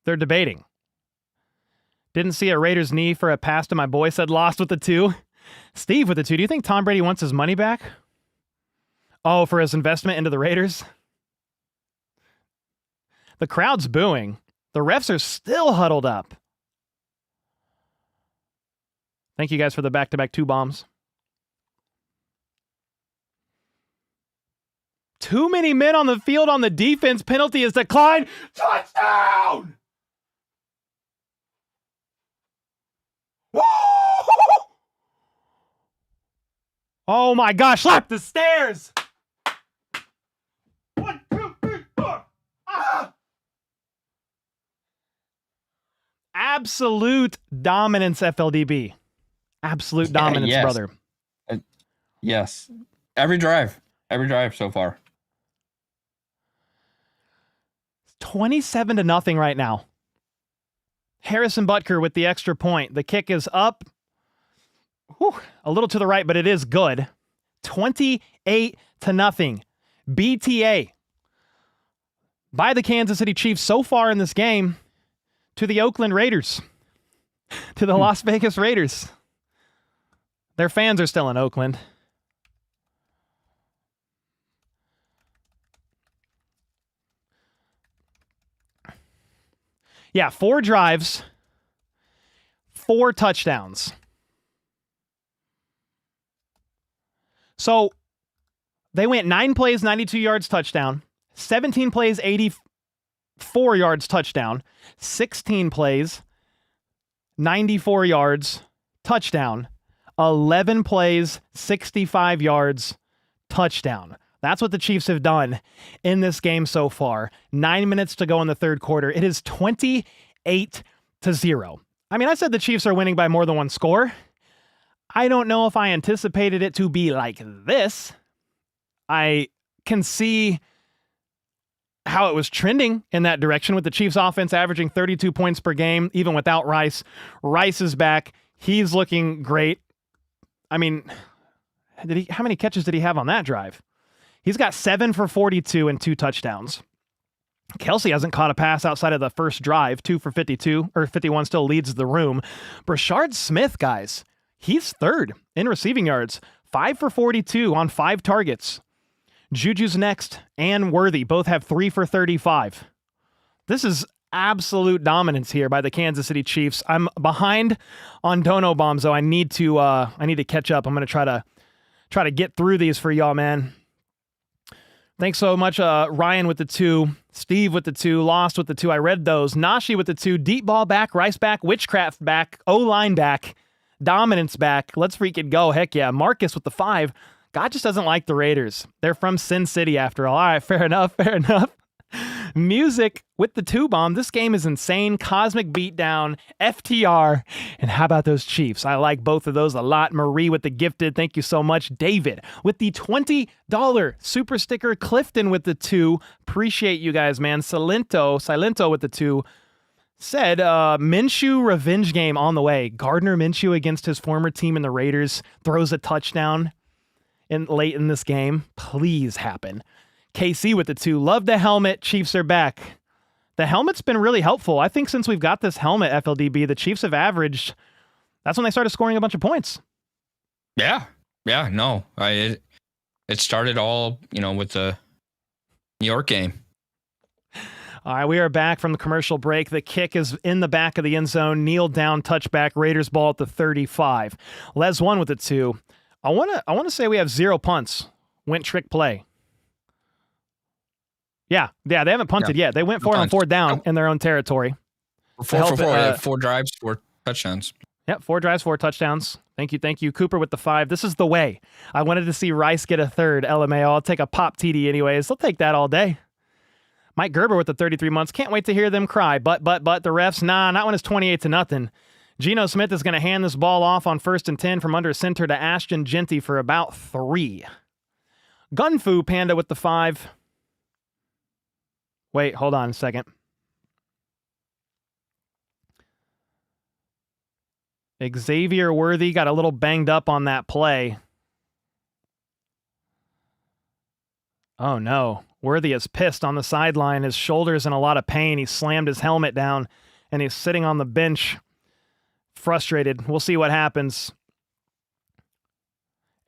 They're debating. Didn't see a Raiders knee for a pass to my boy, said lost with the 2. Steve with the 2. Do you think Tom Brady wants his money back? Oh, for his investment into the Raiders? The crowd's booing. The refs are still huddled up. Thank you guys for the back-to-back 2 bombs. Too many men on the field on the defense. Penalty is declined. Touchdown! Woo! Oh my gosh, slap the stairs! 1, 2, 3, 4. Ah! Absolute dominance, FLDB. Absolute dominance, yes. brother. Yes. Every drive so far. 27-0 right now. Harrison Butker with the extra point. The kick is up. Whew, a little to the right, but it is good. 28-0. BTA by the Kansas City Chiefs so far in this game to the Oakland Raiders, to the Las Vegas Raiders. Their fans are still in Oakland. Yeah, 4 drives, 4 touchdowns. So they went 9 plays, 92 yards, touchdown. 17 plays, 84 yards, touchdown. 16 plays, 94 yards, touchdown. 11 plays, 65 yards, touchdown. That's what the Chiefs have done in this game so far. 9 minutes to go in the third quarter. It is 28-0. I mean, I said the Chiefs are winning by more than 1 score. I don't know if I anticipated it to be like this. I can see how it was trending in that direction with the Chiefs offense averaging 32 points per game, even without Rice. Rice is back. He's looking great. I mean, how many catches did he have on that drive? He's got 7 for 42 and 2 touchdowns. Kelsey hasn't caught a pass outside of the first drive, 2 for 52, or 51 still leads the room. Brashard Smith, guys, he's third in receiving yards, 5 for 42 on 5 targets. Juju's next, and Worthy both have 3 for 35. This is absolute dominance here by the Kansas City Chiefs. I'm behind on Dono Bombs, though. I need to catch up. I'm going to try to get through these for y'all, man. Thanks so much, Ryan with the 2, Steve with the 2, Lost with the 2. I read those. Nashi with the 2, deep ball back, Rice back, Witchcraft back, O-line back, Dominance back. Let's freaking go. Heck yeah. Marcus with the 5. God just doesn't like the Raiders. They're from Sin City after all. All right, fair enough, fair enough. Music with the 2 bomb. This game is insane. Cosmic Beatdown, FTR, and how about those Chiefs? I like both of those a lot. Marie with the gifted. Thank you so much. David with the $20 super sticker. Clifton with the 2. Appreciate you guys, man. Silento with the 2. Said, Minshew revenge game on the way. Gardner Minshew against his former team in the Raiders throws a touchdown late in this game. Please happen. KC with the 2. Love the helmet. Chiefs are back. The helmet's been really helpful. I think since we've got this helmet, FLDB, the Chiefs have averaged, that's when they started scoring a bunch of points. Yeah. Yeah, no. It started all, with the New York game. All right, we are back from the commercial break. The kick is in the back of the end zone. Kneel down, touchback. Raiders ball at the 35. Les 1 with the 2. I want to say we have 0 punts. Went trick play. Yeah, they haven't punted yet. They went for it on 4th down in their own territory. 4 for 4. They have 4 drives, 4 touchdowns. Yep, 4 drives, 4 touchdowns. Thank you. Cooper with the 5. This is the way. I wanted to see Rice get a 3rd. LMAO. I'll take a pop TD anyways. They'll take that all day. Mike Gerber with the 33 months. Can't wait to hear them cry. But the refs, nah, that one is 28-0. Geno Smith is going to hand this ball off on 1st and 10 from under center to Ashton Genty for about 3. Gunfu Panda with the 5. Wait, hold on a second. Xavier Worthy got a little banged up on that play. Oh no. Worthy is pissed on the sideline. His shoulder's in a lot of pain. He slammed his helmet down and he's sitting on the bench frustrated. We'll see what happens.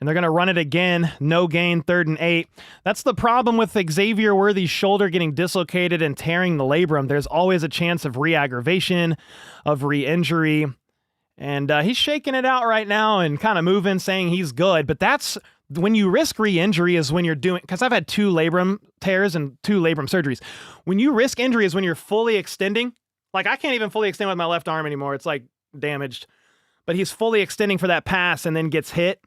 And they're going to run it again. No gain, 3rd and 8. That's the problem with Xavier Worthy's shoulder getting dislocated and tearing the labrum. There's always a chance of re-aggravation, of re-injury. And he's shaking it out right now and kind of moving, saying he's good. But that's when you risk re-injury is when you're doing, because I've had 2 labrum tears and 2 labrum surgeries. When you risk injury is when you're fully extending. Like I can't even fully extend with my left arm anymore. It's like damaged. But he's fully extending for that pass and then gets hit.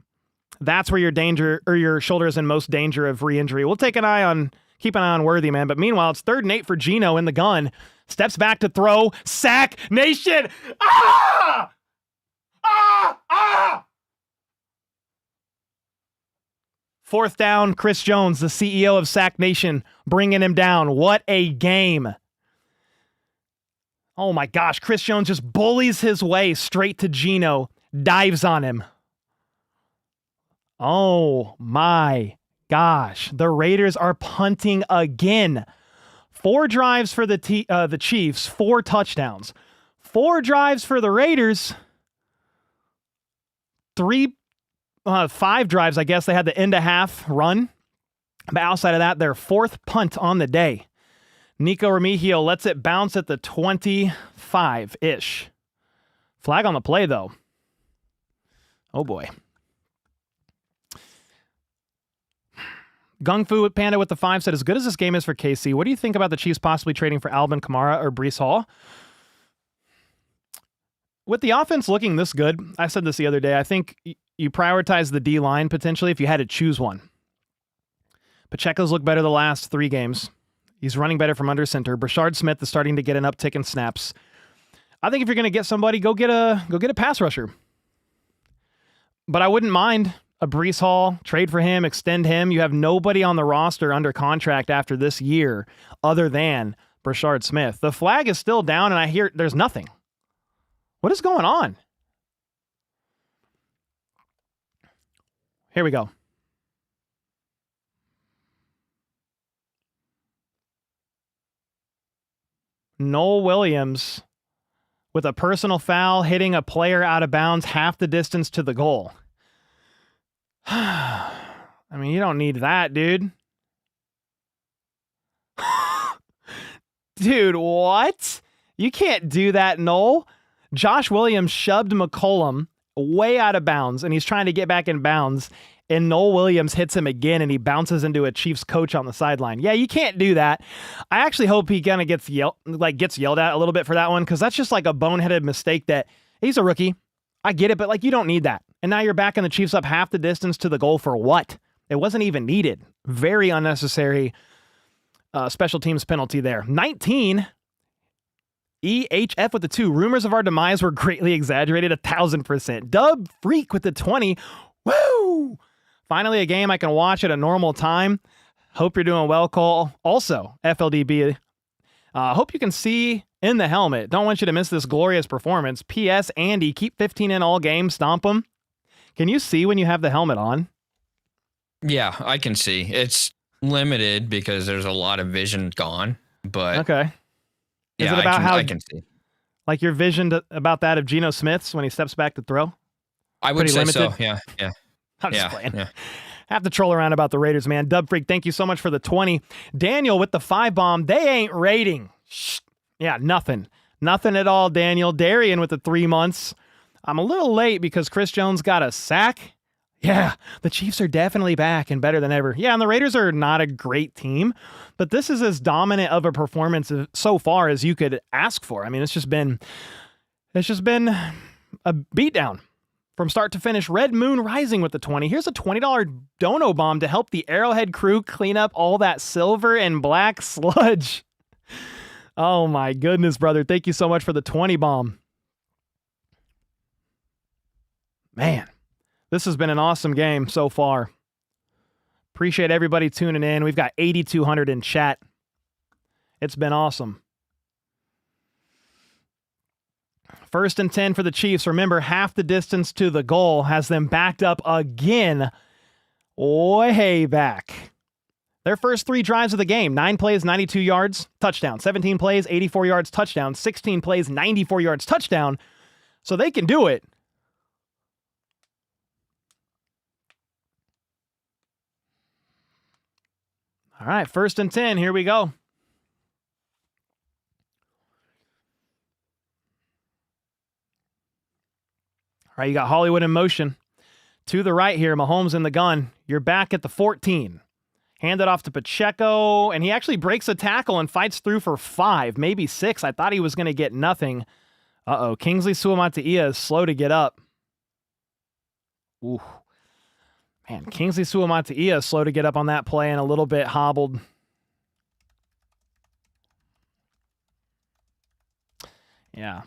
That's where your danger or your shoulder is in most danger of re-injury. We'll keep an eye on Worthy, man. But meanwhile, it's 3rd and 8 for Geno in the gun. Steps back to throw. Sack Nation. Ah! Ah! Ah! 4th down, Chris Jones, the CEO of Sack Nation, bringing him down. What a game. Oh my gosh, Chris Jones just bullies his way straight to Geno, dives on him. Oh my gosh, the Raiders are punting again. 4 drives for the Chiefs, 4 touchdowns. 4 drives for the Raiders. 5 drives, I guess. They had the end-of-half run. But outside of that, their 4th punt on the day. Nico Remigio lets it bounce at the 25-ish. Flag on the play, though. Oh, boy. Gung Fu Panda with the 5 said, as good as this game is for KC, what do you think about the Chiefs possibly trading for Alvin Kamara or Breece Hall? With the offense looking this good, I said this the other day, I think you prioritize the D-line potentially if you had to choose one. Pacheco's looked better the last 3 games. He's running better from under center. Brashard Smith is starting to get an uptick in snaps. I think if you're going to get somebody, go get a pass rusher. But I wouldn't mind a Breece Hall, trade for him, extend him. You have nobody on the roster under contract after this year other than Brashard Smith. The flag is still down, and I hear there's nothing. What is going on? Here we go. Noel Williams with a personal foul hitting a player out of bounds half the distance to the goal. I mean, you don't need that, dude. Dude, what? You can't do that, Noel. Josh Williams shoved McCollum way out of bounds, and he's trying to get back in bounds, and Noel Williams hits him again, and he bounces into a Chiefs coach on the sideline. Yeah, you can't do that. I actually hope he kind of gets yelled at a little bit for that one, because that's just like a boneheaded mistake that he's a rookie. I get it, but like you don't need that. And now you're backing the Chiefs up half the distance to the goal for what? It wasn't even needed. Very unnecessary special teams penalty there. 19. EHF with the 2. Rumors of our demise were greatly exaggerated 1,000%. Dub Freak with the 20. Woo! Finally, a game I can watch at a normal time. Hope you're doing well, Cole. Also, FLDB. Hope you can see in the helmet. Don't want you to miss this glorious performance. P.S. Andy, keep 15 in all games. Stomp them. Can you see when you have the helmet on? Yeah, I can see. It's limited because there's a lot of vision gone. But okay. Is yeah, it about I can see. Like your vision about that of Geno Smith's when he steps back to throw? I would say so. Yeah. I'm just playing. Yeah. Have to troll around about the Raiders, man. Dub Freak, thank you so much for the 20. Daniel with the 5 bomb. They ain't rating. Shh. Yeah, nothing. Nothing at all, Daniel. Darian with the 3 months. I'm a little late because Chris Jones got a sack. Yeah, the Chiefs are definitely back and better than ever. Yeah, and the Raiders are not a great team, but this is as dominant of a performance so far as you could ask for. I mean, it's just been a beatdown from start to finish. Red Moon Rising with the 20. Here's a $20 dono bomb to help the Arrowhead crew clean up all that silver and black sludge. Oh my goodness, brother. Thank you so much for the 20 bomb. Man. This has been an awesome game so far. Appreciate everybody tuning in. We've got 8,200 in chat. It's been awesome. 1st and 10 for the Chiefs. Remember, half the distance to the goal has them backed up again. Way back. Their first 3 drives of the game. 9 plays, 92 yards, touchdown. 17 plays, 84 yards, touchdown. 16 plays, 94 yards, touchdown. So they can do it. All right, 1st and 10. Here we go. All right, you got Hollywood in motion. To the right here, Mahomes in the gun. You're back at the 14. Hand it off to Pacheco, and he actually breaks a tackle and fights through for 5, maybe 6. I thought he was going to get nothing. Uh-oh, Kingsley Suamataia is slow to get up. Ooh. Man, Kingsley Suamataia is slow to get up on that play and a little bit hobbled. Yeah.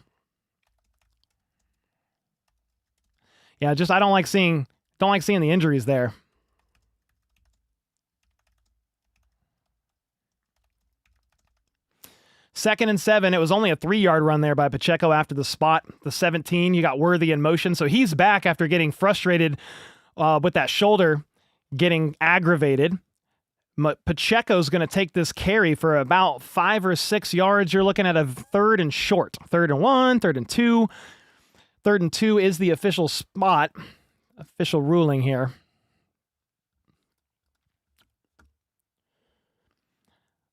Yeah, just I don't like seeing the injuries there. 2nd and 7. It was only a 3-yard run there by Pacheco after the spot. The 17, you got Worthy in motion. So he's back after getting frustrated with that shoulder getting aggravated. Pacheco's going to take this carry for about 5 or 6 yards. You're looking at a 3rd and short. 3rd and 1, 3rd and 2. 3rd and 2 is the official spot. Official ruling here.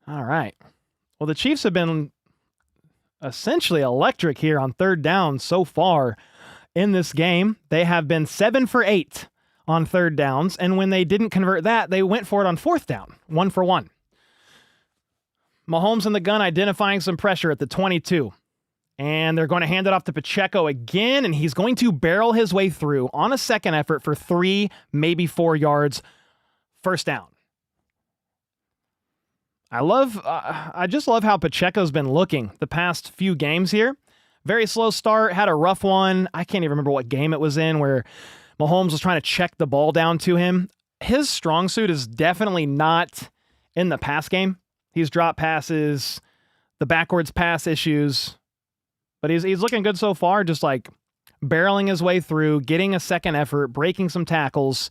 All right. Well, the Chiefs have been essentially electric here on 3rd down so far in this game. They have been 7 for 8 on 3rd downs, and when they didn't convert that, they went for it on 4th down, 1 for 1. Mahomes in the gun identifying some pressure at the 22. And they're going to hand it off to Pacheco again, and he's going to barrel his way through on a second effort for 3, maybe 4 yards. 1st down. I just love how Pacheco's been looking the past few games here. Very slow start, had a rough one. I can't even remember what game it was in where Mahomes was trying to check the ball down to him. His strong suit is definitely not in the pass game. He's drop passes, the backwards pass issues, but he's looking good so far, just like barreling his way through, getting a second effort, breaking some tackles.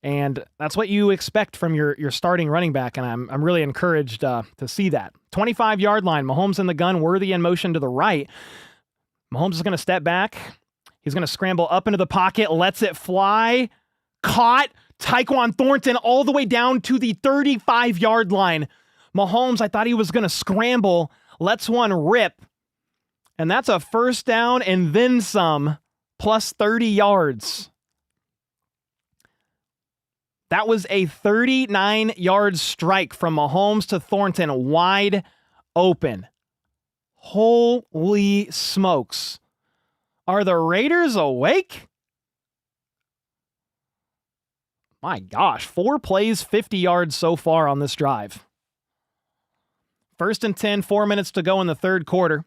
And that's what you expect from your starting running back, and I'm really encouraged to see that. 25-yard line, Mahomes in the gun, Worthy in motion to the right. Mahomes is going to step back. He's going to scramble up into the pocket, lets it fly. Caught. Tyquan Thornton all the way down to the 35-yard line. Mahomes, I thought he was going to scramble, lets one rip, and that's a 1st down and then some, plus 30 yards. That was a 39-yard strike from Mahomes to Thornton, wide open. Holy smokes. Are the Raiders awake? My gosh, 4 plays, 50 yards so far on this drive. 1st and 10, 4 minutes to go in the 3rd quarter.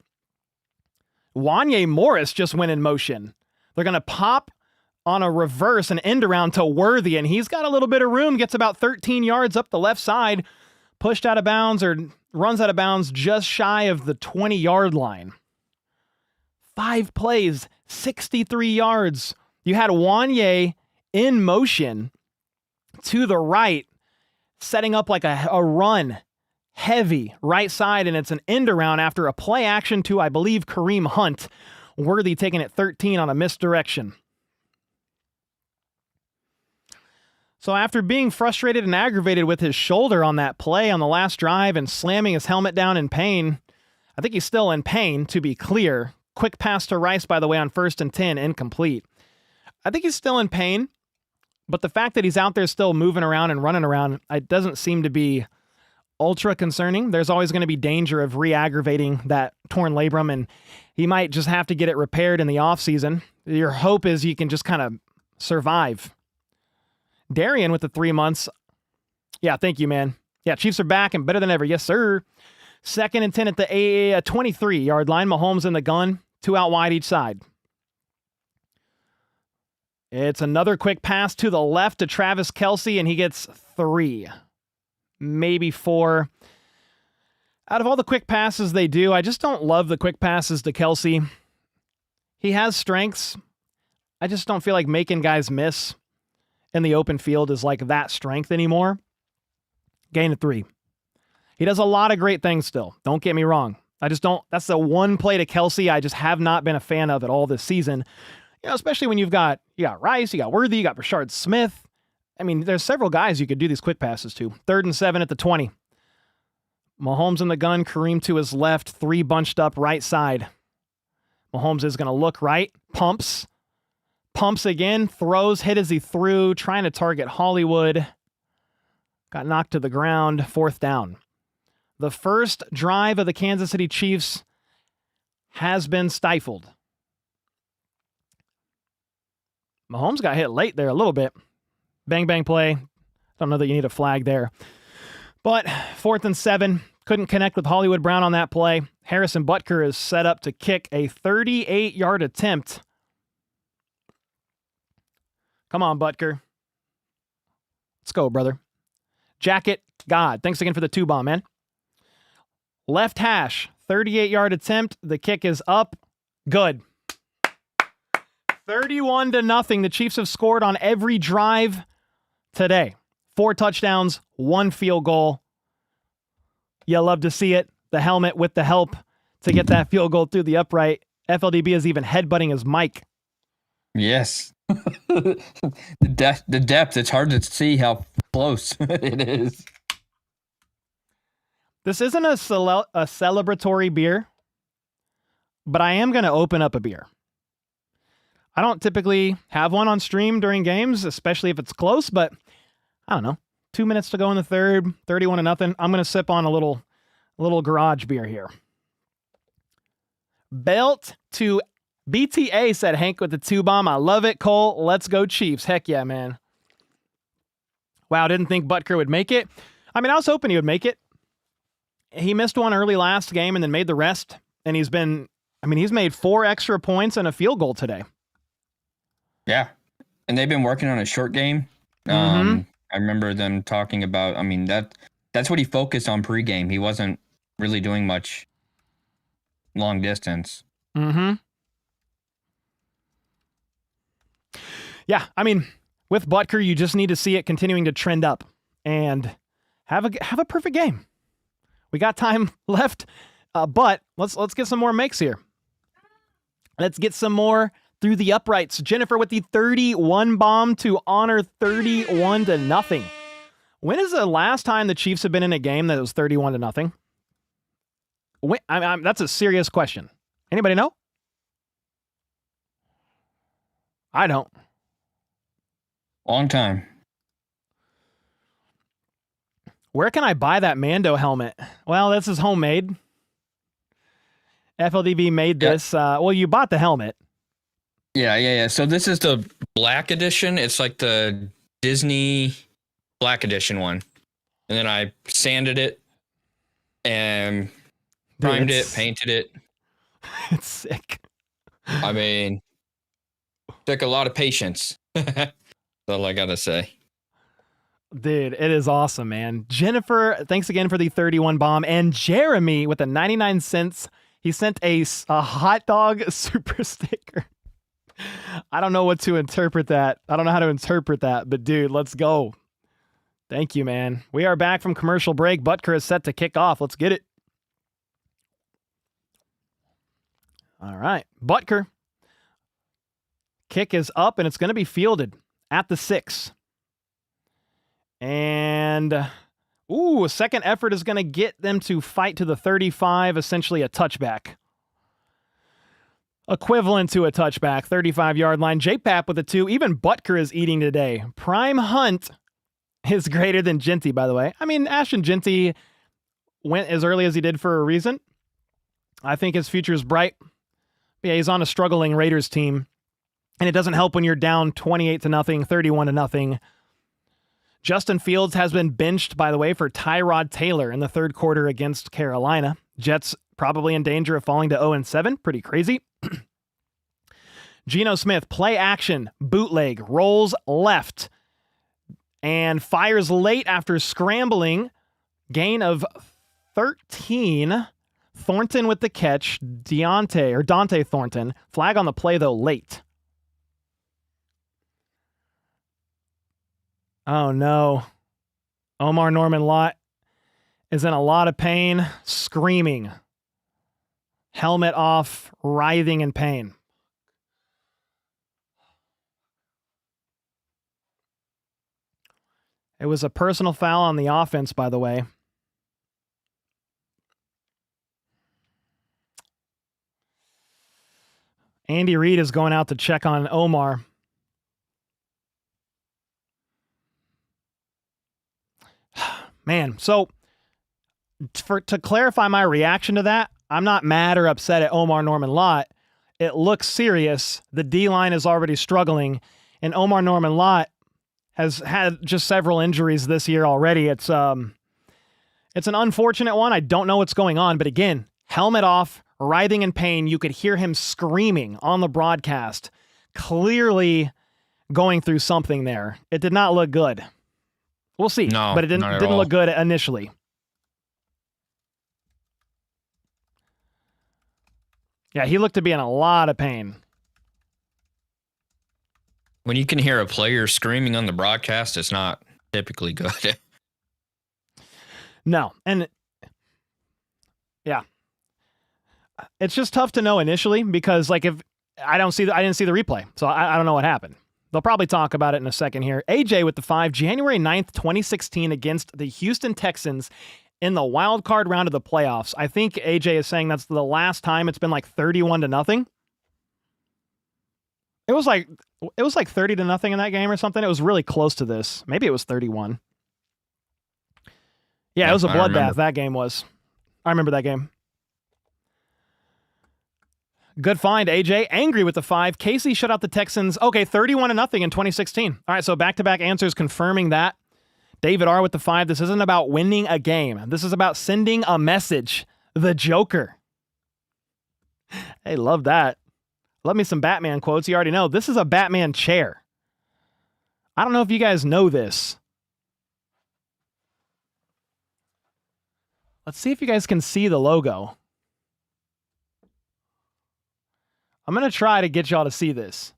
Wanye Morris just went in motion. They're going to pop on a reverse and end around to Worthy, and he's got a little bit of room, gets about 13 yards up the left side, pushed out of bounds or runs out of bounds just shy of the 20-yard line. 5 plays, 63 yards. You had Wanye in motion to the right, setting up like a run, heavy right side, and it's an end around after a play action to, I believe, Kareem Hunt. Worthy taking it 13 on a misdirection. So after being frustrated and aggravated with his shoulder on that play on the last drive and slamming his helmet down in pain, I think he's still in pain, to be clear. Quick pass to Rice, by the way, on 1st and 10, incomplete. I think he's still in pain, but the fact that he's out there still moving around and running around, it doesn't seem to be ultra concerning. There's always going to be danger of re-aggravating that torn labrum, and he might just have to get it repaired in the offseason. Your hope is you can just kind of survive. Darian with the 3 months. Yeah, thank you, man. Yeah, Chiefs are back and better than ever. Yes, sir. 2nd and 10 at the 23-yard line. Mahomes in the gun. 2 out wide each side. It's another quick pass to the left to Travis Kelce, and he gets 3, maybe 4. Out of all the quick passes they do, I just don't love the quick passes to Kelce. He has strengths. I just don't feel like making guys miss in the open field is like that strength anymore. Gain of 3. He does a lot of great things still. Don't get me wrong. I just don't. That's the one play to Kelce I just have not been a fan of at all this season. You know, especially when you got Rice, you got Worthy, you got Rashard Smith. I mean, there's several guys you could do these quick passes to. 3rd and 7 at the 20. Mahomes in the gun, Kareem to his left, 3 bunched up right side. Mahomes is going to look right, pumps again, throws, hit as he threw, trying to target Hollywood. Got knocked to the ground, 4th down. The first drive of the Kansas City Chiefs has been stifled. Mahomes got hit late there a little bit. Bang, bang play. Don't know that you need a flag there. But 4th and 7, couldn't connect with Hollywood Brown on that play. Harrison Butker is set up to kick a 38-yard attempt. Come on, Butker. Let's go, brother. Jacket God. Thanks again for the 2-bomb, man. Left hash, 38-yard attempt. The kick is up. Good. 31-0. The Chiefs have scored on every drive today. 4 touchdowns, 1 field goal. You love to see it. The helmet with the help to get that field goal through the upright. FLDB is even headbutting his mic. Yes. the depth, it's hard to see how close it is. This isn't a celebratory beer, but I am going to open up a beer. I don't typically have one on stream during games, especially if it's close, but I don't know. 2 minutes to go in the third, 31-0. I'm going to sip on a little garage beer here. Belt to BTA, said Hank with the 2-bomb. I love it, Cole. Let's go Chiefs. Heck yeah, man. Wow, didn't think Butker would make it. I mean, I was hoping he would make it. He missed one early last game and then made the rest. And he's made 4 extra points and a field goal today. Yeah. And they've been working on a short game. I remember them talking about, that's what he focused on pregame. He wasn't really doing much long distance. Yeah, with Butker, you just need to see it continuing to trend up and have a perfect game. We got time left, but let's get some more makes here. Let's get some more through the uprights. Jennifer with the 31 bomb to honor 31-0. When is the last time the Chiefs have been in a game that was 31-0? That's a serious question. Anybody know? I don't. Long time. Where can I buy that Mando helmet? Well, this is homemade. FLDB made this. Well, you bought the helmet. Yeah. So this is the black edition. It's like the Disney black edition one. And then I sanded it and primed it, painted it. It's sick. Took a lot of patience. That's all I gotta say. Dude, it is awesome, man. Jennifer, thanks again for the 31 bomb. And Jeremy with the 99 cents. He sent a hot dog super sticker. I don't know what to interpret that. I don't know how to interpret that, but dude, let's go. Thank you, man. We are back from commercial break. Butker is set to kick off. Let's get it. All right. Butker. Kick is up, and it's going to be fielded at the 6. And, a second effort is going to get them to fight to the 35, essentially a touchback. Equivalent to a touchback, 35-yard line. J-Pap with a 2. Even Butker is eating today. Prime Hunt is greater than Genty, by the way. Ashton Genty went as early as he did for a reason. I think his future is bright. But yeah, he's on a struggling Raiders team. And it doesn't help when you're down 28-0, 31-0. Justin Fields has been benched, by the way, for Tyrod Taylor in the third quarter against Carolina. Jets probably in danger of falling to 0-7. Pretty crazy. Geno Smith, play action, bootleg, rolls left, and fires late after scrambling. Gain of 13. Thornton with the catch. Dante Thornton. Flag on the play, though, late. Oh, no. Omar Norman Lott is in a lot of pain, screaming. Helmet off, writhing in pain. It was a personal foul on the offense, by the way. Andy Reid is going out to check on Omar. Man, so to clarify my reaction to that, I'm not mad or upset at Omar Norman Lott. It looks serious. The D-line is already struggling, and Omar Norman Lott has had just several injuries this year already. It's an unfortunate one. I don't know what's going on, but again, helmet off, writhing in pain. You could hear him screaming on the broadcast, clearly going through something there. It did not look good. We'll see, but it didn't look good initially. Yeah, he looked to be in a lot of pain. When you can hear a player screaming on the broadcast, it's not typically good. No, and yeah, it's just tough to know initially because like if I didn't see the replay, so I don't know what happened. They'll probably talk about it in a second here. AJ with the 5, January 9th, 2016 against the Houston Texans in the wild card round of the playoffs. I think AJ is saying that's the last time it's been like 31-0. It was like 30-0 in that game or something. It was really close to this. Maybe it was 31. Yeah, it was a bloodbath. That game was. I remember that game. Good find, AJ. Angry with the 5. Casey shut out the Texans. Okay, 31-0 in 2016. All right, so back-to-back answers confirming that. David R. with the 5. This isn't about winning a game. This is about sending a message. The Joker. Hey, love that. Love me some Batman quotes. You already know. This is a Batman chair. I don't know if you guys know this. Let's see if you guys can see the logo. I'm going to try to get y'all to see this.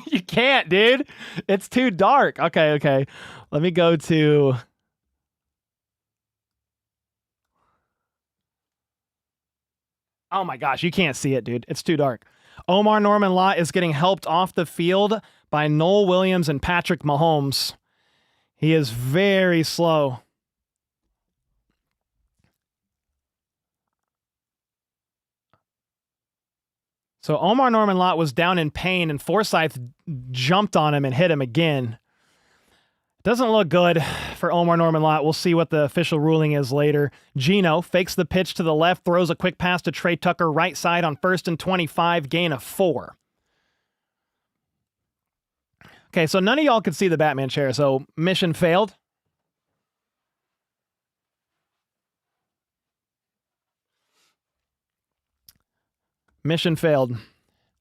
You can't, dude. It's too dark. Okay. Let me go to... Oh my gosh, you can't see it, dude. It's too dark. Omar Norman Lott is getting helped off the field by Noel Williams and Patrick Mahomes. He is very slow. So Omar Norman Lott was down in pain, and Forsyth jumped on him and hit him again. Doesn't look good for Omar Norman Lott. We'll see what the official ruling is later. Geno fakes the pitch to the left, throws a quick pass to Trey Tucker, right side on 1st and 25, gain of 4. Okay, so none of y'all could see the Batman chair, so mission failed. Mission failed.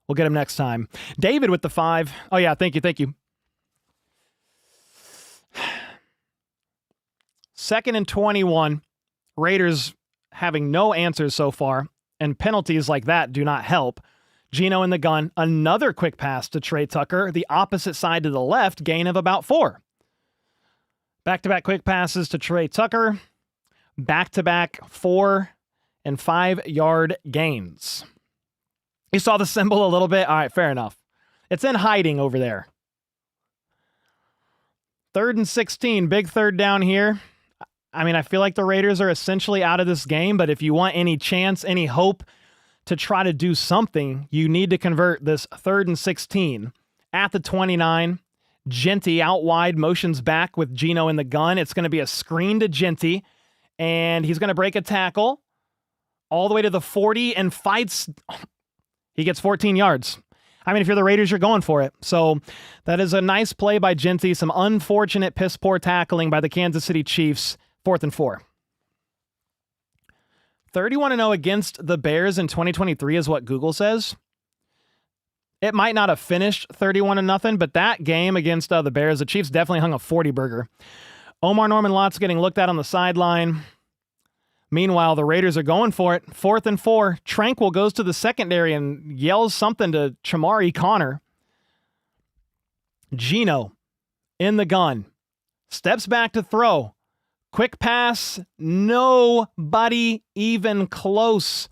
We'll get him next time. David with the 5. Oh, yeah, thank you. 2nd and 21. Raiders having no answers so far, and penalties like that do not help. Geno in the gun. Another quick pass to Trey Tucker, the opposite side to the left, gain of about 4. Back-to-back quick passes to Trey Tucker. Back-to-back 4 and 5 yard gains. You saw the symbol a little bit? All right, fair enough. It's in hiding over there. 3rd and 16, big third down here. I mean, I feel like the Raiders are essentially out of this game, but if you want any chance, any hope to try to do something, you need to convert this 3rd and 16 at the 29. Genty out wide, motions back with Geno in the gun. It's going to be a screen to Genty, and he's going to break a tackle all the way to the 40 and fights. He gets 14 yards. I mean, if you're the Raiders, you're going for it. So that is a nice play by Genty. Some unfortunate piss-poor tackling by the Kansas City Chiefs. 4th and 4. 31-0 against the Bears in 2023 is what Google says. It might not have finished 31-0, but that game against the Bears, the Chiefs definitely hung a 40 burger. Omar Norman Lott's getting looked at on the sideline. Meanwhile, the Raiders are going for it. 4th and 4. Tranquil goes to the secondary and yells something to Chamari Connor. Geno in the gun. Steps back to throw. Quick pass. Nobody even close.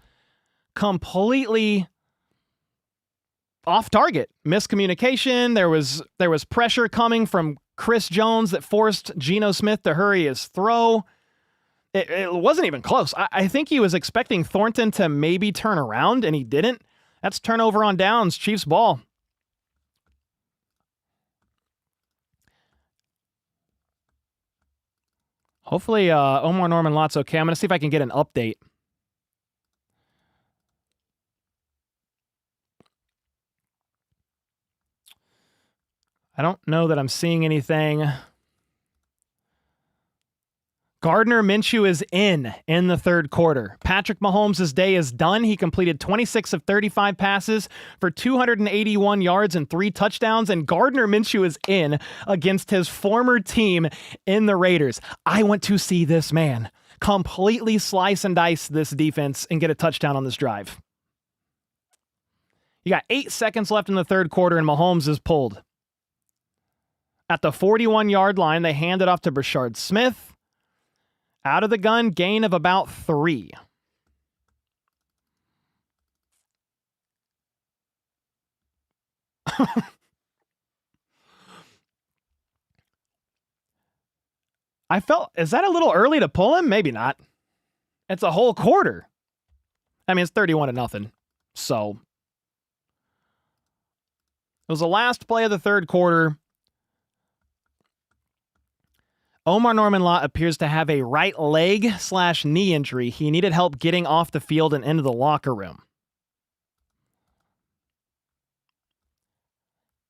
Completely off target. Miscommunication. There was pressure coming from Chris Jones that forced Geno Smith to hurry his throw. It wasn't even close. I think he was expecting Thornton to maybe turn around, and he didn't. That's turnover on downs. Chiefs ball. Hopefully, Omar Norman Lott's okay. I'm going to see if I can get an update. I don't know that I'm seeing anything. Gardner Minshew is in the 3rd quarter. Patrick Mahomes' day is done. He completed 26 of 35 passes for 281 yards and 3 touchdowns, and Gardner Minshew is in against his former team in the Raiders. I want to see this man completely slice and dice this defense and get a touchdown on this drive. You got 8 seconds left in the third quarter, and Mahomes is pulled. At the 41-yard line, they hand it off to Brashard Smith. Out of the gun, gain of about 3. I felt, is that a little early to pull him? Maybe not. It's a whole quarter. I mean, it's 31-0. So it was the last play of the third quarter. Omar Norman-Lott appears to have a right leg/knee injury. He needed help getting off the field and into the locker room.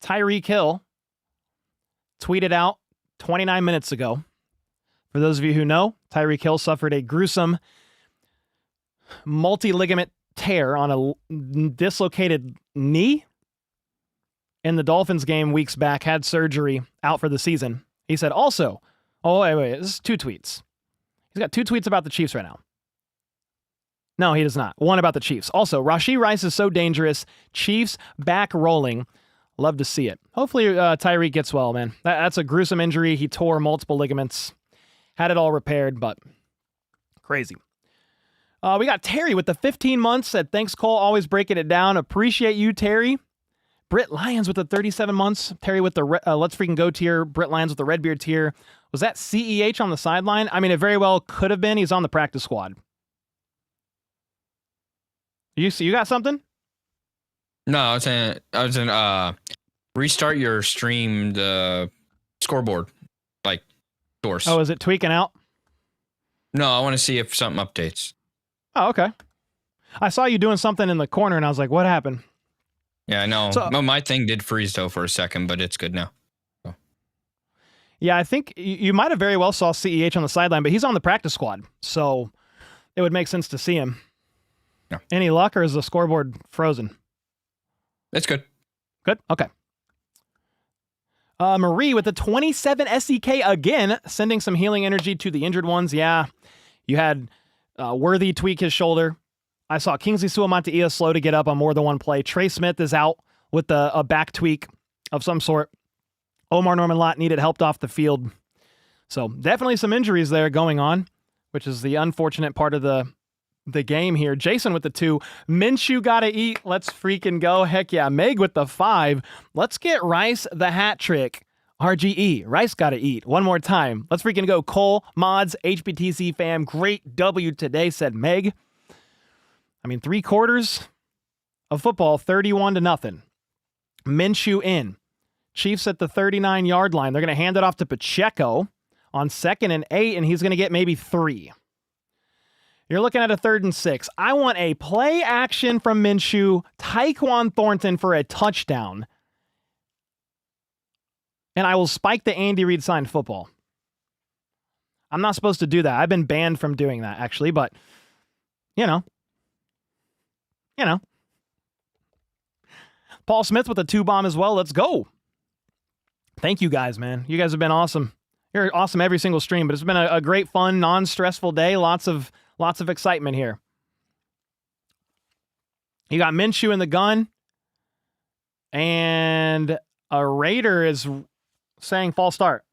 Tyreek Hill tweeted out 29 minutes ago. For those of you who know, Tyreek Hill suffered a gruesome multi-ligament tear on a dislocated knee in the Dolphins game weeks back, had surgery, out for the season. He said also, oh, wait, this is 2 tweets. He's got 2 tweets about the Chiefs right now. No, he does not. One about the Chiefs. Also, Rashee Rice is so dangerous. Chiefs back rolling. Love to see it. Hopefully Tyreek gets well, man. That's a gruesome injury. He tore multiple ligaments. Had it all repaired, but crazy. We got Terry with the 15 months. Said, thanks, Cole. Always breaking it down. Appreciate you, Terry. Britt Lyons with the 37 months. Terry with the Let's Freaking Go tier. Britt Lyons with the Redbeard tier. Was that CEH on the sideline? I mean, it very well could have been. He's on the practice squad. You got something? No, I was in restart your stream, the scoreboard, like source. Oh, is it tweaking out? No, I want to see if something updates. Oh, okay. I saw you doing something in the corner, and I was like, what happened? Yeah, I know. So, my thing did freeze, though, for a second, but it's good now. So. Yeah, I think you might have very well saw CEH on the sideline, but he's on the practice squad, so it would make sense to see him. Yeah. Any luck, or is the scoreboard frozen? It's good. Good? Okay. Marie with the 27 SEK again, sending some healing energy to the injured ones. Yeah, you had Worthy tweak his shoulder. I saw Kingsley Suamataia slow to get up on more than one play. Trey Smith is out with a back tweak of some sort. Omar Norman-Lott needed helped off the field. So definitely some injuries there going on, which is the unfortunate part of the game here. Jason with the 2. Minshew gotta eat. Let's freaking go. Heck yeah. Meg with the 5. Let's get Rice the hat trick. RGE. Rice gotta eat. One more time. Let's freaking go. Cole, Mods, HBTC fam. Great W today, said Meg. I mean, 3 quarters of football, 31-0. Minshew in. Chiefs at the 39-yard line. They're going to hand it off to Pacheco on 2nd and 8, and he's going to get maybe 3. You're looking at a 3rd and 6. I want a play action from Minshew, Tyquan Thornton for a touchdown, and I will spike the Andy Reid signed football. I'm not supposed to do that. I've been banned from doing that, actually, but, you know. Paul Smith with a 2 bomb as well. Let's go. Thank you guys, man. You guys have been awesome. You're awesome every single stream, but it's been a great, fun, non-stressful day. Lots of excitement here. You got Minshew in the gun, and a Raider is saying false start.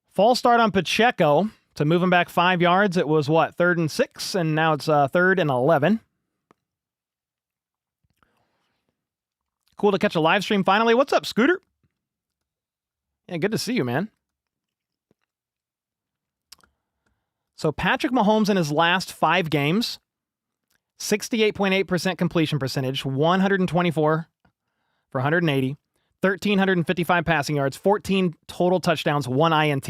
False start on Pacheco to move him back 5 yards. It was what, 3rd and 6, and now it's 3rd and 11. Cool to catch a live stream finally. What's up, Scooter? Yeah, good to see you, man. So Patrick Mahomes in his last 5 games, 68.8% completion percentage, 124 for 180, 1,355 passing yards, 14 total touchdowns, 1 INT.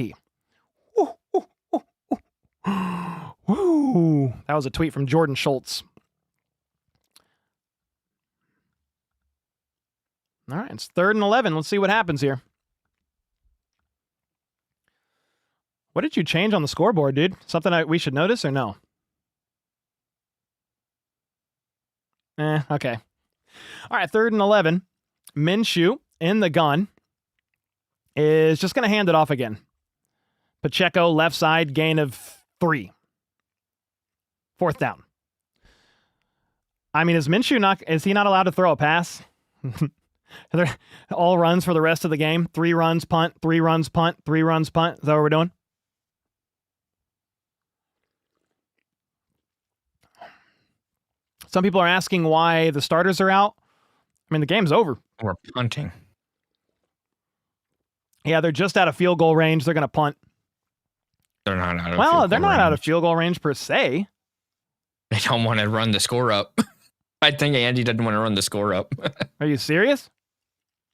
Woo! That was a tweet from Jordan Schultz. All right, it's 3rd and 11. Let's see what happens here. What did you change on the scoreboard, dude? Something we should notice or no? Okay. All right, 3rd and 11. Minshew in the gun is just going to hand it off again Pacheco, left side, gain of 3. 4th down. I mean, is he not allowed to throw a pass? All runs for the rest of the game. 3 runs, punt, 3 runs, punt, 3 runs, punt. Is that what we're doing? Some people are asking why the starters are out. I mean, the game's over. We're punting. Yeah, they're just out of field goal range. They're going to punt. They're not out of field Well, goal they're not range. out of field goal range per se. They don't want to run the score up. I think Andy doesn't want to run the score up. Are you serious?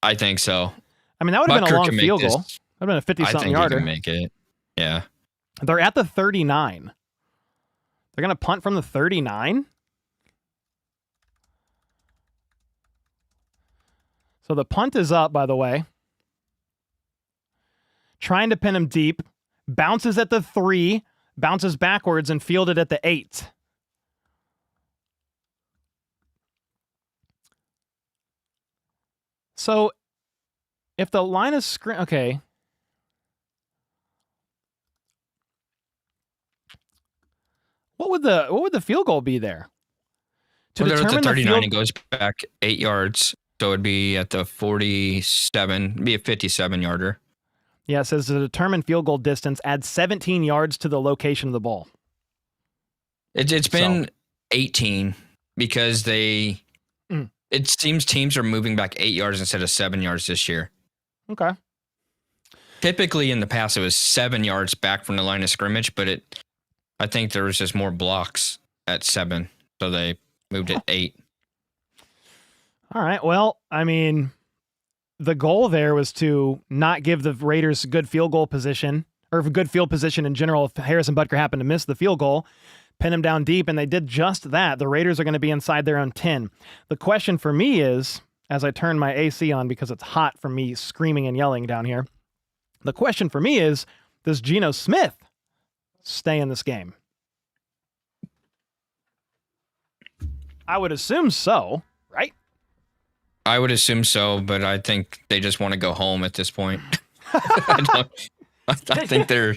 I think so. I mean, that would have been a Butker long can make field this. goal. That would have been a I 50-something think he yarder. can make it. Yeah. They're at the 39. They're going to punt from the 39? So the punt is up, by the way. Trying to pin him deep. Bounces at the 3. Bounces backwards and fielded at the 8. So if the line is okay. What would the field goal be there? Well, they're at the 39. field... It goes back 8 yards. So it'd be at the 47. It'd be a 57 yarder. Yeah, it says to determine field goal distance, add 17 yards to the location of the ball. It's been 18 because it seems teams are moving back 8 yards instead of 7 yards this year. Okay. Typically in the past it was 7 yards back from the line of scrimmage, but I think there was just more blocks at 7, so they moved it 8. All right. Well, I mean, the goal there was to not give the Raiders good field goal position or good field position in general if Harrison Butker happened to miss the field goal, pin him down deep, and they did just that. The Raiders are going to be inside their own 10. The question for me is, as I turn my AC on because it's hot from me screaming and yelling down here, the question for me is, does Geno Smith stay in this game? I would assume so, right? I would assume so, but I think they just want to go home at this point. I think they're...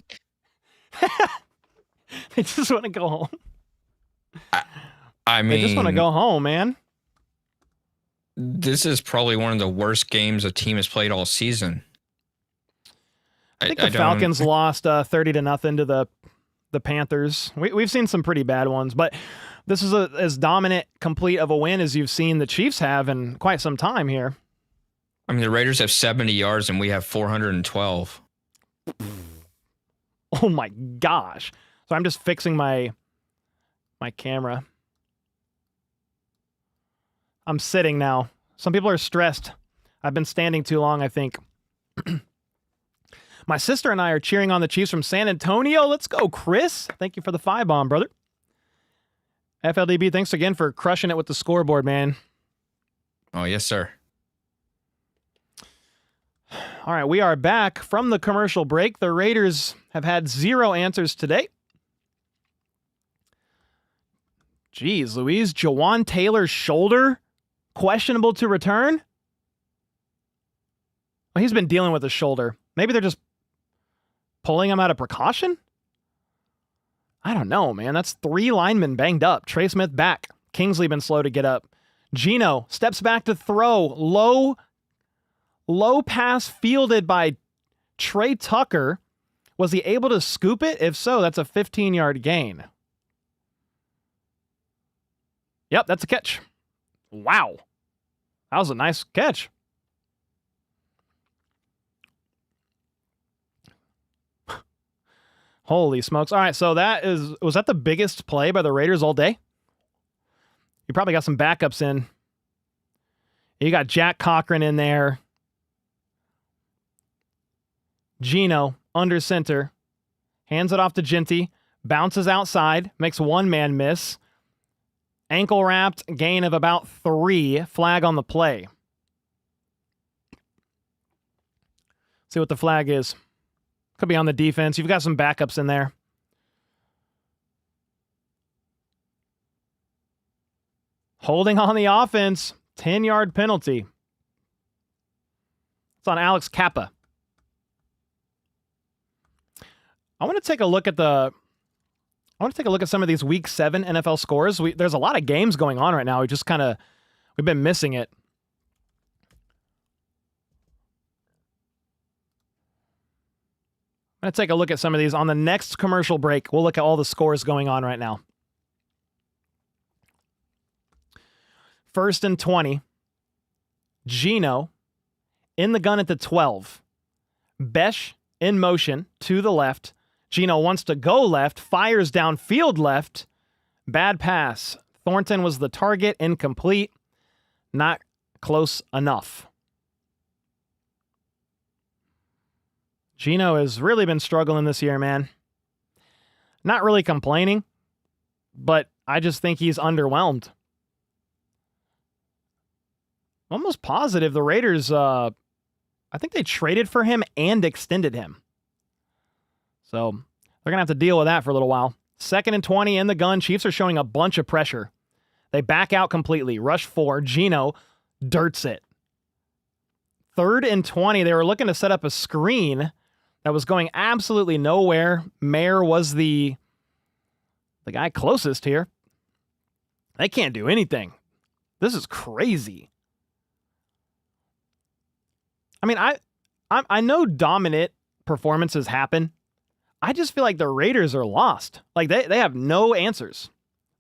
They just want to go home. I mean... They just want to go home, man. This is probably one of the worst games a team has played all season. I think the Falcons lost 30-0 to the Panthers. We've seen some pretty bad ones, but this is as dominant, complete of a win as you've seen the Chiefs have in quite some time here. I mean, the Raiders have 70 yards and we have 412. Oh my gosh. So I'm just fixing my camera. I'm sitting now. Some people are stressed. I've been standing too long, I think. My sister and I are cheering on the Chiefs from San Antonio. Let's go, Chris. Thank you for the 5-bomb, brother. FLDB, thanks again for crushing it with the scoreboard, man. Oh, yes, sir. All right, we are back from the commercial break. The Raiders have had 0 answers today. Jeez, Louise. Jawan Taylor's shoulder, questionable to return? Well, he's been dealing with his shoulder. Maybe they're just pulling him out of precaution? I don't know, man. That's 3 linemen banged up. Trey Smith back. Kingsley been slow to get up. Geno steps back to throw. Low pass fielded by Trey Tucker. Was he able to scoop it? If so, that's a 15-yard gain. Yep, that's a catch. Wow. That was a nice catch. Holy smokes. All right, so was that the biggest play by the Raiders all day? You probably got some backups in. You got Jack Cochran in there. Geno under center. Hands it off to Ginty. Bounces outside. Makes one man miss. Ankle wrapped. Gain of about 3. Flag on the play. See what the flag is. Could be on the defense. You've got some backups in there. Holding on the offense. 10-yard penalty. It's on Alex Kappa. I want to take a look at some of these Week 7 NFL scores. There's a lot of games going on right now. We've been missing it. I'm going to take a look at some of these. On the next commercial break, we'll look at all the scores going on right now. 1st and 20. Geno in the gun at the 12. Besh in motion to the left. Geno wants to go left, fires downfield left. Bad pass. Thornton was the target, incomplete. Not close enough. Geno has really been struggling this year, man. Not really complaining, but I just think he's underwhelmed. I'm almost positive the Raiders, I think they traded for him and extended him. So they're going to have to deal with that for a little while. 2nd and 20 in the gun. Chiefs are showing a bunch of pressure. They back out completely. Rush 4. Geno dirts it. 3rd and 20. They were looking to set up a screen that was going absolutely nowhere. Mayer was the guy closest here. They can't do anything. This is crazy. I mean, I know dominant performances happen. I just feel like the Raiders are lost. Like they have no answers.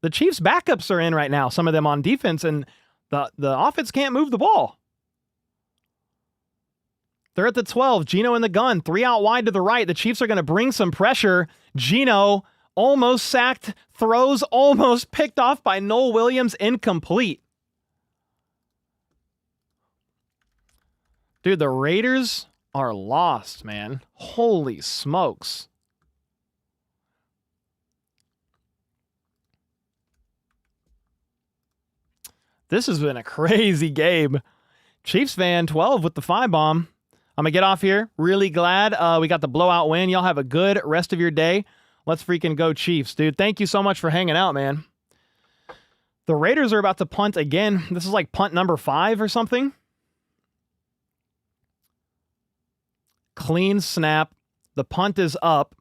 The Chiefs' backups are in right now, some of them on defense, and the offense can't move the ball. They're at the 12. Geno in the gun. 3 out wide to the right. The Chiefs are going to bring some pressure. Geno almost sacked. Throws almost picked off by Noel Williams. Incomplete. Dude, the Raiders are lost, man. Holy smokes. This has been a crazy game. Chiefs fan 12 with the 5-bomb. I'm going to get off here. Really glad we got the blowout win. Y'all have a good rest of your day. Let's freaking go Chiefs, dude. Thank you so much for hanging out, man. The Raiders are about to punt again. This is like punt number 5 or something. Clean snap. The punt is up.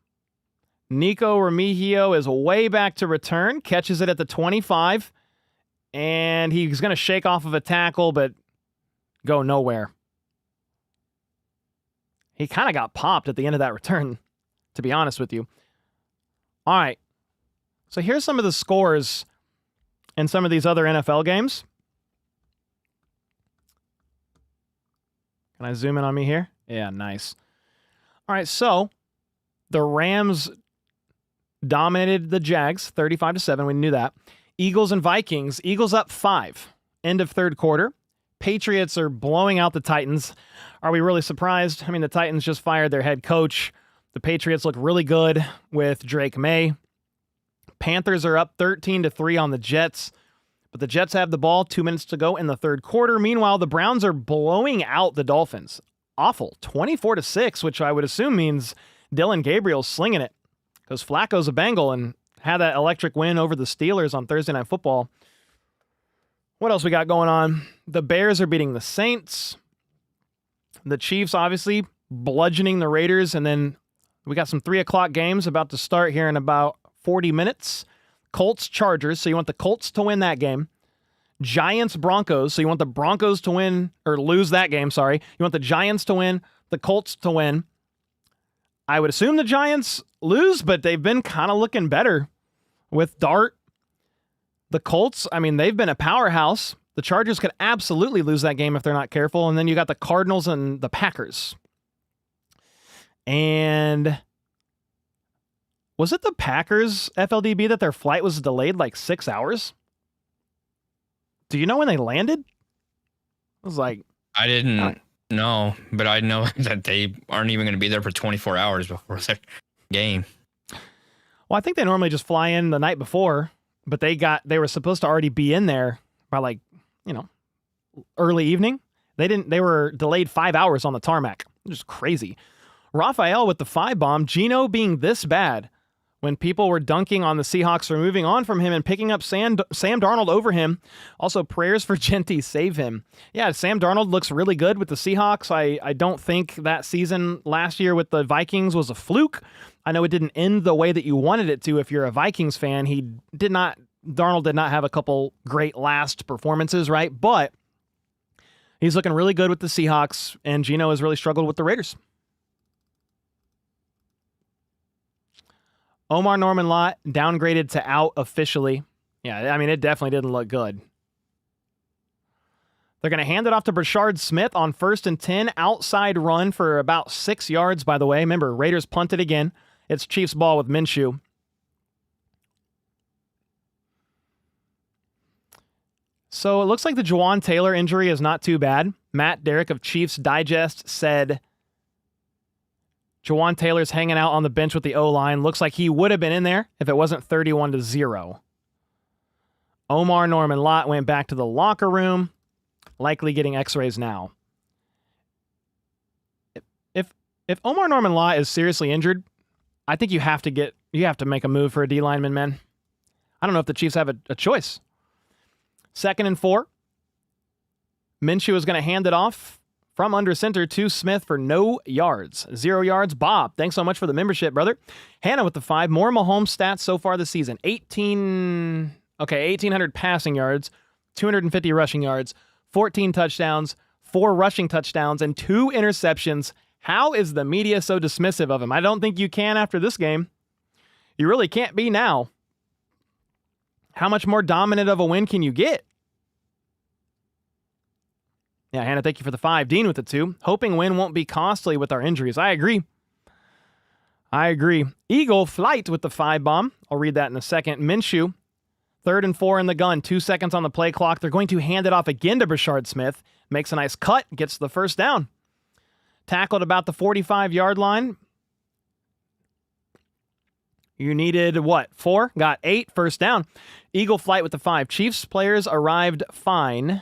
Nico Remigio is way back to return. Catches it at the 25. And he's going to shake off of a tackle, but go nowhere. He kind of got popped at the end of that return, to be honest with you. All right. So here's some of the scores in some of these other NFL games. Can I zoom in on me here? Yeah, nice. All right, so the Rams dominated the Jags 35-7. We knew that. Eagles and Vikings. Eagles up 5. End of third quarter. Patriots are blowing out the Titans. Are we really surprised? I mean, the Titans just fired their head coach. The Patriots look really good with Drake May. Panthers are up 13-3 on the Jets. But the Jets have the ball. 2 minutes to go in the third quarter. Meanwhile, the Browns are blowing out the Dolphins. Awful. 24-6, which I would assume means Dylan Gabriel's slinging it. Because Flacco's a Bengal and had that electric win over the Steelers on Thursday Night Football. What else we got going on? The Bears are beating the Saints. The Chiefs, obviously, bludgeoning the Raiders. And then we got some 3 o'clock games about to start here in about 40 minutes. Colts, Chargers. So you want the Colts to win that game. Giants, Broncos. So you want the Broncos to win or lose that game. Sorry. You want the Giants to win, the Colts to win. I would assume the Giants lose, but they've been kind of looking better with Dart. The Colts, I mean, they've been a powerhouse. The Chargers could absolutely lose that game if they're not careful. And then you got the Cardinals and the Packers. And was it the Packers, FLDB, that their flight was delayed like 6 hours? Do you know when they landed? I was like... I didn't know, but I know that they aren't even going to be there for 24 hours before their game. Well, I think they normally just fly in the night before, but they were supposed to already be in there by like, early evening. They were delayed 5 hours on the tarmac. Just crazy. Raphael with the 5-bomb. Geno being this bad. when people were dunking on the Seahawks for moving on from him and picking up Sam Darnold over him. Also, prayers for Genty, save him. Yeah, Sam Darnold looks really good with the Seahawks. I don't think that season last year with the Vikings was a fluke. I know it didn't end the way that you wanted it to if you're a Vikings fan. Darnold did not have a couple great last performances, right? But he's looking really good with the Seahawks, and Geno has really struggled with the Raiders. Omar Norman Lott downgraded to out officially. Yeah, I mean, it definitely didn't look good. They're going to hand it off to Brashard Smith on 1st and 10. Outside run for about 6 yards, by the way. Remember, Raiders punted again. It's Chiefs ball with Minshew. So it looks like the Jawan Taylor injury is not too bad. Matt Derrick of Chiefs Digest said Jawan Taylor's hanging out on the bench with the O-line. Looks like he would have been in there if it wasn't 31-0. Omar Norman Lott went back to the locker room, likely getting x-rays now. If Omar Norman Lott is seriously injured, I think you have to make a move for a D-lineman, man. I don't know if the Chiefs have a choice. 2nd and 4. Minshew is going to hand it off from under center to Smith for no yards. 0 yards. Bob, thanks so much for the membership, brother. Hannah with the 5. More Mahomes stats so far this season. 1,800 passing yards, 250 rushing yards, 14 touchdowns, 4 rushing touchdowns, and 2 interceptions. How is the media so dismissive of him? I don't think you can after this game. You really can't be now. How much more dominant of a win can you get? Yeah, Hannah, thank you for the 5. Dean with the 2. Hoping win won't be costly with our injuries. I agree. Eagle Flight with the 5 bomb. I'll read that in a second. Minshew, 3rd and 4 in the gun. 2 seconds on the play clock. They're going to hand it off again to Brashard Smith. Makes a nice cut. Gets the first down. Tackled about the 45-yard line. You needed, 4? Got 8. First down. Eagle Flight with the 5. Chiefs players arrived fine.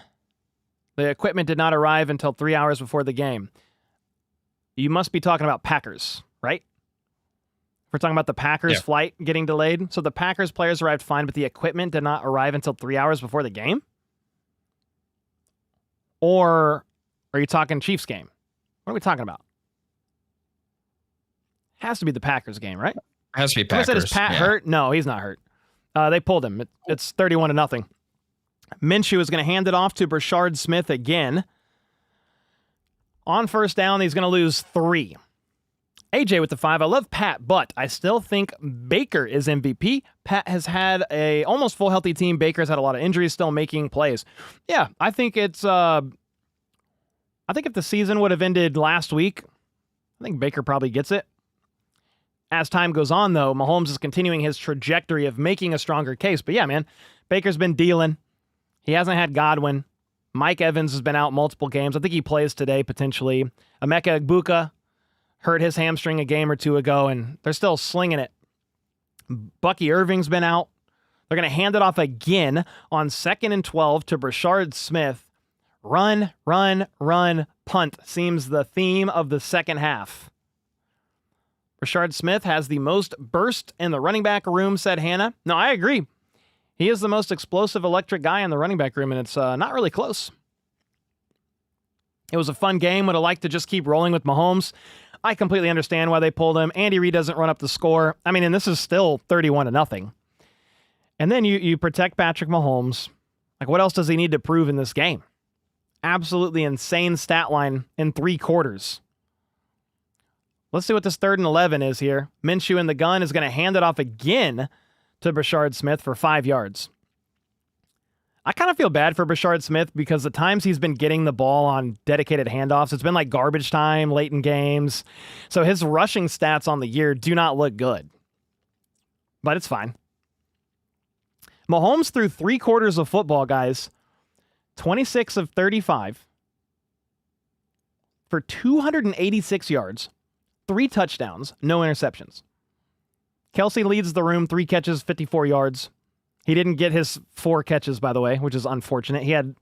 The equipment did not arrive until 3 hours before the game. You must be talking about Packers, right? We're talking about the Packers flight getting delayed. So the Packers players arrived fine, but the equipment did not arrive until 3 hours before the game? Or are you talking Chiefs game? What are we talking about? Has to be the Packers game, right? Has to be Packers. Is Pat hurt? No, he's not hurt. They pulled him. It's 31-0. Minshew is going to hand it off to Brashard Smith again. On first down, he's going to lose 3. AJ with the 5. I love Pat, but I still think Baker is MVP. Pat has had a almost full healthy team. Baker's had a lot of injuries, still making plays. Yeah, I think it's. I think if the season would have ended last week, I think Baker probably gets it. As time goes on, though, Mahomes is continuing his trajectory of making a stronger case. But yeah, man, Baker's been dealing. He hasn't had Godwin. Mike Evans has been out multiple games. I think he plays today, potentially. Emeka Egbuka hurt his hamstring a game or two ago, and they're still slinging it. Bucky Irving's been out. They're going to hand it off again on 2nd and 12 to Brashard Smith. Run, run, run, punt seems the theme of the second half. Brashard Smith has the most burst in the running back room, said Hannah. No, I agree. He is the most explosive electric guy in the running back room, and it's not really close. It was a fun game. Would have liked to just keep rolling with Mahomes. I completely understand why they pulled him. Andy Reid doesn't run up the score. I mean, and this is still 31-0. And then you protect Patrick Mahomes. Like, what else does he need to prove in this game? Absolutely insane stat line in 3 quarters. Let's see what this 3rd and 11 is here. Minshew in the gun is going to hand it off again to Brashard Smith for 5 yards. I kind of feel bad for Brashard Smith because the times he's been getting the ball on dedicated handoffs, it's been like garbage time late in games. So his rushing stats on the year do not look good. But it's fine. Mahomes threw 3 quarters of football, guys. 26 of 35 for 286 yards, 3 touchdowns, no interceptions. Kelsey leads the room, 3 catches, 54 yards. He didn't get his 4 catches, by the way, which is unfortunate. He had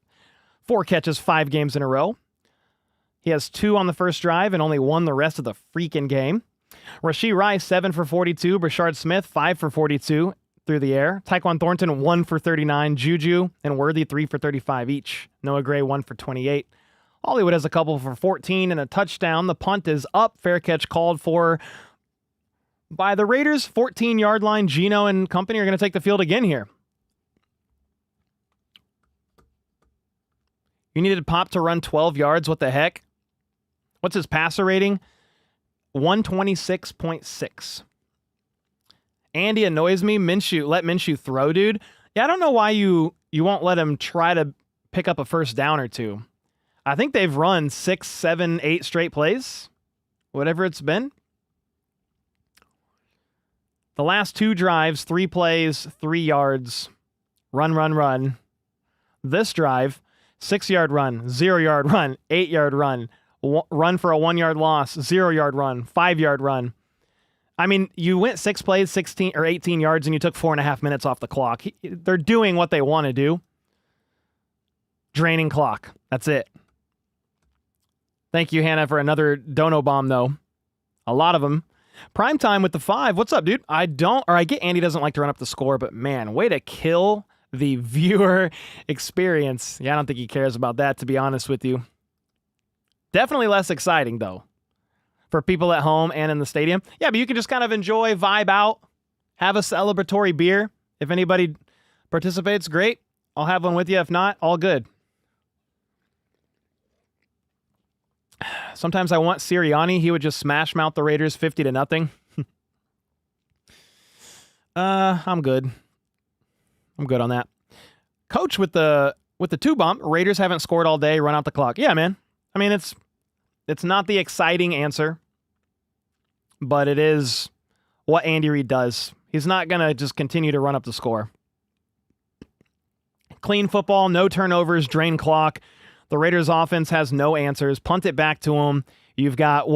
4 catches 5 games in a row. He has 2 on the first drive and only 1 the rest of the freaking game. Rashee Rice, 7 for 42. Brashard Smith, 5 for 42 through the air. Tyquan Thornton, 1 for 39. Juju and Worthy, 3 for 35 each. Noah Gray, 1 for 28. Hollywood has a couple for 14 and a touchdown. The punt is up. Fair catch called for by the Raiders. 14-yard line. Gino and company are going to take the field again here. You needed Pop to run 12 yards. What the heck? What's his passer rating? 126.6. Andy annoys me. Minshew, let Minshew throw, dude. Yeah, I don't know why you won't let him try to pick up a first down or two. I think they've run 6, 7, 8 straight plays, whatever it's been. The last 2 drives, 3 plays, 3 yards, run, run, run. This drive, 6-yard run, 0-yard run, 8-yard run, run for a 1-yard loss, 0-yard run, 5-yard run. I mean, you went 6 plays, 16 or 18 yards, and you took 4.5 minutes off the clock. They're doing what they want to do. Draining clock. That's it. Thank you, Hannah, for another dono bomb, though. A lot of them. Prime time with the 5. What's up, dude? I get Andy doesn't like to run up the score, but man, way to kill the viewer experience. Yeah, I don't think he cares about that, to be honest with you. Definitely less exciting, though, for people at home and in the stadium. Yeah, but you can just kind of enjoy, vibe out, have a celebratory beer. If anybody participates, great. I'll have one with you. If not, all good. Sometimes I want Sirianni. He would just smash mouth the Raiders 50-0. I'm good. I'm good on that. Coach with the 2 bump. Raiders haven't scored all day. Run out the clock. Yeah, man. I mean, it's not the exciting answer, but it is what Andy Reid does. He's not going to just continue to run up the score. Clean football, no turnovers, drain clock. The Raiders offense has no answers. Punt it back to him. You've got,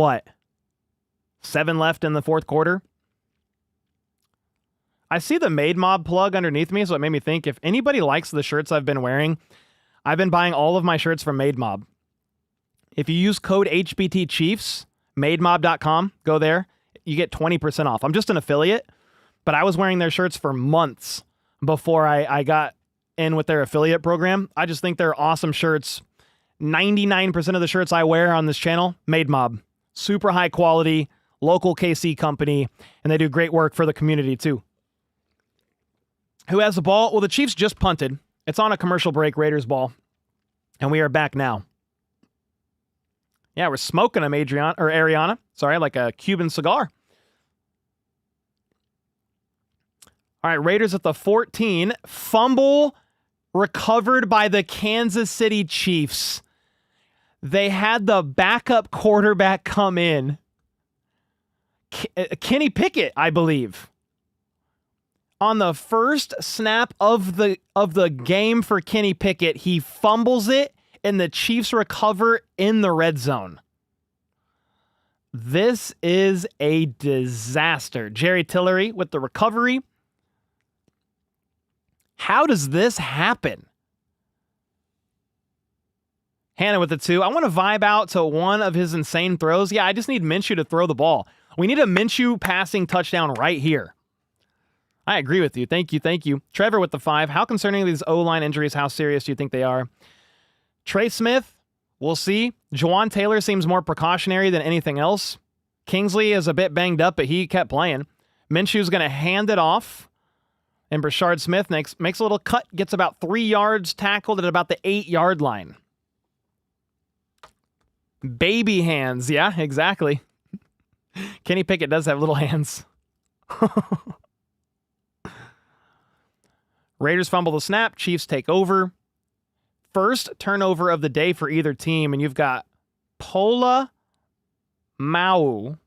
7 left in the fourth quarter? I see the Made Mob plug underneath me, so it made me think, if anybody likes the shirts I've been wearing, I've been buying all of my shirts from Made Mob. If you use code HBTChiefs, mademob.com, go there, you get 20% off. I'm just an affiliate, but I was wearing their shirts for months before I got in with their affiliate program. I just think they're awesome shirts. 99% of the shirts I wear on this channel, Made Mob. Super high quality, local KC company, and they do great work for the community too. Who has the ball? Well, the Chiefs just punted. It's on a commercial break, Raiders ball. And we are back now. Yeah, we're smoking them, Ariana. Sorry, like a Cuban cigar. All right, Raiders at the 14. Fumble recovered by the Kansas City Chiefs. They had the backup quarterback come in. Kenny Pickett, I believe. On the first snap of the game for Kenny Pickett, he fumbles it, and the Chiefs recover in the red zone. This is a disaster. Jerry Tillery with the recovery. How does this happen? Hannah with the 2. I want to vibe out to one of his insane throws. Yeah, I just need Minshew to throw the ball. We need a Minshew passing touchdown right here. I agree with you. Thank you. Trevor with the 5. How concerning are these O-line injuries? How serious do you think they are? Trey Smith, we'll see. Juwan Taylor seems more precautionary than anything else. Kingsley is a bit banged up, but he kept playing. Minshew's going to hand it off. And Brashard Smith makes a little cut, gets about 3 yards, tackled at about the 8-yard line. Baby hands. Yeah, exactly. Kenny Pickett does have little hands. Raiders fumble the snap. Chiefs take over. First turnover of the day for either team, and you've got Pola Mao.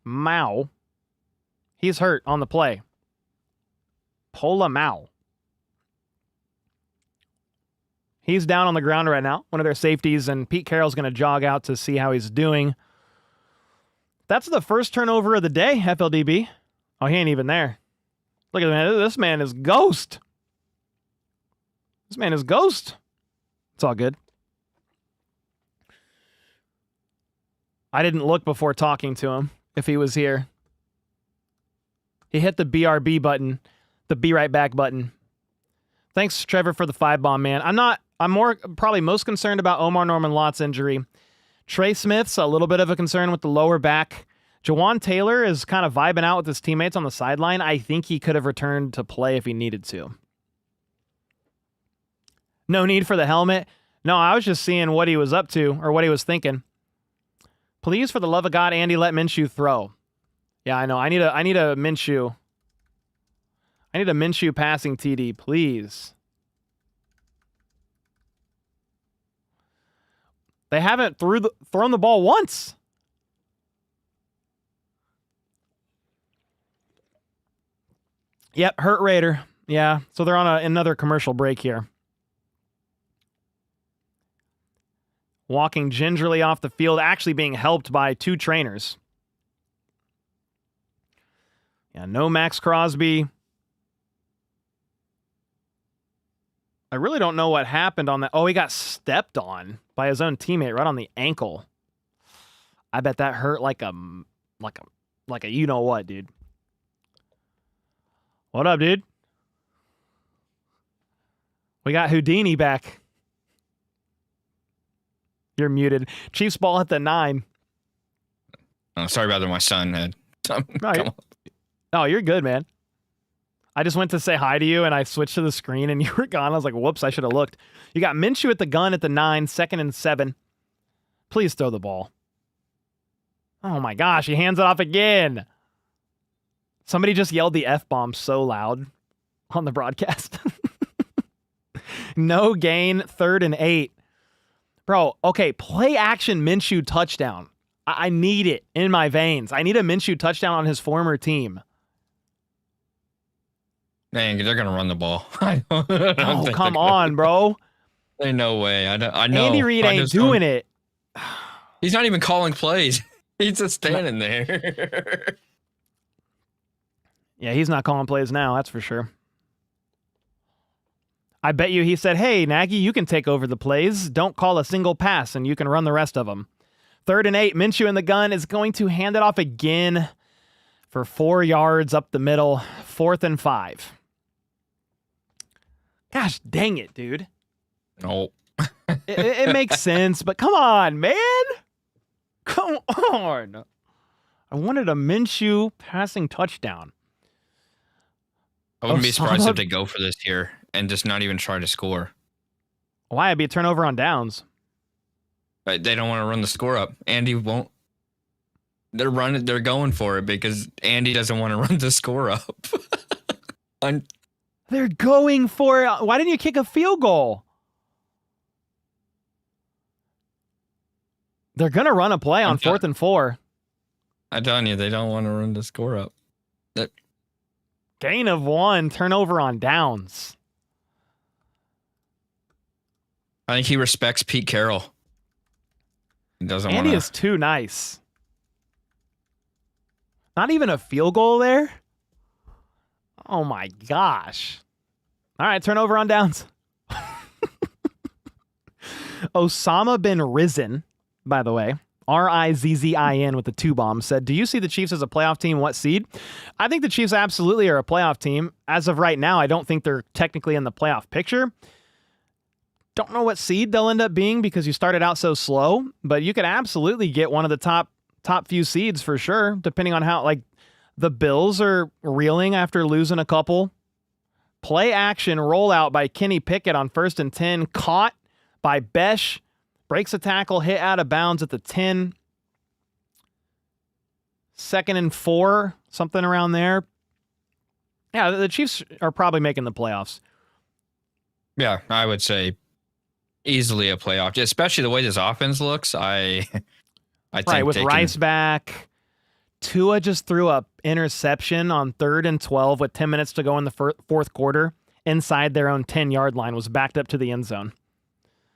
He's hurt on the play. Pola Mao. He's down on the ground right now, one of their safeties, and Pete Carroll's going to jog out to see how he's doing. That's the first turnover of the day, FLDB. Oh, he ain't even there. Look at that. This man is ghost. This man is ghost. It's all good. I didn't look before talking to him if he was here. He hit the BRB button, the be right back button. Thanks, Trevor, for the 5-bomb, man. I'm more probably most concerned about Omar Norman Lott's injury. Trey Smith's a little bit of a concern with the lower back. Jawan Taylor is kind of vibing out with his teammates on the sideline. I think he could have returned to play if he needed to. No need for the helmet. No, I was just seeing what he was up to or what he was thinking. Please, for the love of God, Andy, let Minshew throw. Yeah, I know. I need a Minshew. I need a Minshew passing TD, please. They haven't thrown the ball once. Yep, hurt Raider. Yeah, so they're on another commercial break here. Walking gingerly off the field, actually being helped by 2 trainers. Yeah, no Max Crosby. I really don't know what happened on that. Oh, he got stepped on by his own teammate right on the ankle. I bet that hurt like a you know what, dude. What up, dude? We got Houdini back. You're muted. Chiefs ball at the 9. Oh, sorry about that. My son had. No, you're good, man. I just went to say hi to you, and I switched to the screen, and you were gone. I was like, whoops, I should have looked. You got Minshew at the gun at the 9, 2nd and 7. Please throw the ball. Oh, my gosh, he hands it off again. Somebody just yelled the F-bomb so loud on the broadcast. No gain, 3rd and 8. Bro, okay, play action Minshew touchdown. I need it in my veins. I need a Minshew touchdown on his former team. Man, they're going to run the ball. Oh, come on, bro. Ain't no way. I know. Andy Reid ain't doing it. He's not even calling plays. He's just standing there. Yeah, he's not calling plays now, that's for sure. I bet you he said, hey, Nagy, you can take over the plays. Don't call a single pass, and you can run the rest of them. 3rd and 8, Minshew in the gun is going to hand it off again for 4 yards up the middle. 4th and 5. Gosh dang it, dude. No. it makes sense, but come on, man. Come on. I wanted a Minshew passing touchdown. I wouldn't be surprised if they go for this here and just not even try to score. Why? It'd be a turnover on downs. But they don't want to run the score up. Andy won't. They're going for it because Andy doesn't want to run the score up. They're going for it. Why didn't you kick a field goal? They're going to run a play on 4th and 4. I'm telling you, they don't want to run the score up. Gain of 1, turnover on downs. I think he respects Pete Carroll. He doesn't want Andy is too nice. Not even a field goal there? Oh my gosh. All right, turnover on downs. Osama bin Rizin, by the way, Rizzin with the 2 bombs, said, do you see the Chiefs as a playoff team? What seed? I think the Chiefs absolutely are a playoff team. As of right now, I don't think they're technically in the playoff picture. Don't know what seed they'll end up being because you started out so slow, but you could absolutely get one of the top few seeds for sure, depending on how, like, the Bills are reeling after losing a couple. Play action rollout by Kenny Pickett on 1st and 10, caught by Besh. Breaks a tackle, hit out of bounds at the 10. 2nd and 4, something around there. Yeah, the Chiefs are probably making the playoffs. Yeah, I would say easily a playoff, especially the way this offense looks. I think right, with Rice back. Tua just threw a interception on 3rd and 12 with 10 minutes to go in the 4th quarter inside their own 10-yard line, was backed up to the end zone.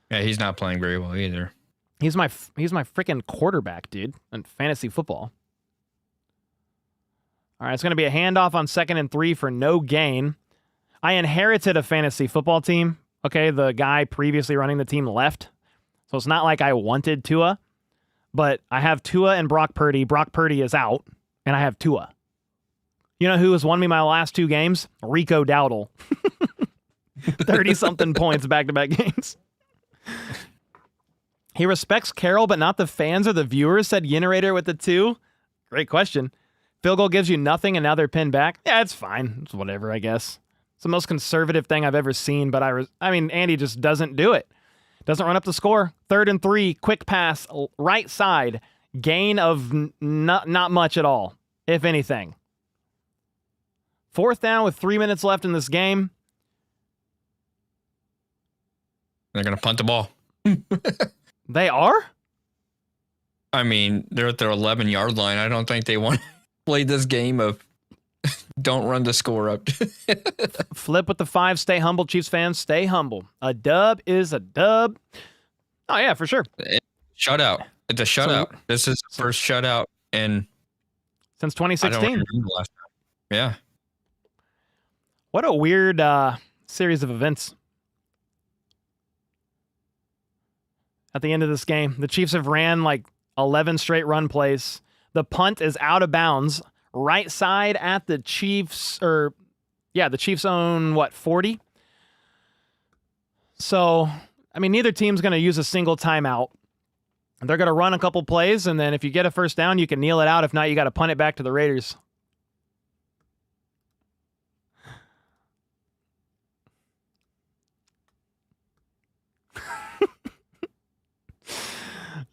Yeah, he's not playing very well either. He's my freaking quarterback, dude, in fantasy football. All right, it's going to be a handoff on 2nd and 3 for no gain. I inherited a fantasy football team. Okay, the guy previously running the team left. So it's not like I wanted Tua, but I have Tua and Brock Purdy. Brock Purdy is out, and I have Tua. You know who has won me my last 2 games? Rico Dowdle. 30-something points back-to-back games. He respects Carroll, but not the fans or the viewers, said Yinerator with the 2. Great question. Field goal gives you nothing, and now they're pinned back. Yeah, it's fine. It's whatever, I guess. It's the most conservative thing I've ever seen, but I mean, Andy just doesn't do it. Doesn't run up the score. 3rd and 3, quick pass, right side. Gain of not much at all, if anything. 4th down with 3 minutes left in this game. They're going to punt the ball. They are? I mean, they're at their 11-yard line. I don't think they want to play this game of don't run the score up. Flip with the 5. Stay humble, Chiefs fans. Stay humble. A dub is a dub. Oh, yeah, for sure. Shutout. It's a shutout. This is the first shutout in... Since 2016. I don't remember the last time. Yeah. What a weird series of events. At the end of this game, the Chiefs have ran like 11 straight run plays. The punt is out of bounds. Right side at the Chiefs, the Chiefs own, 40? So, I mean, neither team's going to use a single timeout. They're going to run a couple plays, and then if you get a first down, you can kneel it out. If not, you got to punt it back to the Raiders.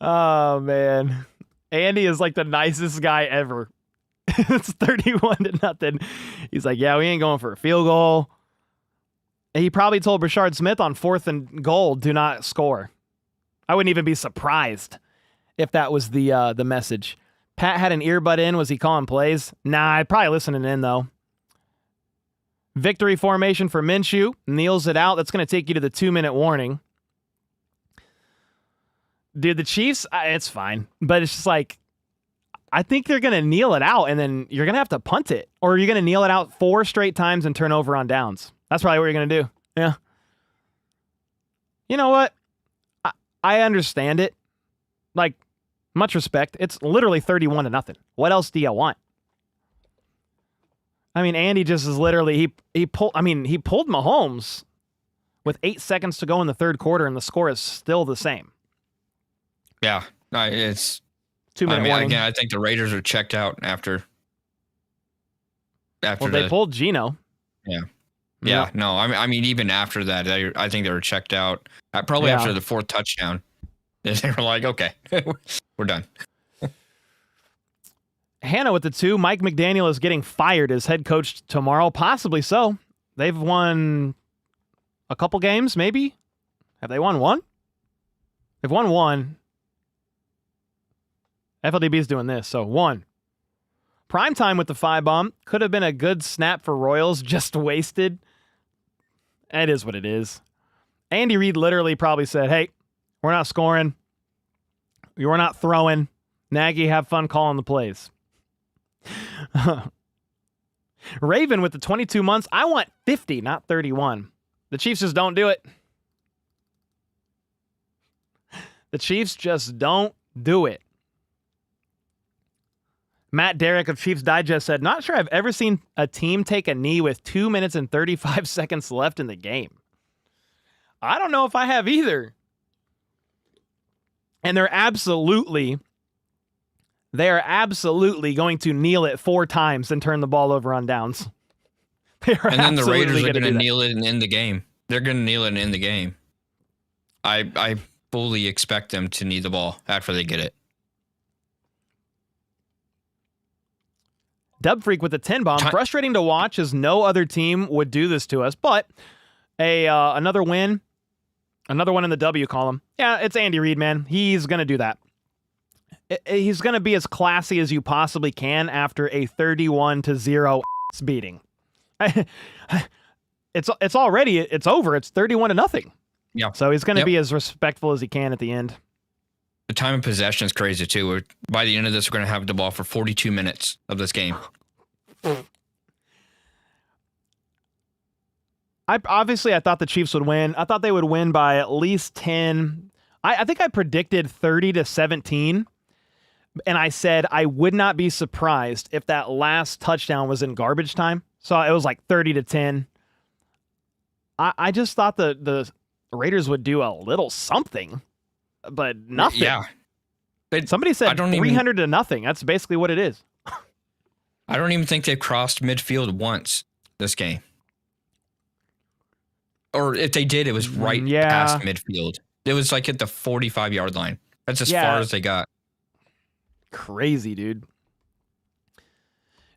Oh, man. Andy is like the nicest guy ever. It's 31-0. He's like, yeah, we ain't going for a field goal. And he probably told Brashard Smith on 4th and goal, do not score. I wouldn't even be surprised if that was the message. Pat had an earbud in. Was he calling plays? Nah, I'd probably listening in, though. Victory formation for Minshew. Kneels it out. That's going to take you to the 2-minute warning. Dude, the Chiefs, it's fine. But it's just like, I think they're going to kneel it out, and then you're going to have to punt it. Or you're going to kneel it out 4 straight times and turn over on downs. That's probably what you're going to do. Yeah. You know what? I understand it. Like, much respect. It's literally 31-0. What else do you want? I mean, Andy just is literally, he pulled Mahomes with 8 seconds to go in the 3rd quarter, and the score is still the same. Yeah, it's 2-minute warning. Again, I think the Raiders are checked out after they pulled Geno. Yeah. No, I mean, even after that, I think they were checked out. Probably after the 4th touchdown, they were like, okay, we're done. Hannah with the 2. Mike McDaniel is getting fired as head coach tomorrow. Possibly so. They've won a couple games, maybe. Have they won 1? They've won 1. FLDB's doing this, so 1. Primetime with the 5 bomb. Could have been a good snap for Royals, just wasted. It is what it is. Andy Reid literally probably said, hey, we're not scoring. We're not throwing. Nagy, have fun calling the plays. Raven with the 22 months. I want 50, not 31. The Chiefs just don't do it. The Chiefs just don't do it. Matt Derrick of Chiefs Digest said, not sure I've ever seen a team take a knee with 2 minutes and 35 seconds left in the game. I don't know if I have either. And they're absolutely going to kneel it 4 times and turn the ball over on downs. And then the Raiders are going to kneel it and end the game. They're going to kneel it and end the game. I fully expect them to knee the ball after they get it. Dub Freak with the 10 bomb. Frustrating to watch as no other team would do this to us, but another win. Another one in the W column. Yeah, it's Andy Reid, man. He's going to do that. He's going to be as classy as you possibly can after a 31-0 beating. It's over. It's 31-0. Yeah. So he's going to be as respectful as he can at the end. The time of possession is crazy too. By the end of this, we're going to have the ball for 42 minutes of this game. I thought the Chiefs would win. I thought they would win by at least 10. I think I predicted 30-17. And I said I would not be surprised if that last touchdown was in garbage time. So it was like 30-10. I just thought the Raiders would do a little something, but nothing. Yeah. Somebody said 300 to nothing. That's basically what it is. I don't even think they've crossed midfield once this game. Or if they did, it was right past midfield. It was like at the 45-yard line. That's as far as they got. Crazy, dude.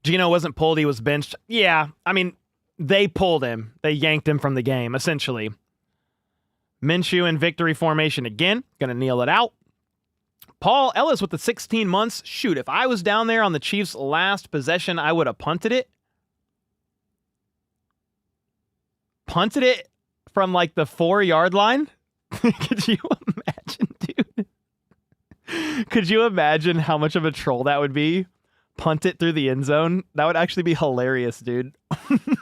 Gino wasn't pulled. He was benched. Yeah, I mean, they pulled him. They yanked him from the game, essentially. Minshew in victory formation again. Going to kneel it out. Paul Ellis with the 16 months. Shoot, if I was down there on the Chiefs' last possession, I would have punted it. Punted it from like the 4-yard line. Could you imagine, dude? Could you imagine how much of a troll that would be? Punt it through the end zone? That would actually be hilarious, dude. That'd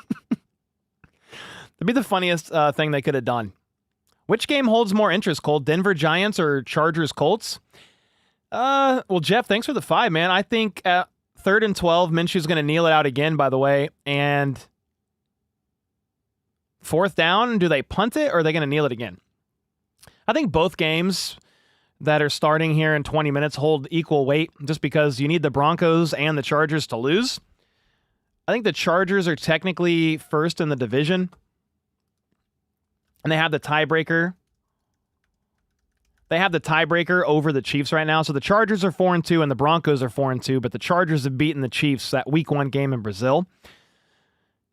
be the funniest thing they could have done. Which game holds more interest, Cole? Denver Giants or Chargers Colts? Well, Jeff, thanks for the 5, man. I think at 3rd and 12, Minshew's going to kneel it out again, by the way. And 4th down, do they punt it or are they going to kneel it again? I think both games that are starting here in 20 minutes hold equal weight just because you need the Broncos and the Chargers to lose. I think the Chargers are technically first in the division. And they have the tiebreaker. They have the tiebreaker over the Chiefs right now. So the Chargers are 4-2 and the Broncos are 4-2, but the Chargers have beaten the Chiefs that week 1 game in Brazil.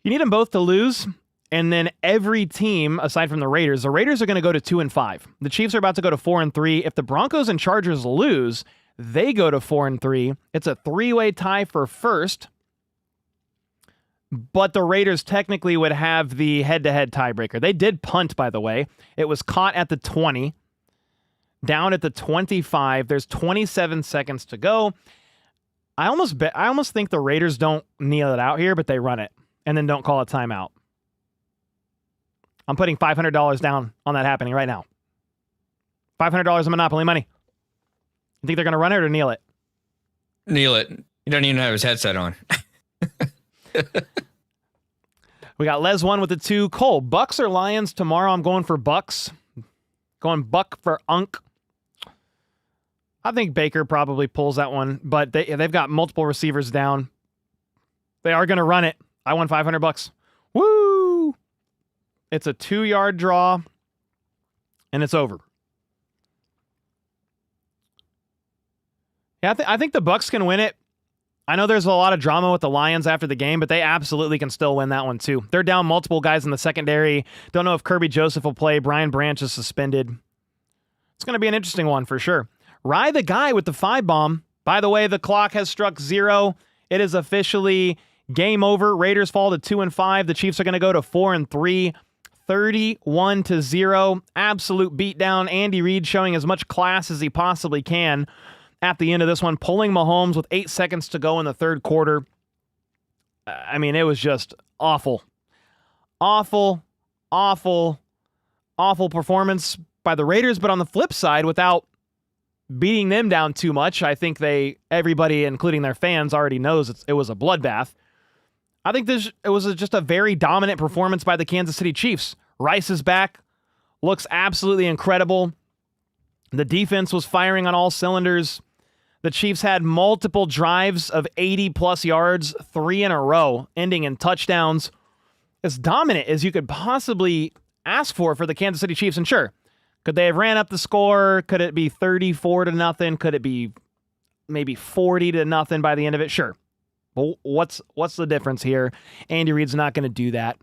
You need them both to lose. And then every team, aside from the Raiders are going to go to 2-5. The Chiefs are about to go to 4-3. If the Broncos and Chargers lose, they go to 4-3. It's a 3-way tie for first. But the Raiders technically would have the head-to-head tiebreaker. They did punt, by the way. It was caught at the 20, down at the 25. There's 27 seconds to go. I almost think the Raiders don't kneel it out here, but they run it and then don't call a timeout. I'm putting $500 down on that happening right now. $500 of Monopoly money. You think they're going to run it or kneel it? Kneel it. He doesn't even have his headset on. We got Les 1 with the 2. Cole, Bucks or Lions tomorrow? I'm going for Bucks. Going Buck for Unk. I think Baker probably pulls that one, but they've got multiple receivers down. They are going to run it. I won $500. Woo! It's a 2-yard draw, and it's over. Yeah, I think the Bucks can win it. I know there's a lot of drama with the Lions after the game, but they absolutely can still win that one too. They're down multiple guys in the secondary. Don't know if Kirby Joseph will play. Brian Branch is suspended. It's going to be an interesting one for sure. Rye the guy with the 5 bomb. By the way, the clock has struck 0. It is officially game over. Raiders fall to 2-5. The Chiefs are going to go to 4-3. 31-0. Absolute beatdown. Andy Reid showing as much class as he possibly can at the end of this one, pulling Mahomes with 8 seconds to go in the third quarter. I mean, it was just awful. Awful, awful, awful performance by the Raiders. But on the flip side, without beating them down too much, I think everybody, including their fans, already knows it was a bloodbath. I think it was just a very dominant performance by the Kansas City Chiefs. Rice is back. Looks absolutely incredible. The defense was firing on all cylinders. The Chiefs had multiple drives of 80-plus yards, 3 in a row, ending in touchdowns. As dominant as you could possibly ask for the Kansas City Chiefs. And sure, could they have ran up the score? Could it be 34-0? Could it be maybe 40-0 by the end of it? Sure. But what's the difference here? Andy Reid's not going to do that.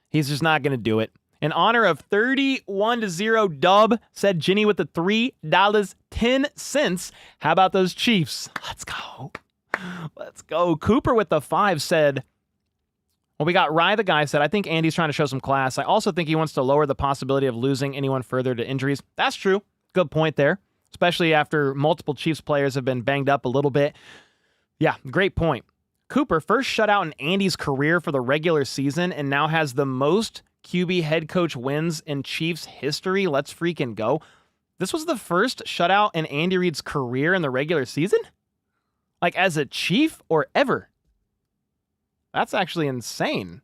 He's just not going to do it. In honor of 31-0 dub, said Jenny with the $3.10. How about those Chiefs? Let's go. Let's go. Cooper with the 5 said, well, we got Rye the guy said, I think Andy's trying to show some class. I also think he wants to lower the possibility of losing anyone further to injuries. That's true. Good point there, especially after multiple Chiefs players have been banged up a little bit. Yeah, great point. Cooper, first shutout in Andy's career for the regular season and now has the most QB head coach wins in Chiefs history. Let's freaking go. This was the first shutout in Andy Reid's career in the regular season? Like as a Chief or ever? That's actually insane.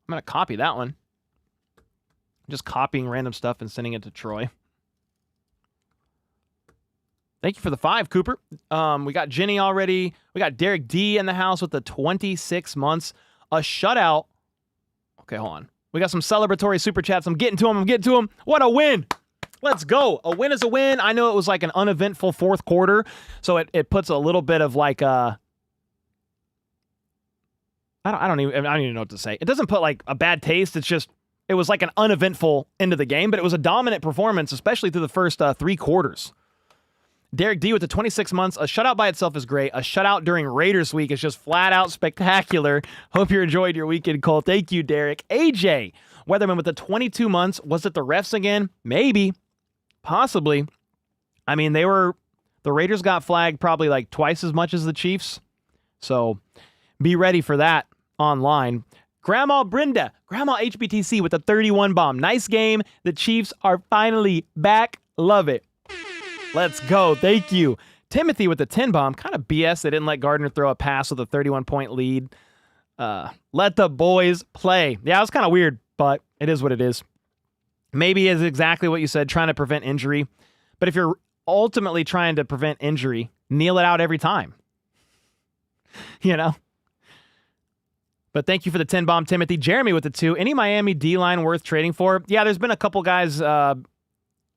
I'm going to copy that one. Just copying random stuff and sending it to Troy. Thank you for the 5, Cooper. We got Jenny already. We got Derek D in the house with the 26 months. A shutout. Okay, hold on. We got some celebratory super chats. I'm getting to them. What a win. Let's go. A win is a win. I know it was like an uneventful fourth quarter, so it puts a little bit of like I don't even know what to say. It doesn't put like a bad taste. It's just it was like an uneventful end of the game, but it was a dominant performance, especially through the first 3 quarters. Derek D with the 26 months. A shutout by itself is great. A shutout during Raiders week is just flat out spectacular. Hope you enjoyed your weekend, Cole. Thank you, Derek. AJ Weatherman with the 22 months. Was it the refs again? Maybe. Possibly. I mean, the Raiders got flagged probably like twice as much as the Chiefs. So be ready for that online. Grandma Brenda, Grandma HBTC with a 31 bomb. Nice game. The Chiefs are finally back. Love it. Let's go. Thank you. Timothy with the 10 bomb. Kind of BS. They didn't let Gardner throw a pass with a 31-point lead. Let the boys play. Yeah, it was kind of weird, but it is what it is. Maybe is exactly what you said, trying to prevent injury. But if you're ultimately trying to prevent injury, kneel it out every time. You know? But thank you for the 10 bomb, Timothy. Jeremy with the 2. Any Miami D-line worth trading for? Yeah, there's been a couple guys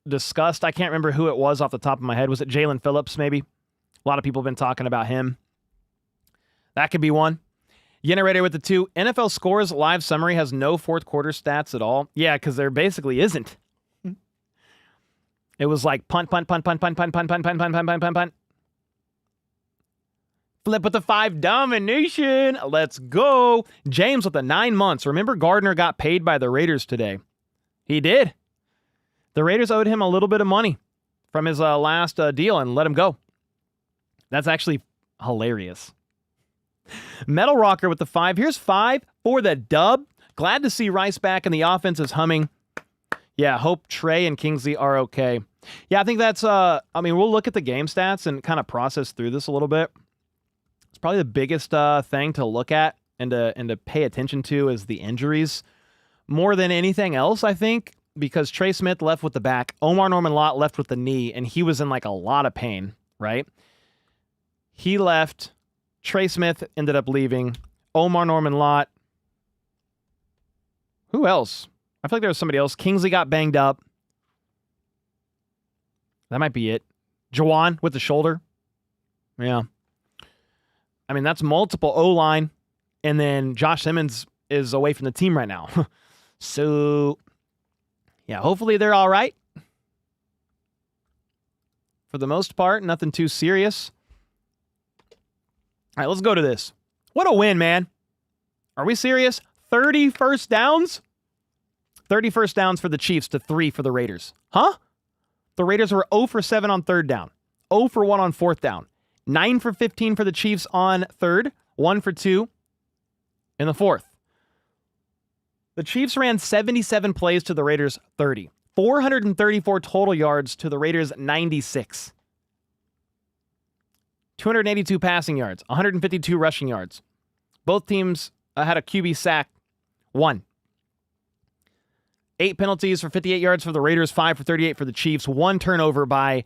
discussed. I can't remember who it was off the top of my head. Was it Jalen Phillips, maybe? A lot of people have been talking about him. That could be one. Generator with the 2. NFL scores live summary has no fourth quarter stats at all. Yeah, because there basically isn't. It was like punt, punt, punt, punt, punt, punt, punt, punt, punt, punt, punt, punt, punt, punt. Flip with the 5 domination. Let's go. James with the 9 months. Remember Gardner got paid by the Raiders today. He did. The Raiders owed him a little bit of money from his last deal and let him go. That's actually hilarious. Metal Rocker with the 5. Here's 5 for the dub. Glad to see Rice back and the offense is humming. Yeah, hope Trey and Kingsley are okay. Yeah, I think that's, we'll look at the game stats and kind of process through this a little bit. It's probably the biggest thing to look at and to pay attention to is the injuries. More than anything else, I think, because Trey Smith left with the back. Omar Norman Lott left with the knee, and he was in like a lot of pain, right? He left. Trey Smith ended up leaving. Omar Norman Lott. Who else? I feel like there was somebody else. Kingsley got banged up. That might be it. Jawan with the shoulder. Yeah. I mean, that's multiple O-line. And then Josh Simmons is away from the team right now. So, yeah, hopefully they're all right. For the most part, nothing too serious. All right, let's go to this. What a win, man. Are we serious? 30 first downs? 30 first downs for the Chiefs to 3 for the Raiders. Huh? The Raiders were 0 for 7 on third down. 0 for 1 on fourth down. 9 for 15 for the Chiefs on third. 1 for 2 in the fourth. The Chiefs ran 77 plays to the Raiders 30. 434 total yards to the Raiders 96. 282 passing yards, 152 rushing yards. Both teams had a QB sack. 1. 8 penalties for 58 yards for the Raiders, 5 for 38 for the Chiefs. 1 turnover by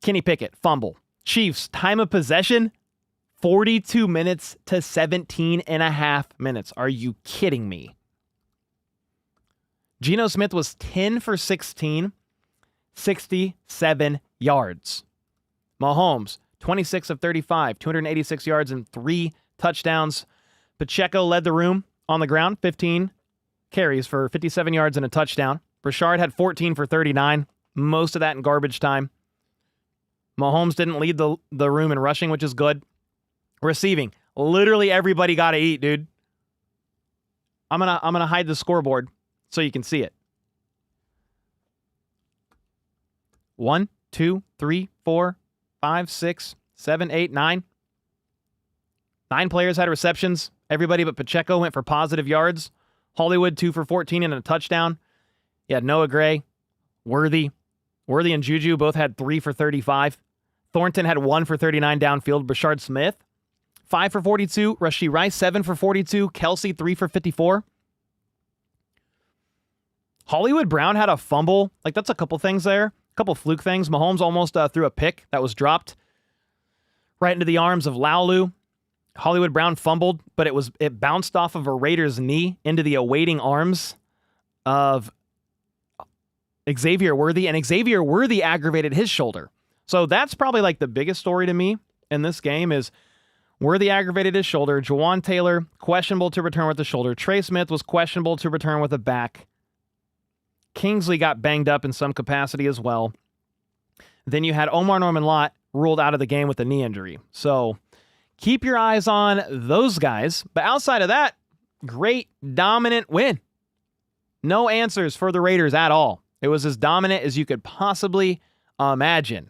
Kenny Pickett, fumble. Chiefs, time of possession, 42 minutes to 17 and a half minutes. Are you kidding me? Geno Smith was 10 for 16, 67 yards. Mahomes, 26 of 35, 286 yards and 3 touchdowns. Pacheco led the room on the ground, 15 carries for 57 yards and a touchdown. Brashard had 14 for 39, most of that in garbage time. Mahomes didn't lead the room in rushing, which is good. Receiving, literally everybody got to eat, dude. I'm gonna hide the scoreboard so you can see it. 1, 2, 3, 4, 5, 6, 7, 8, 9. 9 players had receptions. Everybody but Pacheco went for positive yards. Hollywood 2 for 14 and a touchdown. You had Noah Gray, Worthy, Worthy and Juju both had 3 for 35. Thornton had 1 for 39 downfield. Brashard Smith, 5 for 42. Rashee Rice, 7 for 42. Kelsey, 3 for 54. Hollywood Brown had a fumble. Like, that's a couple things there. A couple fluke things. Mahomes almost threw a pick that was dropped right into the arms of Laulu. Hollywood Brown fumbled, but it bounced off of a Raider's knee into the awaiting arms of Xavier Worthy, and Xavier Worthy aggravated his shoulder. So that's probably like the biggest story to me in this game is Worthy aggravated his shoulder. Jawan Taylor, questionable to return with the shoulder. Trey Smith was questionable to return with a back. Kingsley got banged up in some capacity as well. Then you had Omar Norman-Lott ruled out of the game with a knee injury. So keep your eyes on those guys. But outside of that, great dominant win. No answers for the Raiders at all. It was as dominant as you could possibly imagine.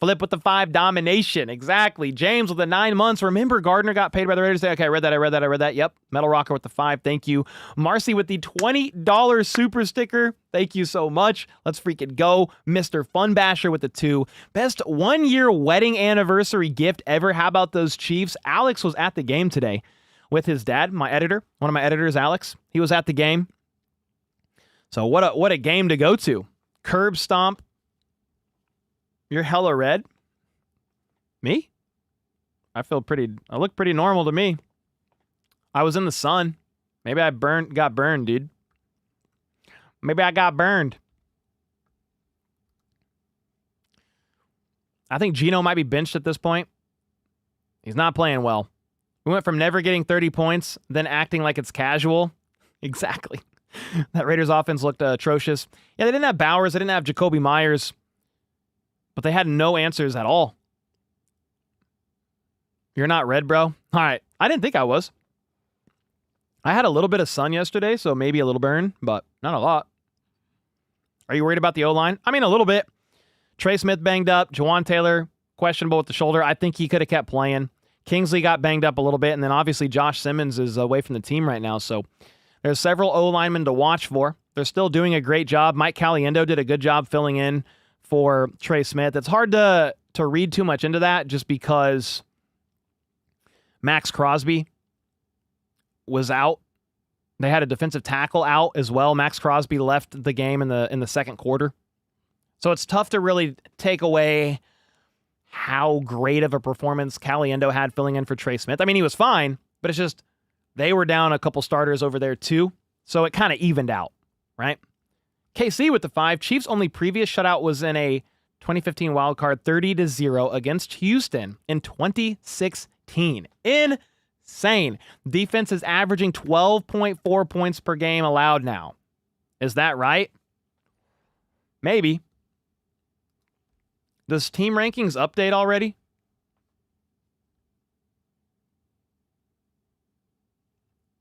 Flip with the 5 domination. Exactly. James with the 9 months. Remember, Gardner got paid by the Raiders. Okay, I read that. Yep. Metal Rocker with the 5. Thank you. Marcy with the $20 super sticker. Thank you so much. Let's freaking go. Mr. Fun Basher with the 2. Best 1-year wedding anniversary gift ever. How about those Chiefs? Alex was at the game today with his dad, my editor. One of my editors, Alex. He was at the game. So what a game to go to. Curb stomp. You're hella red. Me? I look pretty normal to me. I was in the sun. Maybe I got burned, dude. Maybe I got burned. I think Geno might be benched at this point. He's not playing well. We went from never getting 30 points, then acting like it's casual. Exactly. That Raiders offense looked atrocious. Yeah, they didn't have Bowers. They didn't have Jacoby Myers. But they had no answers at all. You're not red, bro? All right. I didn't think I was. I had a little bit of sun yesterday, so maybe a little burn, but not a lot. Are you worried about the O-line? I mean, a little bit. Trey Smith banged up. Jawan Taylor, questionable with the shoulder. I think he could have kept playing. Kingsley got banged up a little bit, and then obviously Josh Simmons is away from the team right now, so there's several O-linemen to watch for. They're still doing a great job. Mike Caliendo did a good job filling in for Trey Smith. It's hard to read too much into that just because Max Crosby was out. They had a defensive tackle out as well. Max Crosby left the game in the second quarter. So it's tough to really take away how great of a performance Caliendo had filling in for Trey Smith. I mean, he was fine, but it's just they were down a couple starters over there too. So it kind of evened out, right? KC with the 5. Chiefs' only previous shutout was in a 2015 wildcard 30-0 against Houston in 2016. Insane. Defense is averaging 12.4 points per game allowed now. Is that right? Maybe. Does team rankings update already?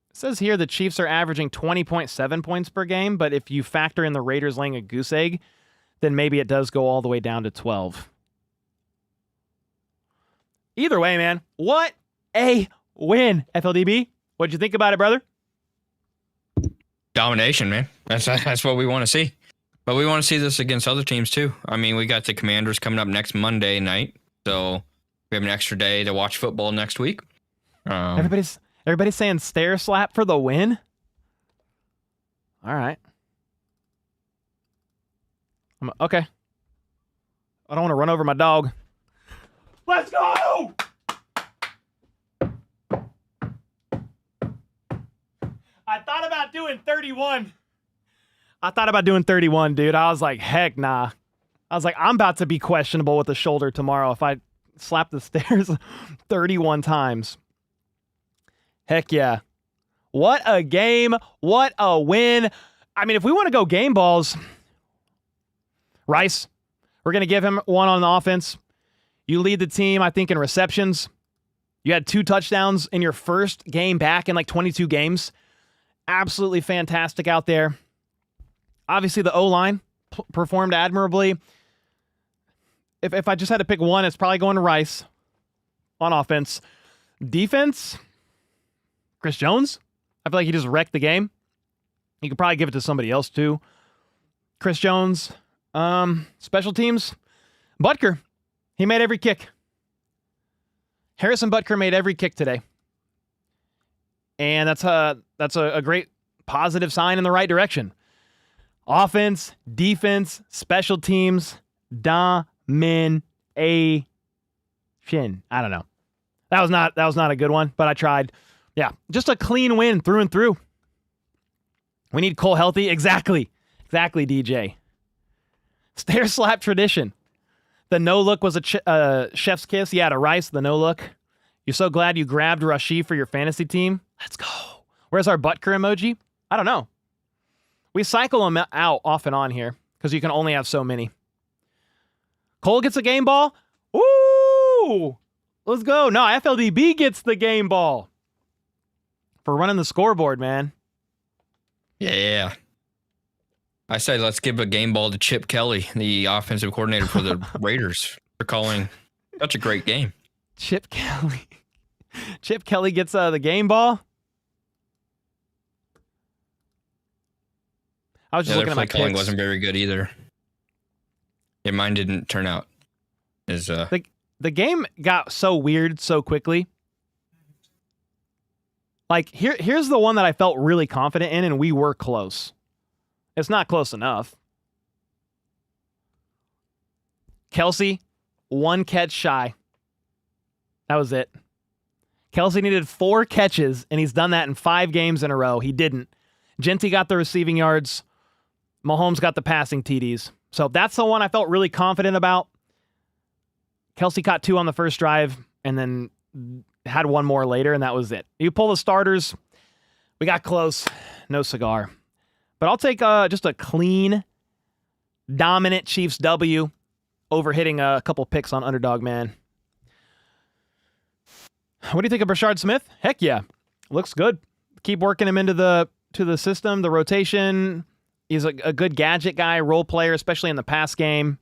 It says here the Chiefs are averaging 20.7 points per game, but if you factor in the Raiders laying a goose egg, then maybe it does go all the way down to 12. Either way, man, what a win, FLDB. What'd you think about it, brother? Domination, man. That's what we want to see. But we want to see this against other teams, too. I mean, we got the Commanders coming up next Monday night, so we have an extra day to watch football next week. Everybody's saying stair slap for the win? All right. Okay. I don't want to run over my dog. Let's go! I thought about doing 31. Dude. I was like, heck nah. I was like, I'm about to be questionable with the shoulder tomorrow if I slap the stairs 31 times. Heck yeah. What a game. What a win. I mean, if we want to go game balls, Rice, we're going to give him one on the offense. You lead the team, I think, in receptions. You had 2 touchdowns in your first game back in like 22 games. Absolutely fantastic out there. Obviously, the O-line performed admirably. If I just had to pick one, it's probably going to Rice on offense. Defense, Chris Jones. I feel like he just wrecked the game. You could probably give it to somebody else too. Chris Jones, Special teams. Butker. He made every kick. Harrison Butker made every kick today. And that's a great positive sign in the right direction. Offense, defense, special teams, domination. I don't know. That was not a good one, but I tried. Yeah, just a clean win through and through. We need Cole healthy. Exactly, DJ. Stair slap tradition. The no look was a chef's kiss. Yeah, to Rice, the no look. You're so glad you grabbed Rashid for your fantasy team. Let's go. Where's our Butker emoji? I don't know. We cycle them out off and on here because you can only have so many. Cole gets a game ball. Ooh, let's go. No, FLDB gets the game ball for running the scoreboard, man. Yeah. I said let's give a game ball to Chip Kelly, the offensive coordinator for the Raiders, for calling such a great game. Chip Kelly. Chip Kelly gets the game ball. I was just looking at my calling picks. Wasn't very good either. Yeah, mine didn't turn out as the game got so weird so quickly. Like here's the one that I felt really confident in, and we were close. It's not close enough. Kelsey, 1 catch shy. That was it. Kelsey needed 4 catches, and he's done that in 5 games in a row. He didn't. Genty got the receiving yards. Mahomes got the passing TDs. So that's the one I felt really confident about. Kelsey caught 2 on the first drive, and then had 1 more later, and that was it. You pull the starters. We got close. No cigar. But I'll take just a clean, dominant Chiefs W over hitting a couple picks on Underdog, man. What do you think of Brashard Smith? Heck yeah. Looks good. Keep working him into the system, the rotation. He's a good gadget guy, role player, especially in the pass game.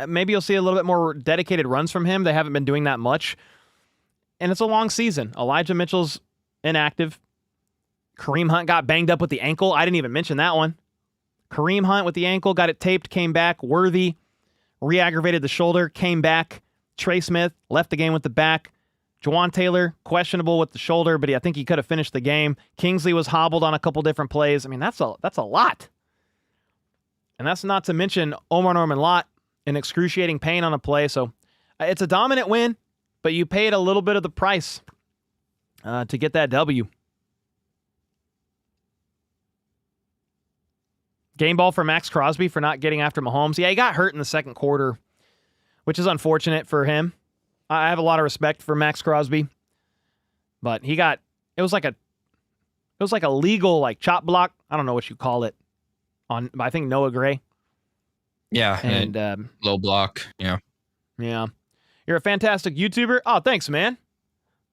Maybe you'll see a little bit more dedicated runs from him. They haven't been doing that much. And it's a long season. Elijah Mitchell's inactive. Kareem Hunt got banged up with the ankle. I didn't even mention that one. Kareem Hunt with the ankle, got it taped, came back. Worthy re-aggravated the shoulder, came back. Trey Smith left the game with the back. Jawan Taylor, questionable with the shoulder, but I think he could have finished the game. Kingsley was hobbled on a couple different plays. I mean, that's a lot. And that's not to mention Omar Norman Lott in excruciating pain on a play. So it's a dominant win, but you paid a little bit of the price to get that W. Game ball for Max Crosby for not getting after Mahomes. Yeah, he got hurt in the second quarter, which is unfortunate for him. I have a lot of respect for Max Crosby, but it was like a legal like chop block. I don't know what you call it on, I think Noah Gray. Yeah. And low block. Yeah. Yeah. You're a fantastic YouTuber. Oh, thanks, man.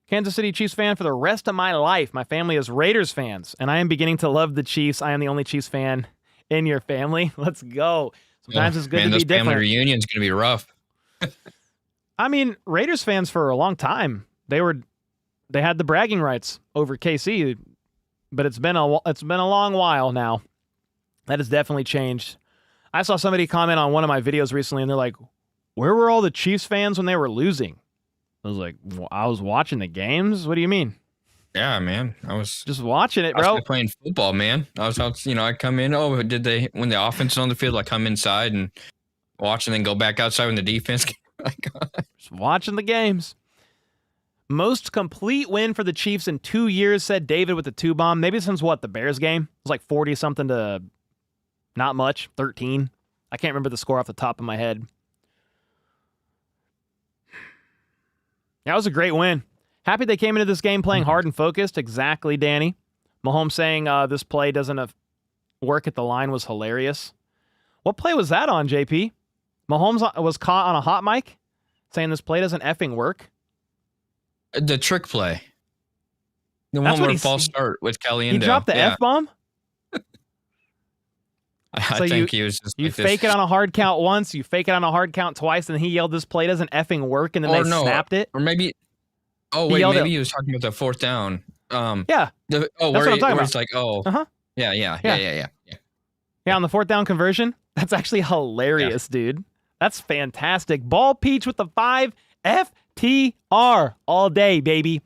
Kansas City Chiefs fan for the rest of my life. My family is Raiders fans, and I am beginning to love the Chiefs. I am the only Chiefs fan in your family. Let's go. Sometimes it's good to be different. Family reunion's going to be rough. I mean, Raiders fans for a long time, they had the bragging rights over KC, but it's been a long while now. That has definitely changed. I saw somebody comment on one of my videos recently, and they're like, "Where were all the Chiefs fans when they were losing?" I was like, "I was watching the games. What do you mean?" Yeah, man. I was just watching it, bro. I was playing football, man. I was out, I come in. Oh, when the offense is on the field, I come inside and watch, and then go back outside when the defense. Just watching the games. Most complete win for the Chiefs in 2 years, said David with the 2-bomb. Maybe since the Bears game? It was like 40 something to not much, 13. I can't remember the score off the top of my head. That was a great win. Happy they came into this game playing hard and focused. Exactly, Danny. Mahomes saying this play doesn't work at the line was hilarious. What play was that on, JP? Mahomes was caught on a hot mic saying this play doesn't effing work. The trick play. The one where false start with Caliendo. He dropped the F-bomb? I think he was just you fake it on a hard count once, you fake it on a hard count twice, and he yelled this play doesn't effing work, and then they snapped it. Or maybe maybe he was talking about the fourth down. Yeah. That's what I'm talking about. It's like, Uh-huh. Yeah, on the fourth down conversion. That's actually hilarious, dude. That's fantastic. Ball Peach with the 5 FTR all day, baby.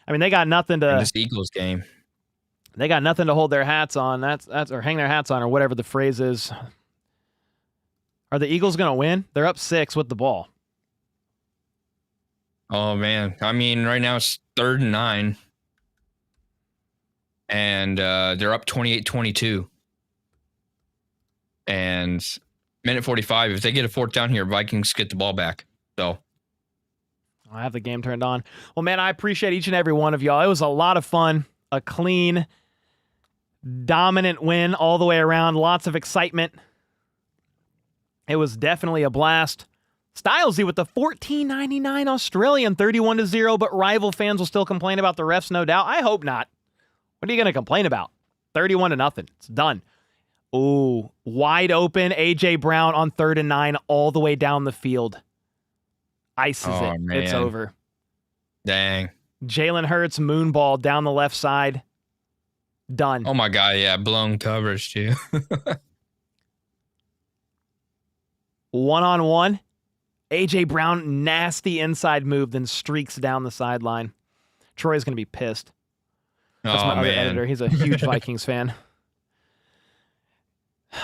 I mean, they got nothing to. In this Eagles game. They got nothing to hold their hats on. That's or hang their hats on, or whatever the phrase is. Are the Eagles going to win? They're up 6 with the ball. Oh, man. I mean, right now it's 3rd and 9. And they're up 28-22. And minute 45, if they get a 4th down here, Vikings get the ball back. So I have the game turned on. Well, man, I appreciate each and every one of y'all. It was a lot of fun. A clean, dominant win all the way around. Lots of excitement. It was definitely a blast. Stylesy with the 14.99 Australian 31-0, but rival fans will still complain about the refs, no doubt. I hope not. What are you going to complain about? 31-0. It's done. Ooh, wide open. A.J. Brown on 3rd and 9 all the way down the field. Ices it. Man. It's over. Dang. Jalen Hurts moonball down the left side. Done. Oh, my God. Yeah, blown coverage, too. 1-on-1. A.J. Brown, nasty inside move, then streaks down the sideline. Troy's going to be pissed. That's my other editor. He's a huge Vikings fan.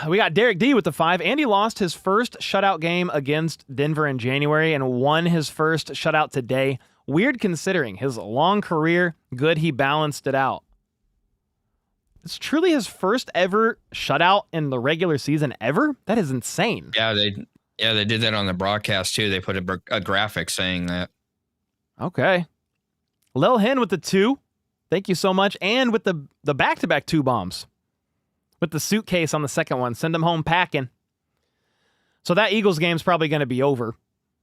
We got Derek D with the 5. Andy lost his first shutout game against Denver in January and won his first shutout today. Weird considering his long career. Good he balanced it out. It's truly his first ever shutout in the regular season ever? That is insane. Yeah, they did that on the broadcast, too. They put a graphic saying that. Okay. Lil Hen with the 2. Thank you so much. And with the back-to-back 2 bombs. With the suitcase on the second one. Send them home packing. So that Eagles game's probably going to be over.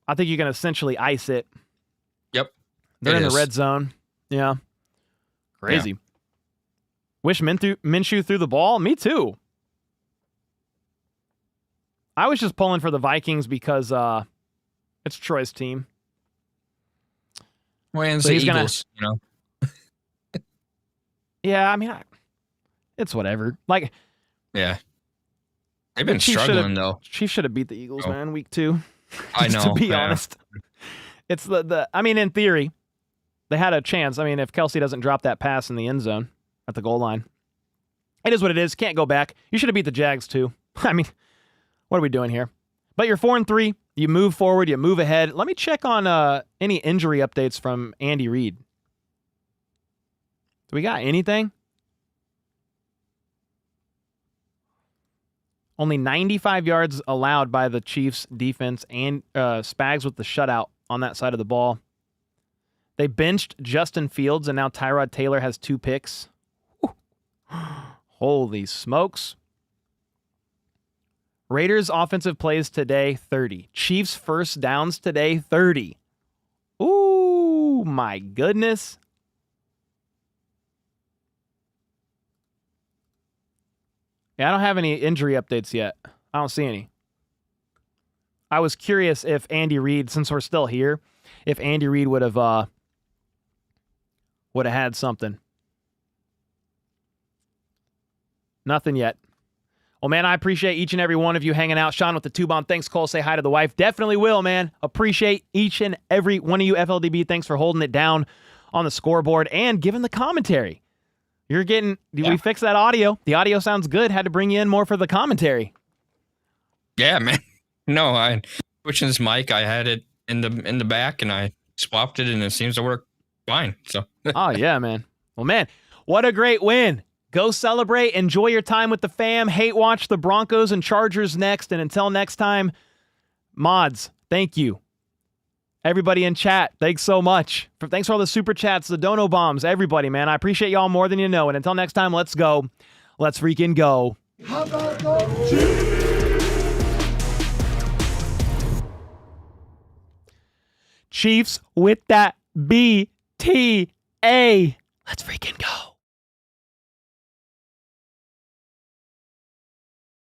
I think you can essentially ice it. Yep. They're in the red zone. Yeah. Crazy. Yeah. Wish Minshew threw the ball? Me too. I was just pulling for the Vikings because it's Troy's team. Well, and so the Eagles, you know. Yeah, I mean, it's whatever. Like, yeah, they've been struggling though. Chiefs should have beat the Eagles, man, week 2. I know. To be honest, it's the. I mean, in theory, they had a chance. I mean, if Kelsey doesn't drop that pass in the end zone at the goal line, it is what it is. Can't go back. You should have beat the Jags too. I mean, what are we doing here? But you're 4-3. You move forward. You move ahead. Let me check on any injury updates from Andy Reid. Do we got anything? Only 95 yards allowed by the Chiefs defense, and Spags with the shutout on that side of the ball. They benched Justin Fields, and now Tyrod Taylor has 2 picks. Whew. Holy smokes. Raiders offensive plays today, 30. Chiefs first downs today, 30. Ooh, my goodness. Yeah, I don't have any injury updates yet. I don't see any. I was curious if Andy Reid, since we're still here, if Andy Reid would have had something. Nothing yet. Well, man, I appreciate each and every one of you hanging out. Sean with the 2-bomb. Thanks, Cole. Say hi to the wife. Definitely will, man. Appreciate each and every one of you, FLDB. Thanks for holding it down on the scoreboard and giving the commentary. You're getting, we fixed that audio. The audio sounds good. Had to bring you in more for the commentary. Yeah, man. No, I switching this mic. I had it in the back and I swapped it and it seems to work fine. So. Oh, yeah, man. Well, man, what a great win. Go celebrate. Enjoy your time with the fam. Hate watch the Broncos and Chargers next. And until next time, mods, thank you. Everybody in chat, thanks so much. Thanks for all the super chats, the dono bombs, everybody, man. I appreciate y'all more than you know. And until next time, let's go. Let's freaking go. How about those Chiefs? Chiefs with that BTA. Let's freaking go.